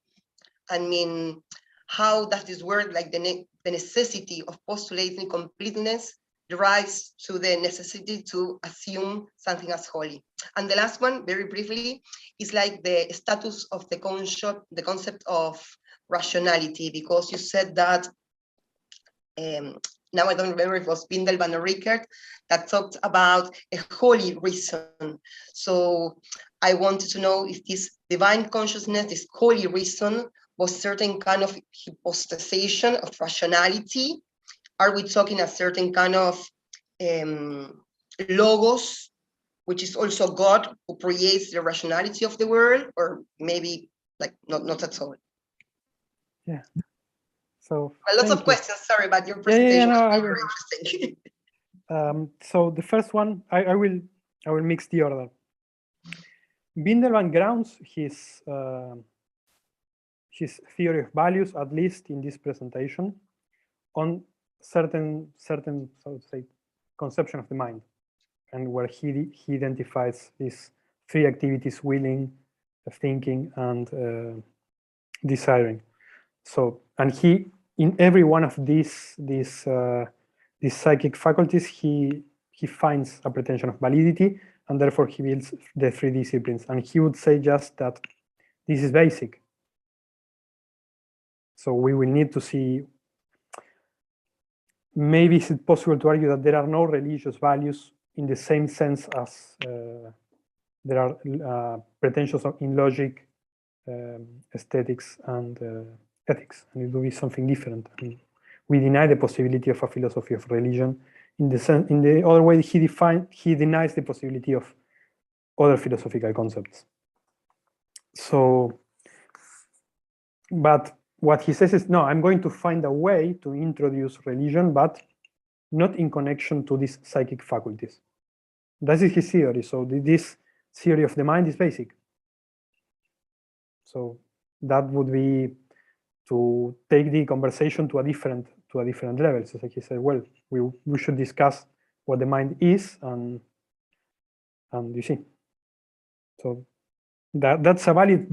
I mean, how does this word, like the necessity of postulating completeness, derives to the necessity to assume something as holy? And the last one, very briefly, is like the status of the concept of rationality, because you said that, now I don't remember if it was Bindelman or Rickert, that talked about a holy reason. So I wanted to know if this divine consciousness, this holy reason, was certain kind of hypostasization of rationality. Are we talking a certain kind of logos, which is also God who creates the rationality of the world, or maybe like not at all? Yeah. So lots of questions, sorry, but your presentation was very interesting. So the first one, I will mix the order. Bindelman grounds his theory of values, at least in this presentation, on certain so to say conception of the mind, and where he identifies these three activities: willing, thinking, and desiring. So, and he, in every one of these psychic faculties, he finds a pretension of validity, and therefore he builds the three disciplines. And he would say just that this is basic. So we will need to see, maybe is it possible to argue that there are no religious values in the same sense as there are pretensions in logic, aesthetics, and ethics, and it will be something different. And we deny the possibility of a philosophy of religion. In the other way, he denies the possibility of other philosophical concepts. So, but what he says is, no, I'm going to find a way to introduce religion, but not in connection to these psychic faculties. That is his theory. So this theory of the mind is basic. So that would be to take the conversation to a different level. So like he said, well, we should discuss what the mind is, and you see. So that's a valid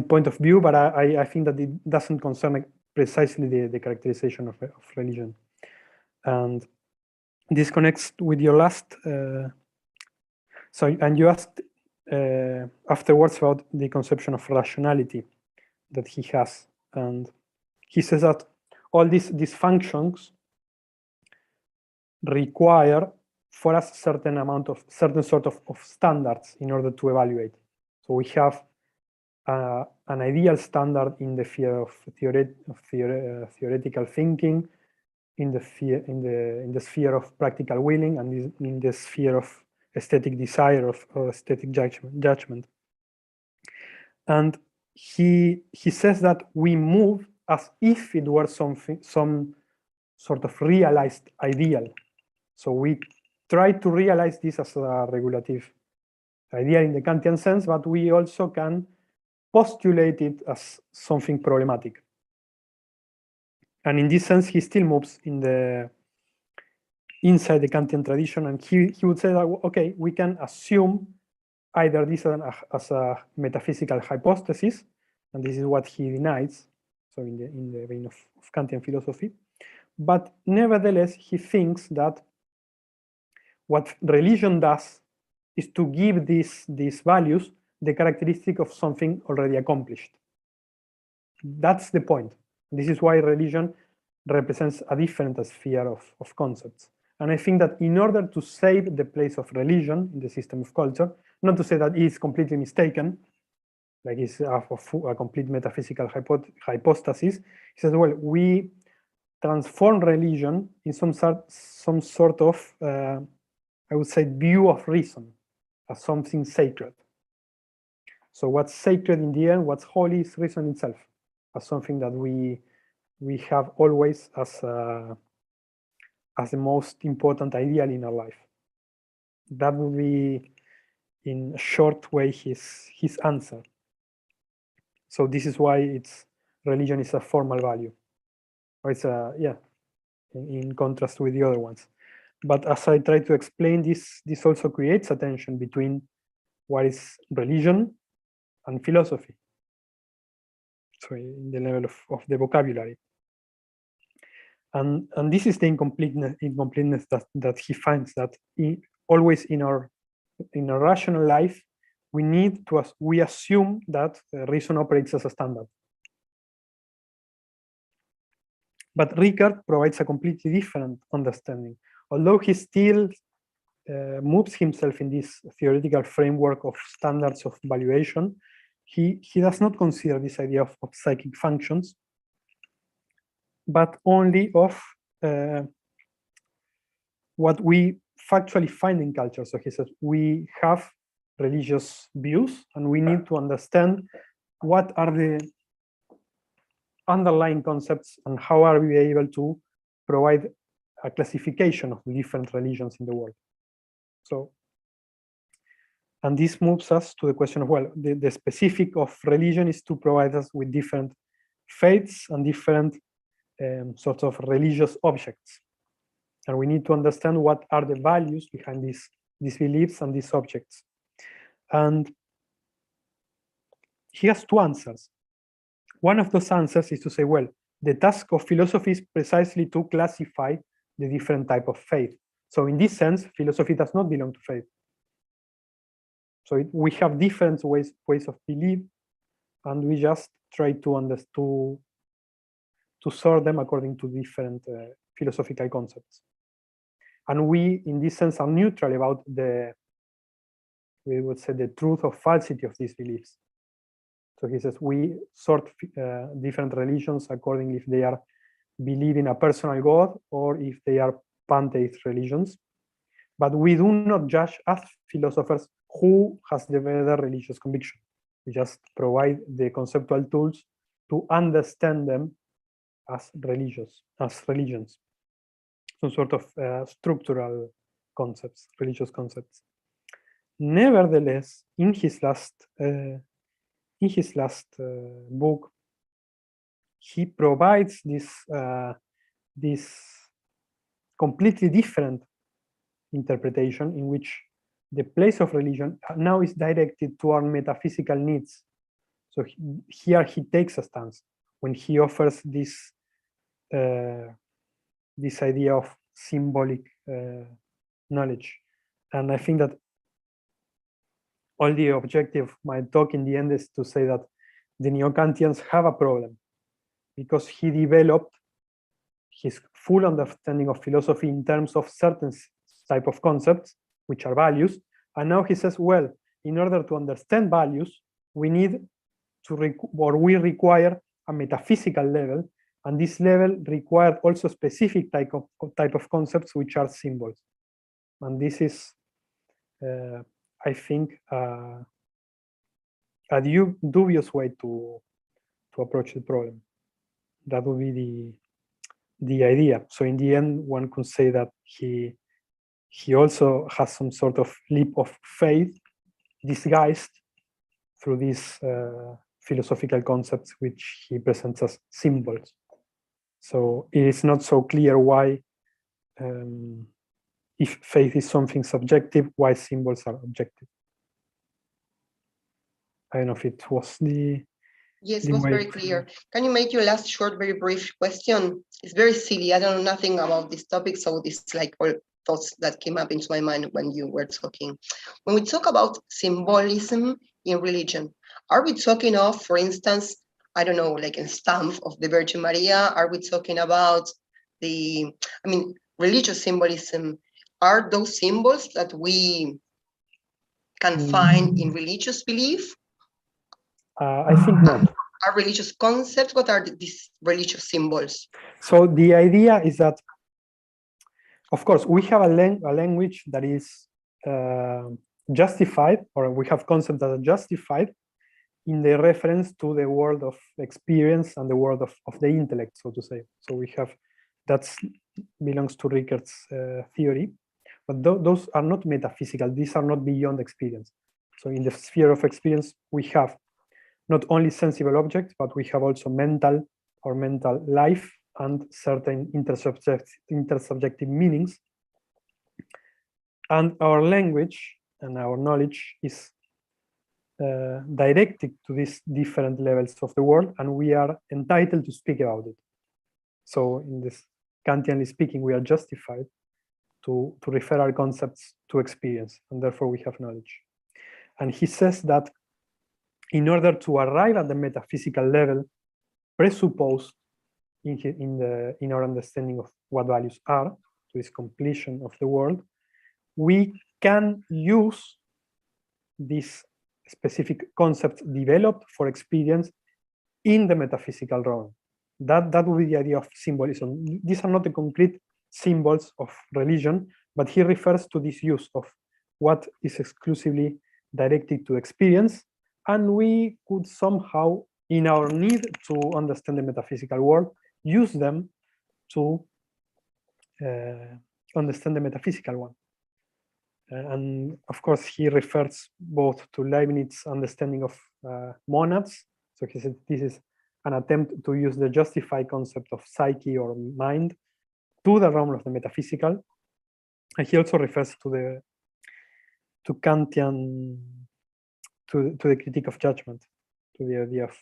point of view, but I think that it doesn't concern precisely the characterization of religion. And this connects with your last. And you asked afterwards about the conception of rationality that he has, and he says that all these functions require for us certain sort of standards in order to evaluate. So we have an ideal standard in the sphere of theoretical thinking, in the sphere of practical willing, and in the sphere of aesthetic desire or aesthetic judgment. And he says that we move as if it were some sort of realized ideal. So we try to realize this as a regulative ideal in the Kantian sense, but we also can postulate it as something problematic. And in this sense, he still moves inside the Kantian tradition, and he would say that, okay, we can assume either this as a metaphysical hypothesis, and this is what he denies, so in the vein of Kantian philosophy, but nevertheless, he thinks that what religion does is to give these values the characteristic of something already accomplished. That's the point. This is why religion represents a different sphere of concepts. And I think that in order to save the place of religion in the system of culture, not to say that it is completely mistaken, like it's a complete metaphysical hypostasis, he says, well, we transform religion in some sort of, I would say, view of reason as something sacred. So what's sacred in the end, what's holy is reason itself, as something that we have always as the most important ideal in our life. That would be, in a short way, his answer. So this is why it's religion is a formal value, or it's a, yeah, in contrast with the other ones. But as I try to explain, this also creates a tension between what is religion and philosophy. So in the level of the vocabulary. And this is the incompleteness that he finds, that always in our rational life, we assume that reason operates as a standard. But Ricard provides a completely different understanding. Although he still moves himself in this theoretical framework of standards of valuation, he does not consider this idea of psychic functions, but only of what we factually find in culture. So he says we have religious views and we need to understand what are the underlying concepts and how are we able to provide a classification of the different religions in the world. So, and this moves us to the question of, well, the specific of religion is to provide us with different faiths and different sorts of religious objects. And we need to understand what are the values behind these beliefs and these objects. And he has two answers. One of those answers is to say, well, the task of philosophy is precisely to classify the different type of faith. So in this sense, philosophy does not belong to faith. So we have different ways of belief, and we just try to sort them according to different philosophical concepts. And we, in this sense, are neutral about we would say, the truth or falsity of these beliefs. So he says we sort different religions according if they are believing a personal God or if they are pantheist religions. But we do not judge as philosophers who has the better religious conviction. We just provide the conceptual tools to understand them as religions, some sort of structural concepts, religious concepts. Nevertheless, in his last book, he provides this completely different interpretation in which the place of religion now is directed to our metaphysical needs. So here he takes a stance when he offers this idea of symbolic knowledge. And I think that all the objective of my talk in the end is to say that the neo-Kantians have a problem because he developed his full understanding of philosophy in terms of certain type of concepts, which are values. And now he says, well, in order to understand values, we need to, we require a metaphysical level, and this level required also specific type of concepts, which are symbols. And this is, I think, a dubious way to approach the problem. That would be the idea. So in the end, one could say that he also has some sort of leap of faith disguised through these philosophical concepts which he presents as symbols. So it is not so clear why, if faith is something subjective, why symbols are objective. I don't know if it was the... Yes, it was very clear. Can you make your last short, very brief question? It's very silly. I don't know nothing about this topic, so this is like all thoughts that came up into my mind when you were talking. When we talk about symbolism in religion, are we talking of, for instance, I don't know, like a stamp of the Virgin Maria? Are we talking about religious symbolism? Are those symbols that we can find in religious belief? I think not. Are religious concepts? What are these religious symbols? So the idea is that, of course, we have a language that is justified, or we have concepts that are justified in the reference to the world of experience and the world of the intellect, so to say. So we have, that belongs to Ricard's theory, but those are not metaphysical. These are not beyond experience. So in the sphere of experience, we have not only sensible objects, but we have also mental or mental life and certain intersubjective meanings. And our language and our knowledge is directed to these different levels of the world, and we are entitled to speak about it. So in this Kantianly speaking, we are justified to refer our concepts to experience, and therefore we have knowledge. And he says that in order to arrive at the metaphysical level, presupposed in our understanding of what values are, to this completion of the world, we can use these specific concepts developed for experience in the metaphysical realm. That would be the idea of symbolism. These are not the concrete symbols of religion, but he refers to this use of what is exclusively directed to experience, and we could somehow, in our need to understand the metaphysical world, use them to understand the metaphysical one. And of course, he refers both to Leibniz's understanding of monads. So he said this is an attempt to use the justified concept of psyche or mind to the realm of the metaphysical. And he also refers to Kantian, to the critique of judgment, to the idea of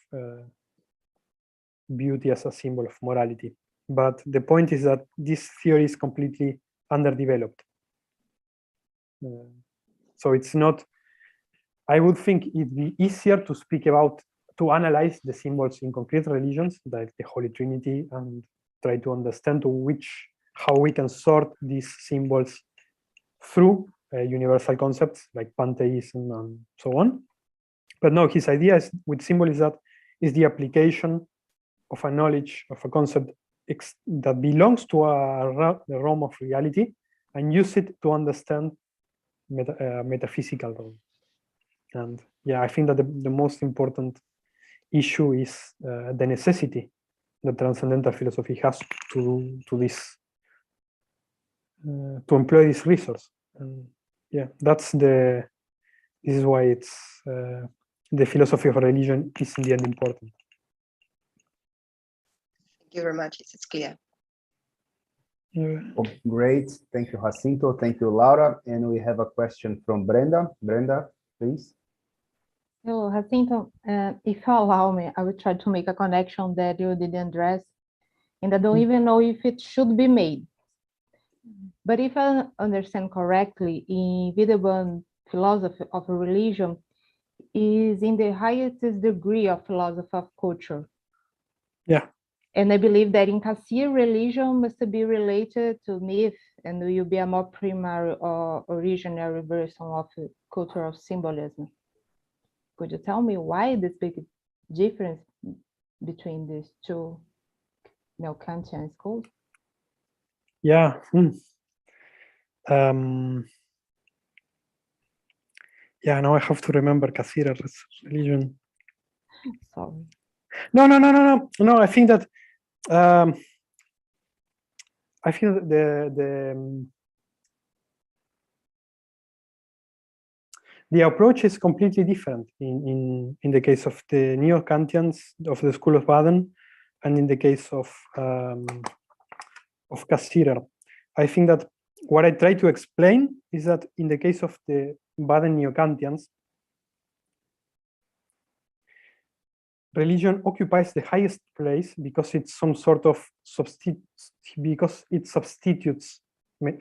beauty as a symbol of morality. But the point is that this theory is completely underdeveloped. So it's not, I would think it'd be easier to speak about, to analyze the symbols in concrete religions, like the Holy Trinity, and try to understand how we can sort these symbols through universal concepts like pantheism and so on. But no, his idea with symbol is the application of a knowledge of a concept that belongs to the realm of reality and use it to understand metaphysical realm. And yeah, I think that the most important issue is the necessity that transcendental philosophy has to this, to employ this resource. And yeah, this is why it's the philosophy of religion is in the end important. Thank you very much. It's clear. Oh, great. Thank you, Jacinto. Thank you, Laura. And we have a question from Brenda. Brenda, please. Hello, Jacinto. If you allow me, I will try to make a connection that you didn't address, and I don't even know if it should be made. But if I understand correctly, in Wiedemann, philosophy of religion is in the highest degree of philosophy of culture. Yeah. And I believe that in Cassirer, religion must be related to myth and will be a more primary or originary version of cultural symbolism. Could you tell me why this big difference between these two Kantian schools? Yeah. Yeah, now I have to remember Cassirer's religion. Sorry. No, I think that the approach is completely different in the case of the Neo-Kantians of the School of Baden and in the case of Cassirer. I think that what I try to explain is that in the case of the Baden Neo-Kantians, religion occupies the highest place because it's some sort of because it substitutes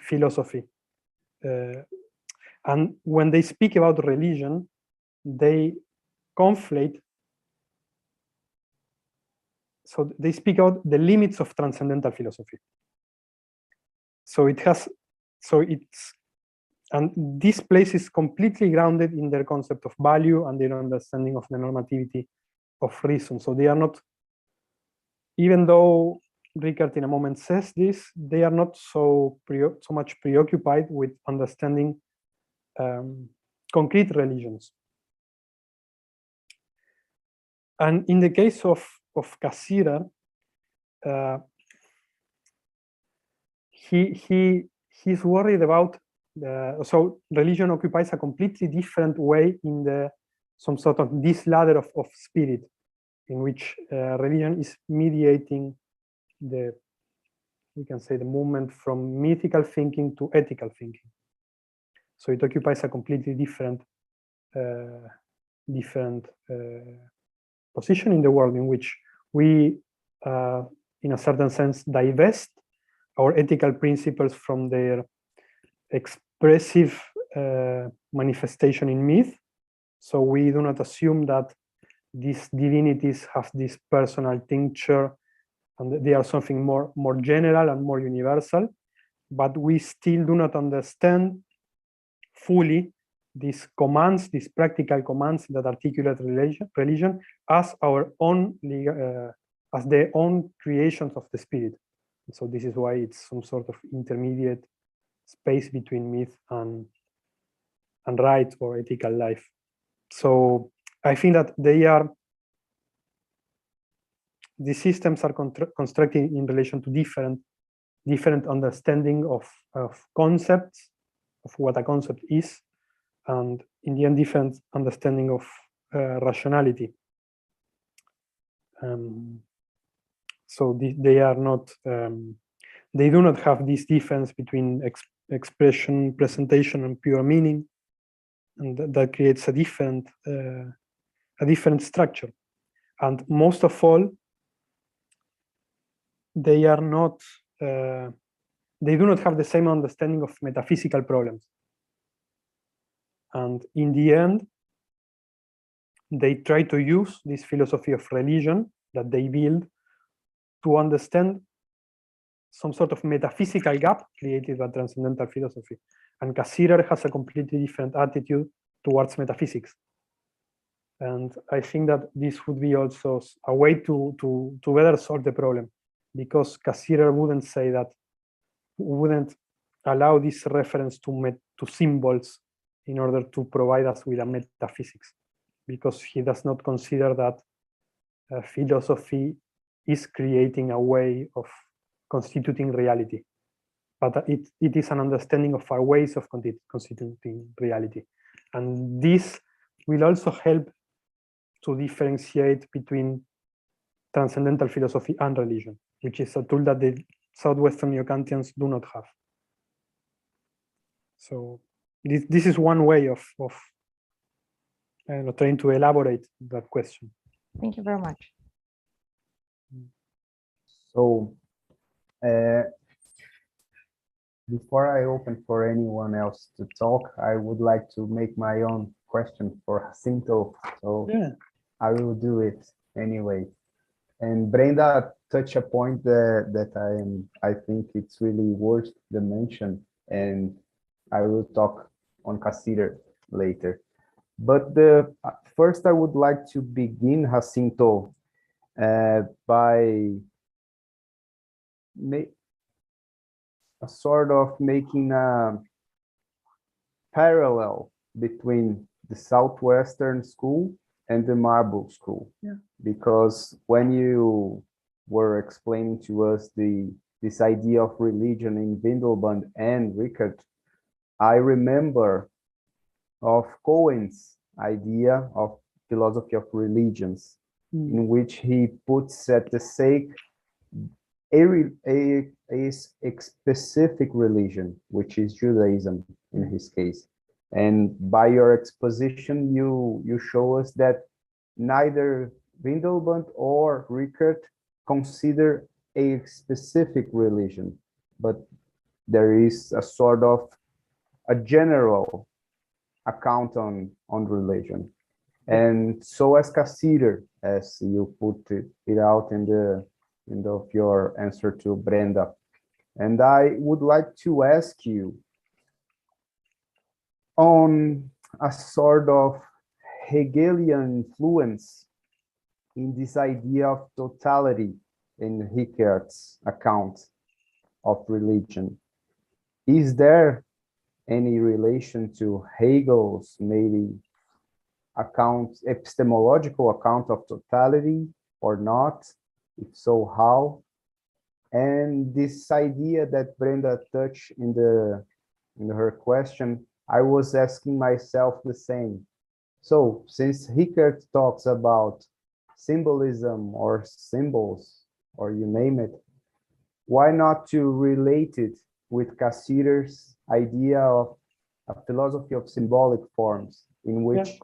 philosophy. And when they speak about religion, they conflate. So they speak out the limits of transcendental philosophy. And this place is completely grounded in their concept of value and their understanding of the normativity of reason. So they are not, even though Rickard in a moment says this, they are not so much preoccupied with understanding concrete religions. And in the case of Cassirer, he's worried about so religion occupies a completely different way in the some sort of this ladder of spirit in which religion is mediating the, we can say, the movement from mythical thinking to ethical thinking. So it occupies a completely different position in the world, in which we, in a certain sense, divest our ethical principles from their expressive manifestation in myth. So we do not assume that these divinities have this personal tincture and they are something more general and more universal, but we still do not understand fully these commands, these practical commands that articulate religion as our own, as their own creations of the spirit. So this is why it's some sort of intermediate space between myth and right or ethical life. So I think that these systems are constructed in relation to different understanding of concepts, of what a concept is, and in the end, different understanding of rationality. So they are not, they do not have this difference between expression, presentation, and pure meaning, and that creates a different structure. And most of all, they are not, they do not have the same understanding of metaphysical problems. And in the end, they try to use this philosophy of religion that they build to understand some sort of metaphysical gap created by transcendental philosophy. And Cassirer has a completely different attitude towards metaphysics. And I think that this would be also a way to better solve the problem, because Cassirer wouldn't say that, wouldn't allow this reference to symbols in order to provide us with a metaphysics, because he does not consider that philosophy is creating a way of constituting reality, but it is an understanding of our ways of constituting reality. And this will also help to differentiate between transcendental philosophy and religion, which is a tool that the Southwestern Neo-Kantians do not have. So this is one way of trying to elaborate that question. Thank you very much. So before I open for anyone else to talk, I would like to make my own question for Jacinto. So yeah, I will do it anyway. And Brenda touched a point that I think it's really worth the mention, and I will talk on Cassirer later. But first I would like to begin, Jacinto, by making a parallel between the Southwestern School and the Marble School. Yeah. Because when you were explaining to us this idea of religion in Windelband and Rickert, I remember of Cohen's idea of philosophy of religions, in which he puts at the stake a specific religion, which is Judaism in his case. And by your exposition, you show us that neither Windelband or Rickert consider a specific religion, but there is a sort of a general account on religion. And so as Cassirer, as you put it out in the end of your answer to Brenda. And I would like to ask you on a sort of Hegelian influence in this idea of totality in Rickert's account of religion. Is there any relation to Hegel's maybe epistemological account of totality or not? If so, how? And this idea that Brenda touched in her question, I was asking myself the same. So since Rickert talks about symbolism or symbols, or you name it, why not to relate it with Cassider's idea of a philosophy of symbolic forms, in which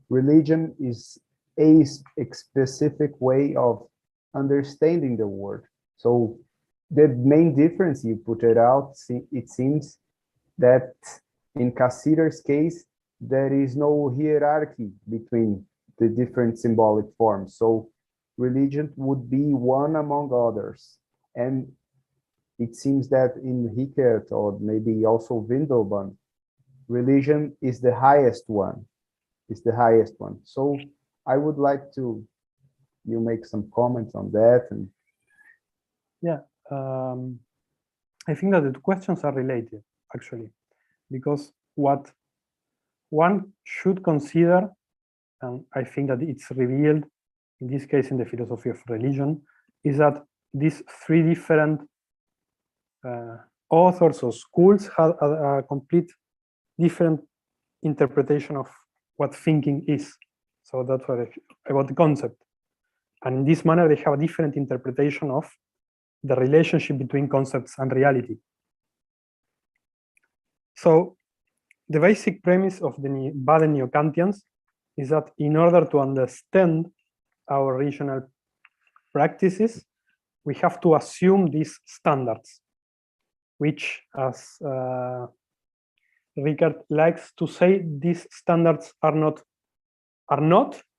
religion is a specific way of understanding the world. So the main difference you put it out, it seems that in Cassider's case, there is no hierarchy between the different symbolic forms. So religion would be one among others. And it seems that in Rickert, or maybe also Windelband, religion is the highest one. So I would like to you make some comments on that. And I think that the two questions are related, actually, because what one should consider, and I think that it's revealed in this case in the philosophy of religion, is that these three different authors or schools have a complete different interpretation of what thinking is. So that's what about the concept. And in this manner, they have a different interpretation of the relationship between concepts and reality. So the basic premise of the Baden Neo-Kantians is that in order to understand our rational practices, we have to assume these standards, which, as Rickert likes to say, these standards are not,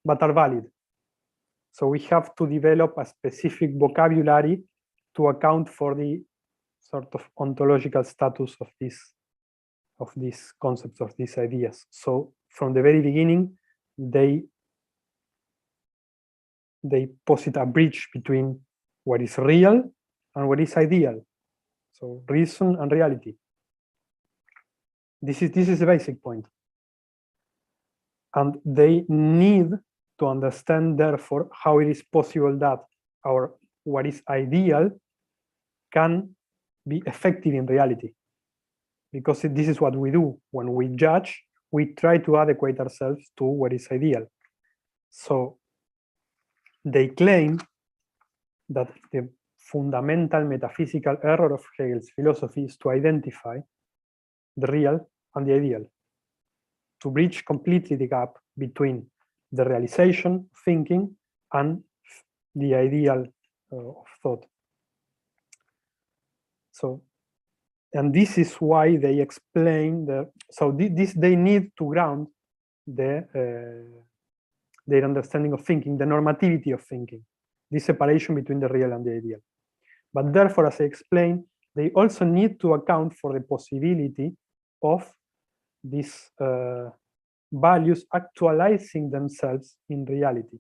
but are valid. So we have to develop a specific vocabulary to account for the sort of ontological status of these concepts, of these ideas. So from the very beginning, they posit a bridge between what is real and what is ideal. So reason and reality. This is the basic point. And they need to understand, therefore, how it is possible that what is ideal can be effective in reality. Because this is what we do. When we judge, we try to adequate ourselves to what is ideal. So they claim that the fundamental metaphysical error of Hegel's philosophy is to identify the real and the ideal, to bridge completely the gap between the realization, thinking, and the ideal of thought. So, and this is why they explain they need to ground their understanding of thinking, the normativity of thinking, this separation between the real and the ideal. But therefore, as I explained, they also need to account for the possibility of these values actualizing themselves in reality.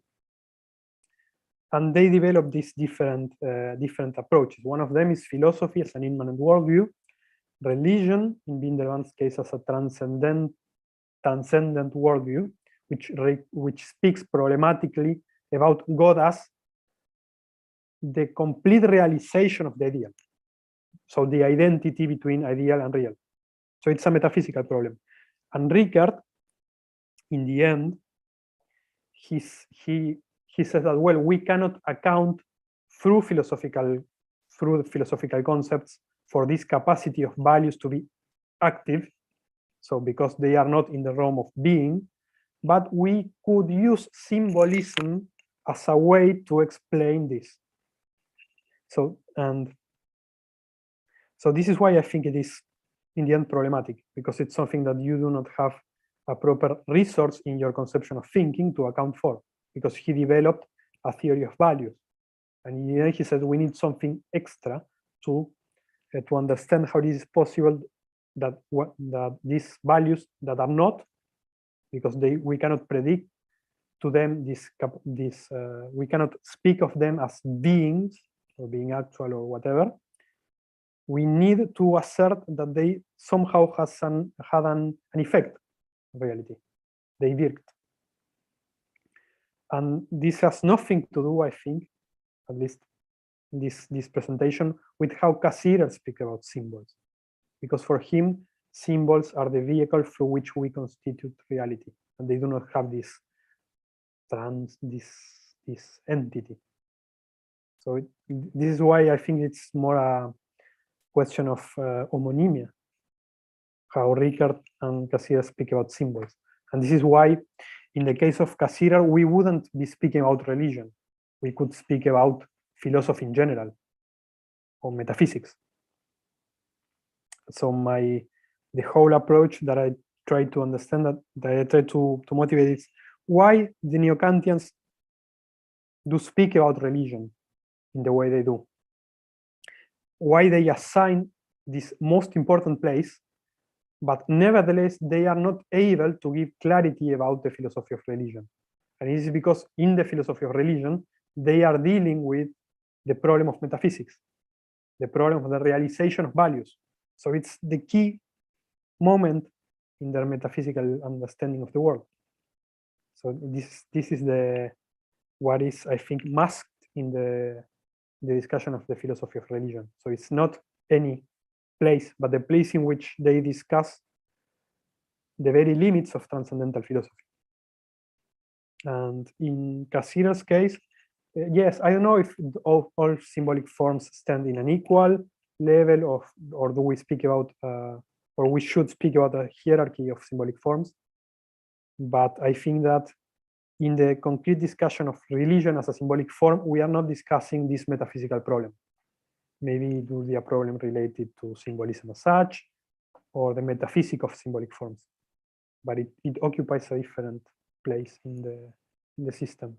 And they develop these different approaches. One of them is philosophy as an immanent worldview, religion, in Windelband's case, as a transcendent worldview, which speaks problematically about God as the complete realization of the ideal. So the identity between ideal and real. So it's a metaphysical problem. And Rickert, in the end, he says that, well, we cannot account through philosophical concepts for this capacity of values to be active. So because they are not in the realm of being, but we could use symbolism as a way to explain this. So this is why I think it is in the end problematic, because it's something that you do not have a proper resource in your conception of thinking to account for, because he developed a theory of values. And then he said we need something extra to understand how this is possible, that these values that are not, because we cannot predict to them we cannot speak of them as beings or being actual or whatever. We need to assert that they somehow had an effect on reality. They worked. And this has nothing to do, I think, at least in this presentation, with how Cassirer speaks about symbols. Because for him, symbols are the vehicle through which we constitute reality. and they do not have this this entity. So this is why I think it's more a question of homonymia, how Ricard and Cassirer speak about symbols. And this is why, in the case of Cassirer, we wouldn't be speaking about religion. We could speak about philosophy in general, or metaphysics. So the whole approach that I try to understand, that I try to motivate is why the Neo-Kantians do speak about religion in the way they do. Why they assign this most important place, but nevertheless they are not able to give clarity about the philosophy of religion. And it is because in the philosophy of religion, they are dealing with the problem of metaphysics, the problem of the realization of values. So it's the key moment in their metaphysical understanding of the world. So this is what is, I think, masked in the discussion of the philosophy of religion. So it's not any place, but the place in which they discuss the very limits of transcendental philosophy. And in Cassirer's case, yes, I don't know if all symbolic forms stand in an equal level of, or do we speak about, or we should speak about a hierarchy of symbolic forms. But I think that in the concrete discussion of religion as a symbolic form, we are not discussing this metaphysical problem. Maybe it will be a problem related to symbolism as such, or the metaphysics of symbolic forms. But it occupies a different place in the system.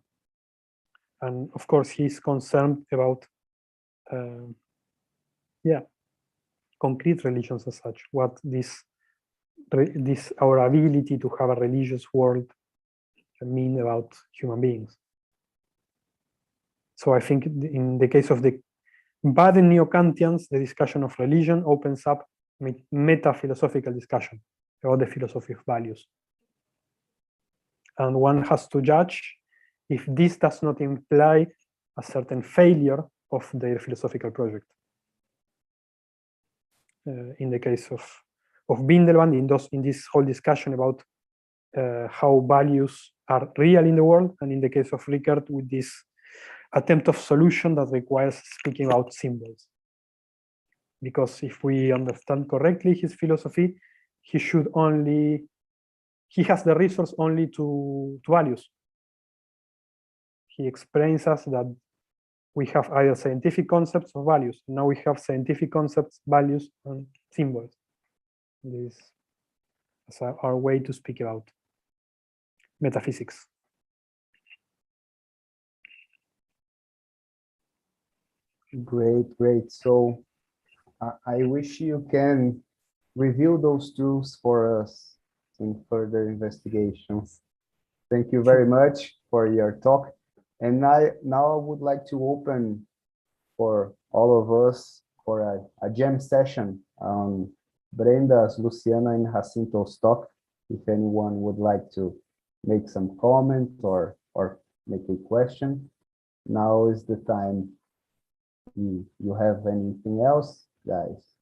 And of course, he's concerned about, concrete religions as such, what our ability to have a religious world mean about human beings. So I think in the case of the bad Neo-Kantians, the discussion of religion opens up meta-philosophical discussion about the philosophy of values. And one has to judge if this does not imply a certain failure of their philosophical project. In the case of Windelband, in this whole discussion about how values are real in the world, and in the case of Ricard, with this attempt of solution that requires speaking about symbols. Because if we understand correctly his philosophy, he has the resource only to values. He explains us that we have either scientific concepts or values. Now we have scientific concepts, values, and symbols. This is our way to speak about metaphysics. Great. So I wish you can reveal those truths for us in further investigations. Thank you very much for your talk. And now I would like to open for all of us for a jam session on Brenda's, Luciana, and Jacinto's talk. If anyone would like to make some comment or make a question, now is the time. You have anything else, guys?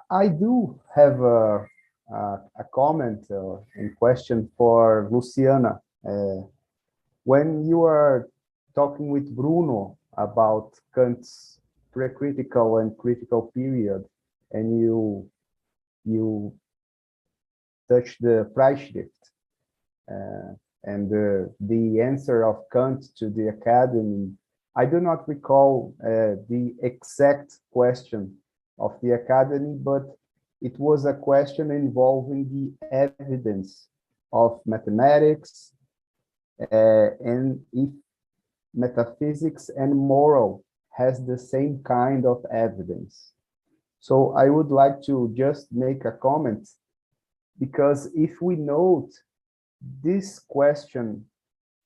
I do have a comment and question for Luciana. When you are talking with Bruno about Kant's precritical and critical period, and you touch the Freischrift and the answer of Kant to the academy, I do not recall the exact question of the academy, but it was a question involving the evidence of mathematics and if metaphysics and moral has the same kind of evidence. So I would like to just make a comment, because if we note this question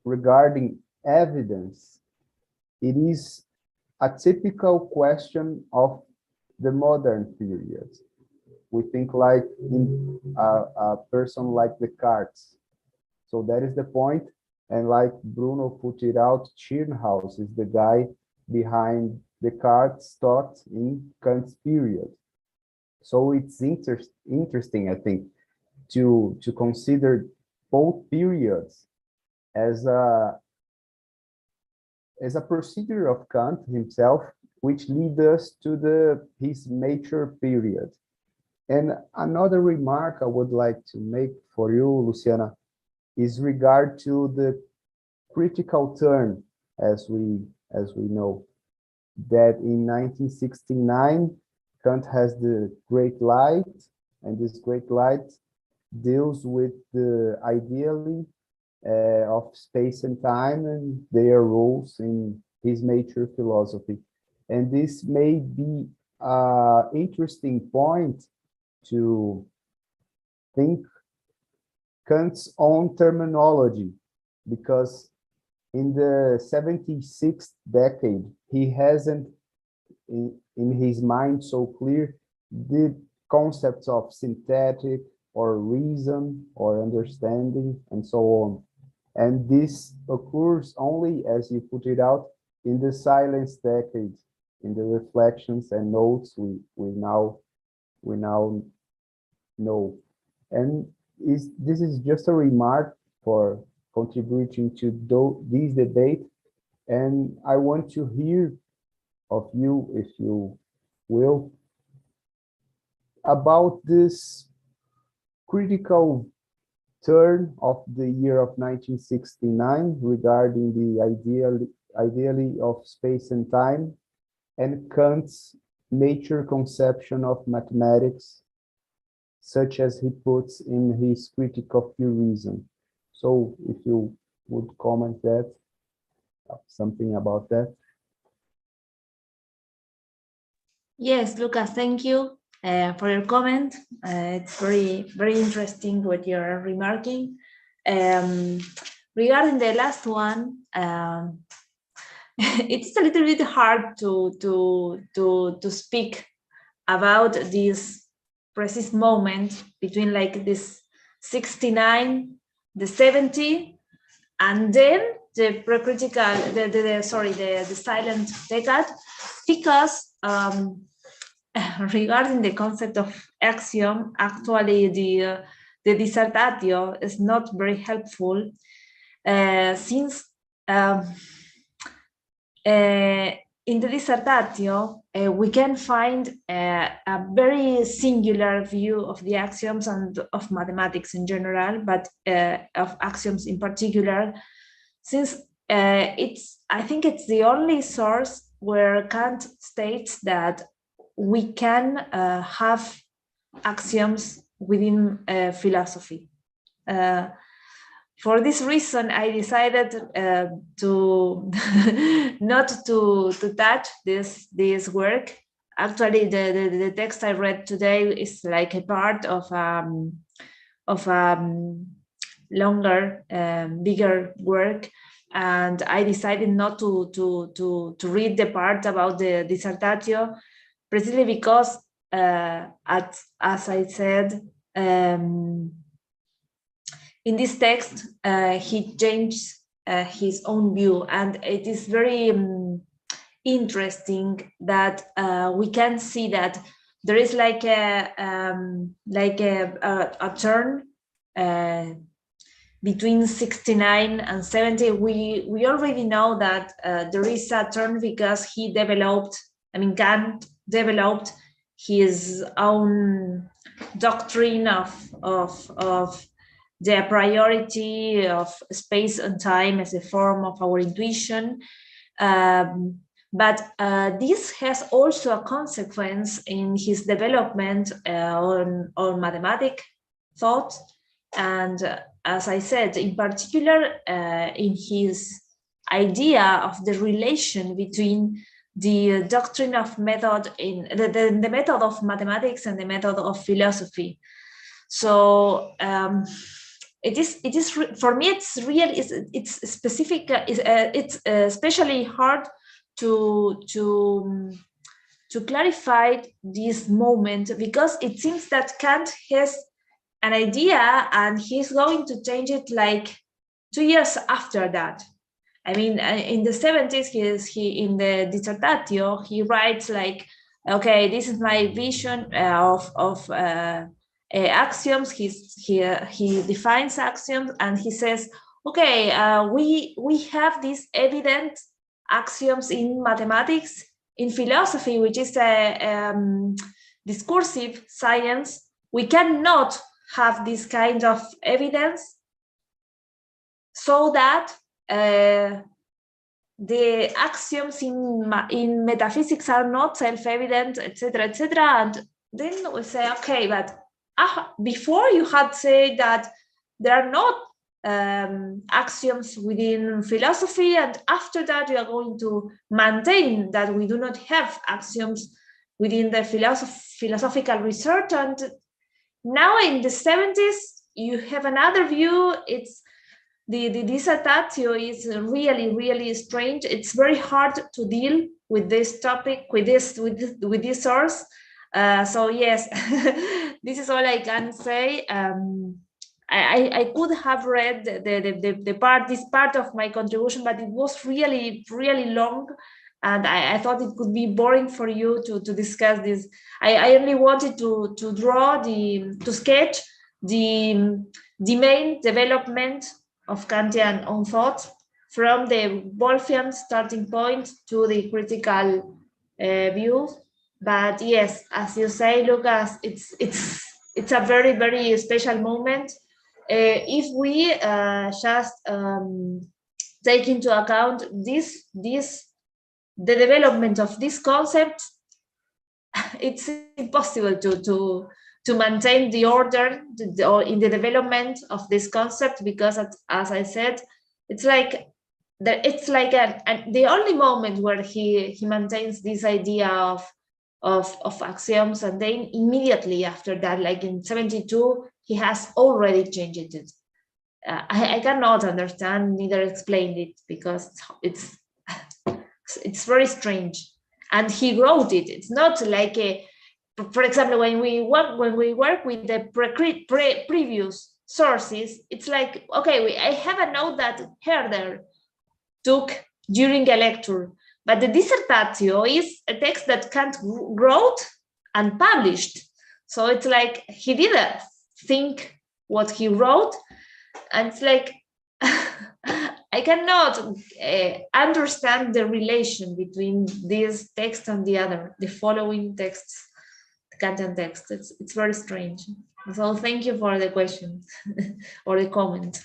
regarding evidence, it is a typical question of the modern period. We think like in a person like Descartes. So that is the point. And like Bruno put it out, Tschirnhaus is the guy behind Descartes' thought in Kant's period. So it's interesting, I think, to consider both periods as a procedure of Kant himself, which lead us to his mature period. And another remark I would like to make for you, Luciana, is regard to the critical turn, as we know, that in 1969, Kant has the Great Light, and this Great Light deals with the ideally of space and time and their roles in his mature philosophy. And this may be an interesting point to think Kant's own terminology, because in the 76th decade, he hasn't in his mind so clear the concepts of synthetic or reason or understanding and so on. And this occurs only, as you put it out, in the silence decade, in the reflections and notes we now know. And this is just a remark for contributing to this debate. And I want to hear of you, if you will, about this critical turn of the year of 1969 regarding the ideally of space and time, and Kant's nature conception of mathematics, such as he puts in his Critique of Pure Reason. So if you would comment that, something about that. Yes, Lucas, thank you for your comment. It's very, very interesting what you're remarking. Regarding the last one, it's a little bit hard to speak about this precise moment between like this 69, the 70, and then the pre-critical, the silent decade, because regarding the concept of axiom, actually the dissertatio is not very helpful, since in the dissertatio we can find a very singular view of the axioms and of mathematics in general, but of axioms in particular, since I think it's the only source where Kant states that we can have axioms within philosophy. For this reason, I decided to not to touch this work. Actually, the text I read today is like a part of longer, bigger work, and I decided not to read the part about the dissertatio, precisely because, as I said, in this text, he changed his own view, and it is very interesting that we can see that there is like a turn between 69 and 70. We already know that there is a turn because he developed, Kant developed his own doctrine of the priority of space and time as a form of our intuition. But this has also a consequence in his development on mathematic thought. And as I said, in particular, in his idea of the relation between the doctrine of method in the method of mathematics and the method of philosophy. So it is for me, it's specific. It's especially hard to clarify this moment, because it seems that Kant has an idea and he's going to change it like 2 years after that. In the 70s, he in the dissertatio, he writes like okay, this is my vision of axioms. He defines axioms, and he says, okay, we have these evident axioms in mathematics, in philosophy, which is a discursive science. We cannot have this kind of evidence, so that the axioms in metaphysics are not self-evident, etc., etc. And then we say, okay, but before you had said that there are not axioms within philosophy, and after that you are going to maintain that we do not have axioms within the philosophical research. And now in the 70s, you have another view. It's the dissertatio is really, really strange. It's very hard to deal with this topic, with this source. So yes, this is all I can say. I could have read this part of my contribution, but it was really, really long, and I thought it could be boring for you to discuss this. I only wanted to sketch the main development of Kantian own thought from the Wolffian starting point to the critical view. But yes, as you say, Lucas, it's a very, very special moment. If we just take into account the development of this concept, it's impossible to maintain the order in the development of this concept, because as I said, it's like the only moment where he maintains this idea of axioms, and then immediately after that, like in 72, he has already changed it. I cannot understand, neither explain it, because it's very strange. And he wrote it. It's not like for example, when we work with the previous sources, it's like, okay, I have a note that Herder took during a lecture, but the dissertatio is a text that Kant wrote and published. So it's like he didn't think what he wrote, and it's like I cannot understand the relation between this text and the following texts, the Kantian text. It's very strange. So thank you for the question or the comment.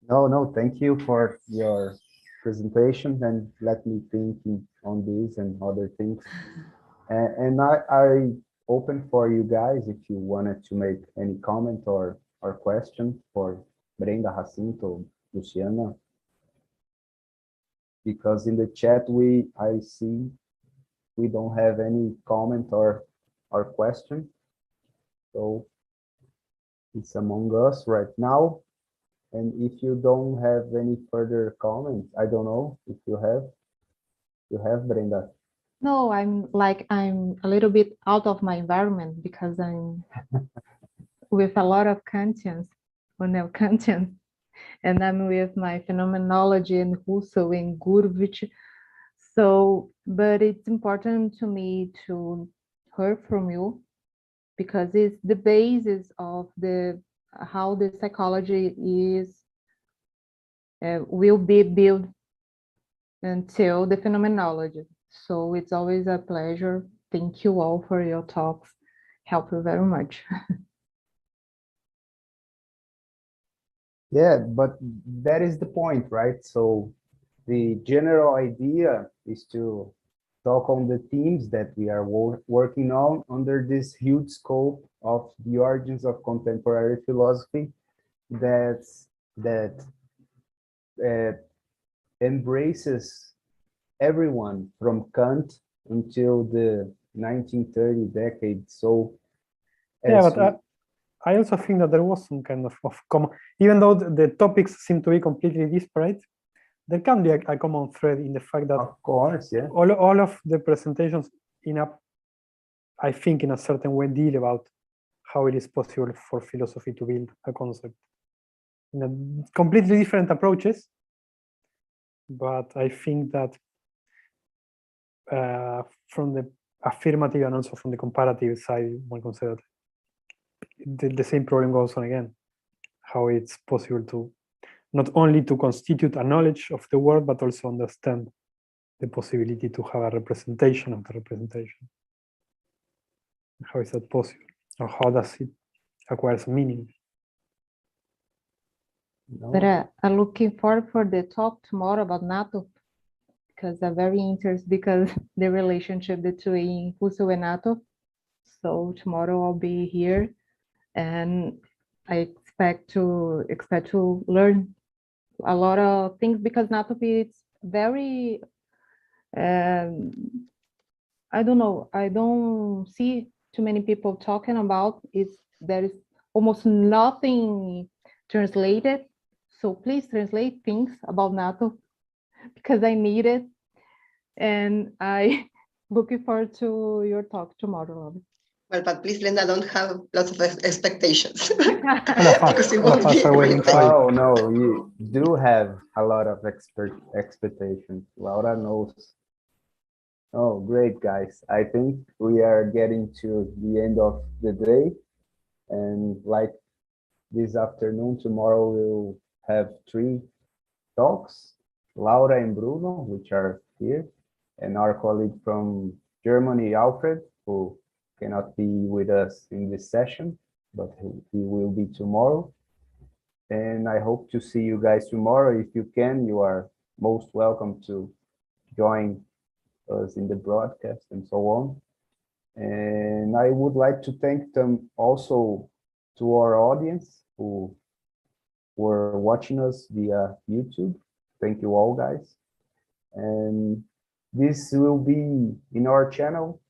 No, thank you for your presentation, and let me think on this and other things. And I open for you guys if you wanted to make any comment or question for Brenda, Jacinto, Luciana, because in the chat I see we don't have any comment or question, so it's among us right now. And if you don't have any further comments, I don't know if you have. You have, Brenda? No, I'm a little bit out of my environment because I'm with a lot of Kantians, or neo-Kantians, and I'm with my phenomenology and Husserl and Gurvich. So, but it's important to me to hear from you, because it's the basis of how the psychology will be built until the phenomenology. So it's always a pleasure. Thank you all for your talks. Help you very much. Yeah, but that is the point, right? So the general idea is to talk on the themes that we are working on under this huge scope of the origins of contemporary philosophy that embraces everyone from Kant until the 1930 decade. So yeah, but I also think that there was some kind of common, even though the topics seem to be completely disparate, there can be a common thread in the fact that, of course, yeah, all of the presentations I think in a certain way deal about how it is possible for philosophy to build a concept in a completely different approaches. But I think that from the affirmative and also from the comparative side, one consider the same problem goes on again. How it's possible to not only to constitute a knowledge of the world, but also understand the possibility to have a representation of the representation. How is that possible? Or how does it acquire meaning? No? But I'm looking forward for the talk tomorrow about NATO, because I'm very interested because the relationship between Russo and NATO. So tomorrow I'll be here, and I expect to learn a lot of things, because NATO is very I don't know, I don't see too many people talking about it. There is almost nothing translated, so please translate things about NATO, because I need it, and I looking forward to your talk tomorrow. Well, but please, Linda, don't have lots of expectations. All of us are waiting for Oh, no, you do have a lot of expectations. Laura knows. Oh, great, guys. I think we are getting to the end of the day. And like this afternoon, tomorrow we'll have 3 talks, Laura and Bruno, which are here, and our colleague from Germany, Alfred, who cannot be with us in this session, but he will be tomorrow. And I hope to see you guys tomorrow. If you can, you are most welcome to join us in the broadcast and so on. And I would like to thank them also to our audience who were watching us via YouTube. Thank you all, guys. And this will be in our channel,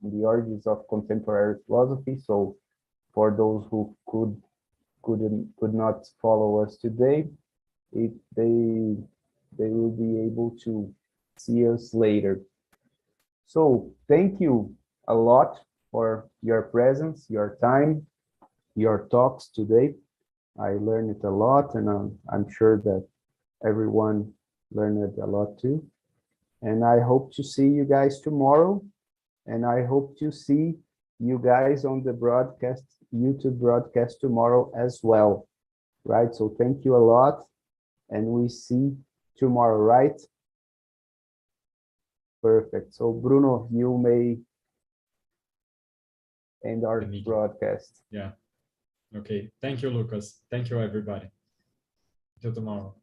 the Origins of Contemporary Philosophy. So for those who could not follow us today, they will be able to see us later. So thank you a lot for your presence, your time, your talks today. I learned it a lot, and I'm sure that everyone learned it a lot too. And I hope to see you guys tomorrow. And I hope to see you guys on the broadcast, YouTube broadcast tomorrow as well, right? So thank you a lot, and we see tomorrow, right? Perfect. So Bruno, you may end our broadcast. Yeah. Okay. Thank you, Lucas. Thank you, everybody. Till tomorrow.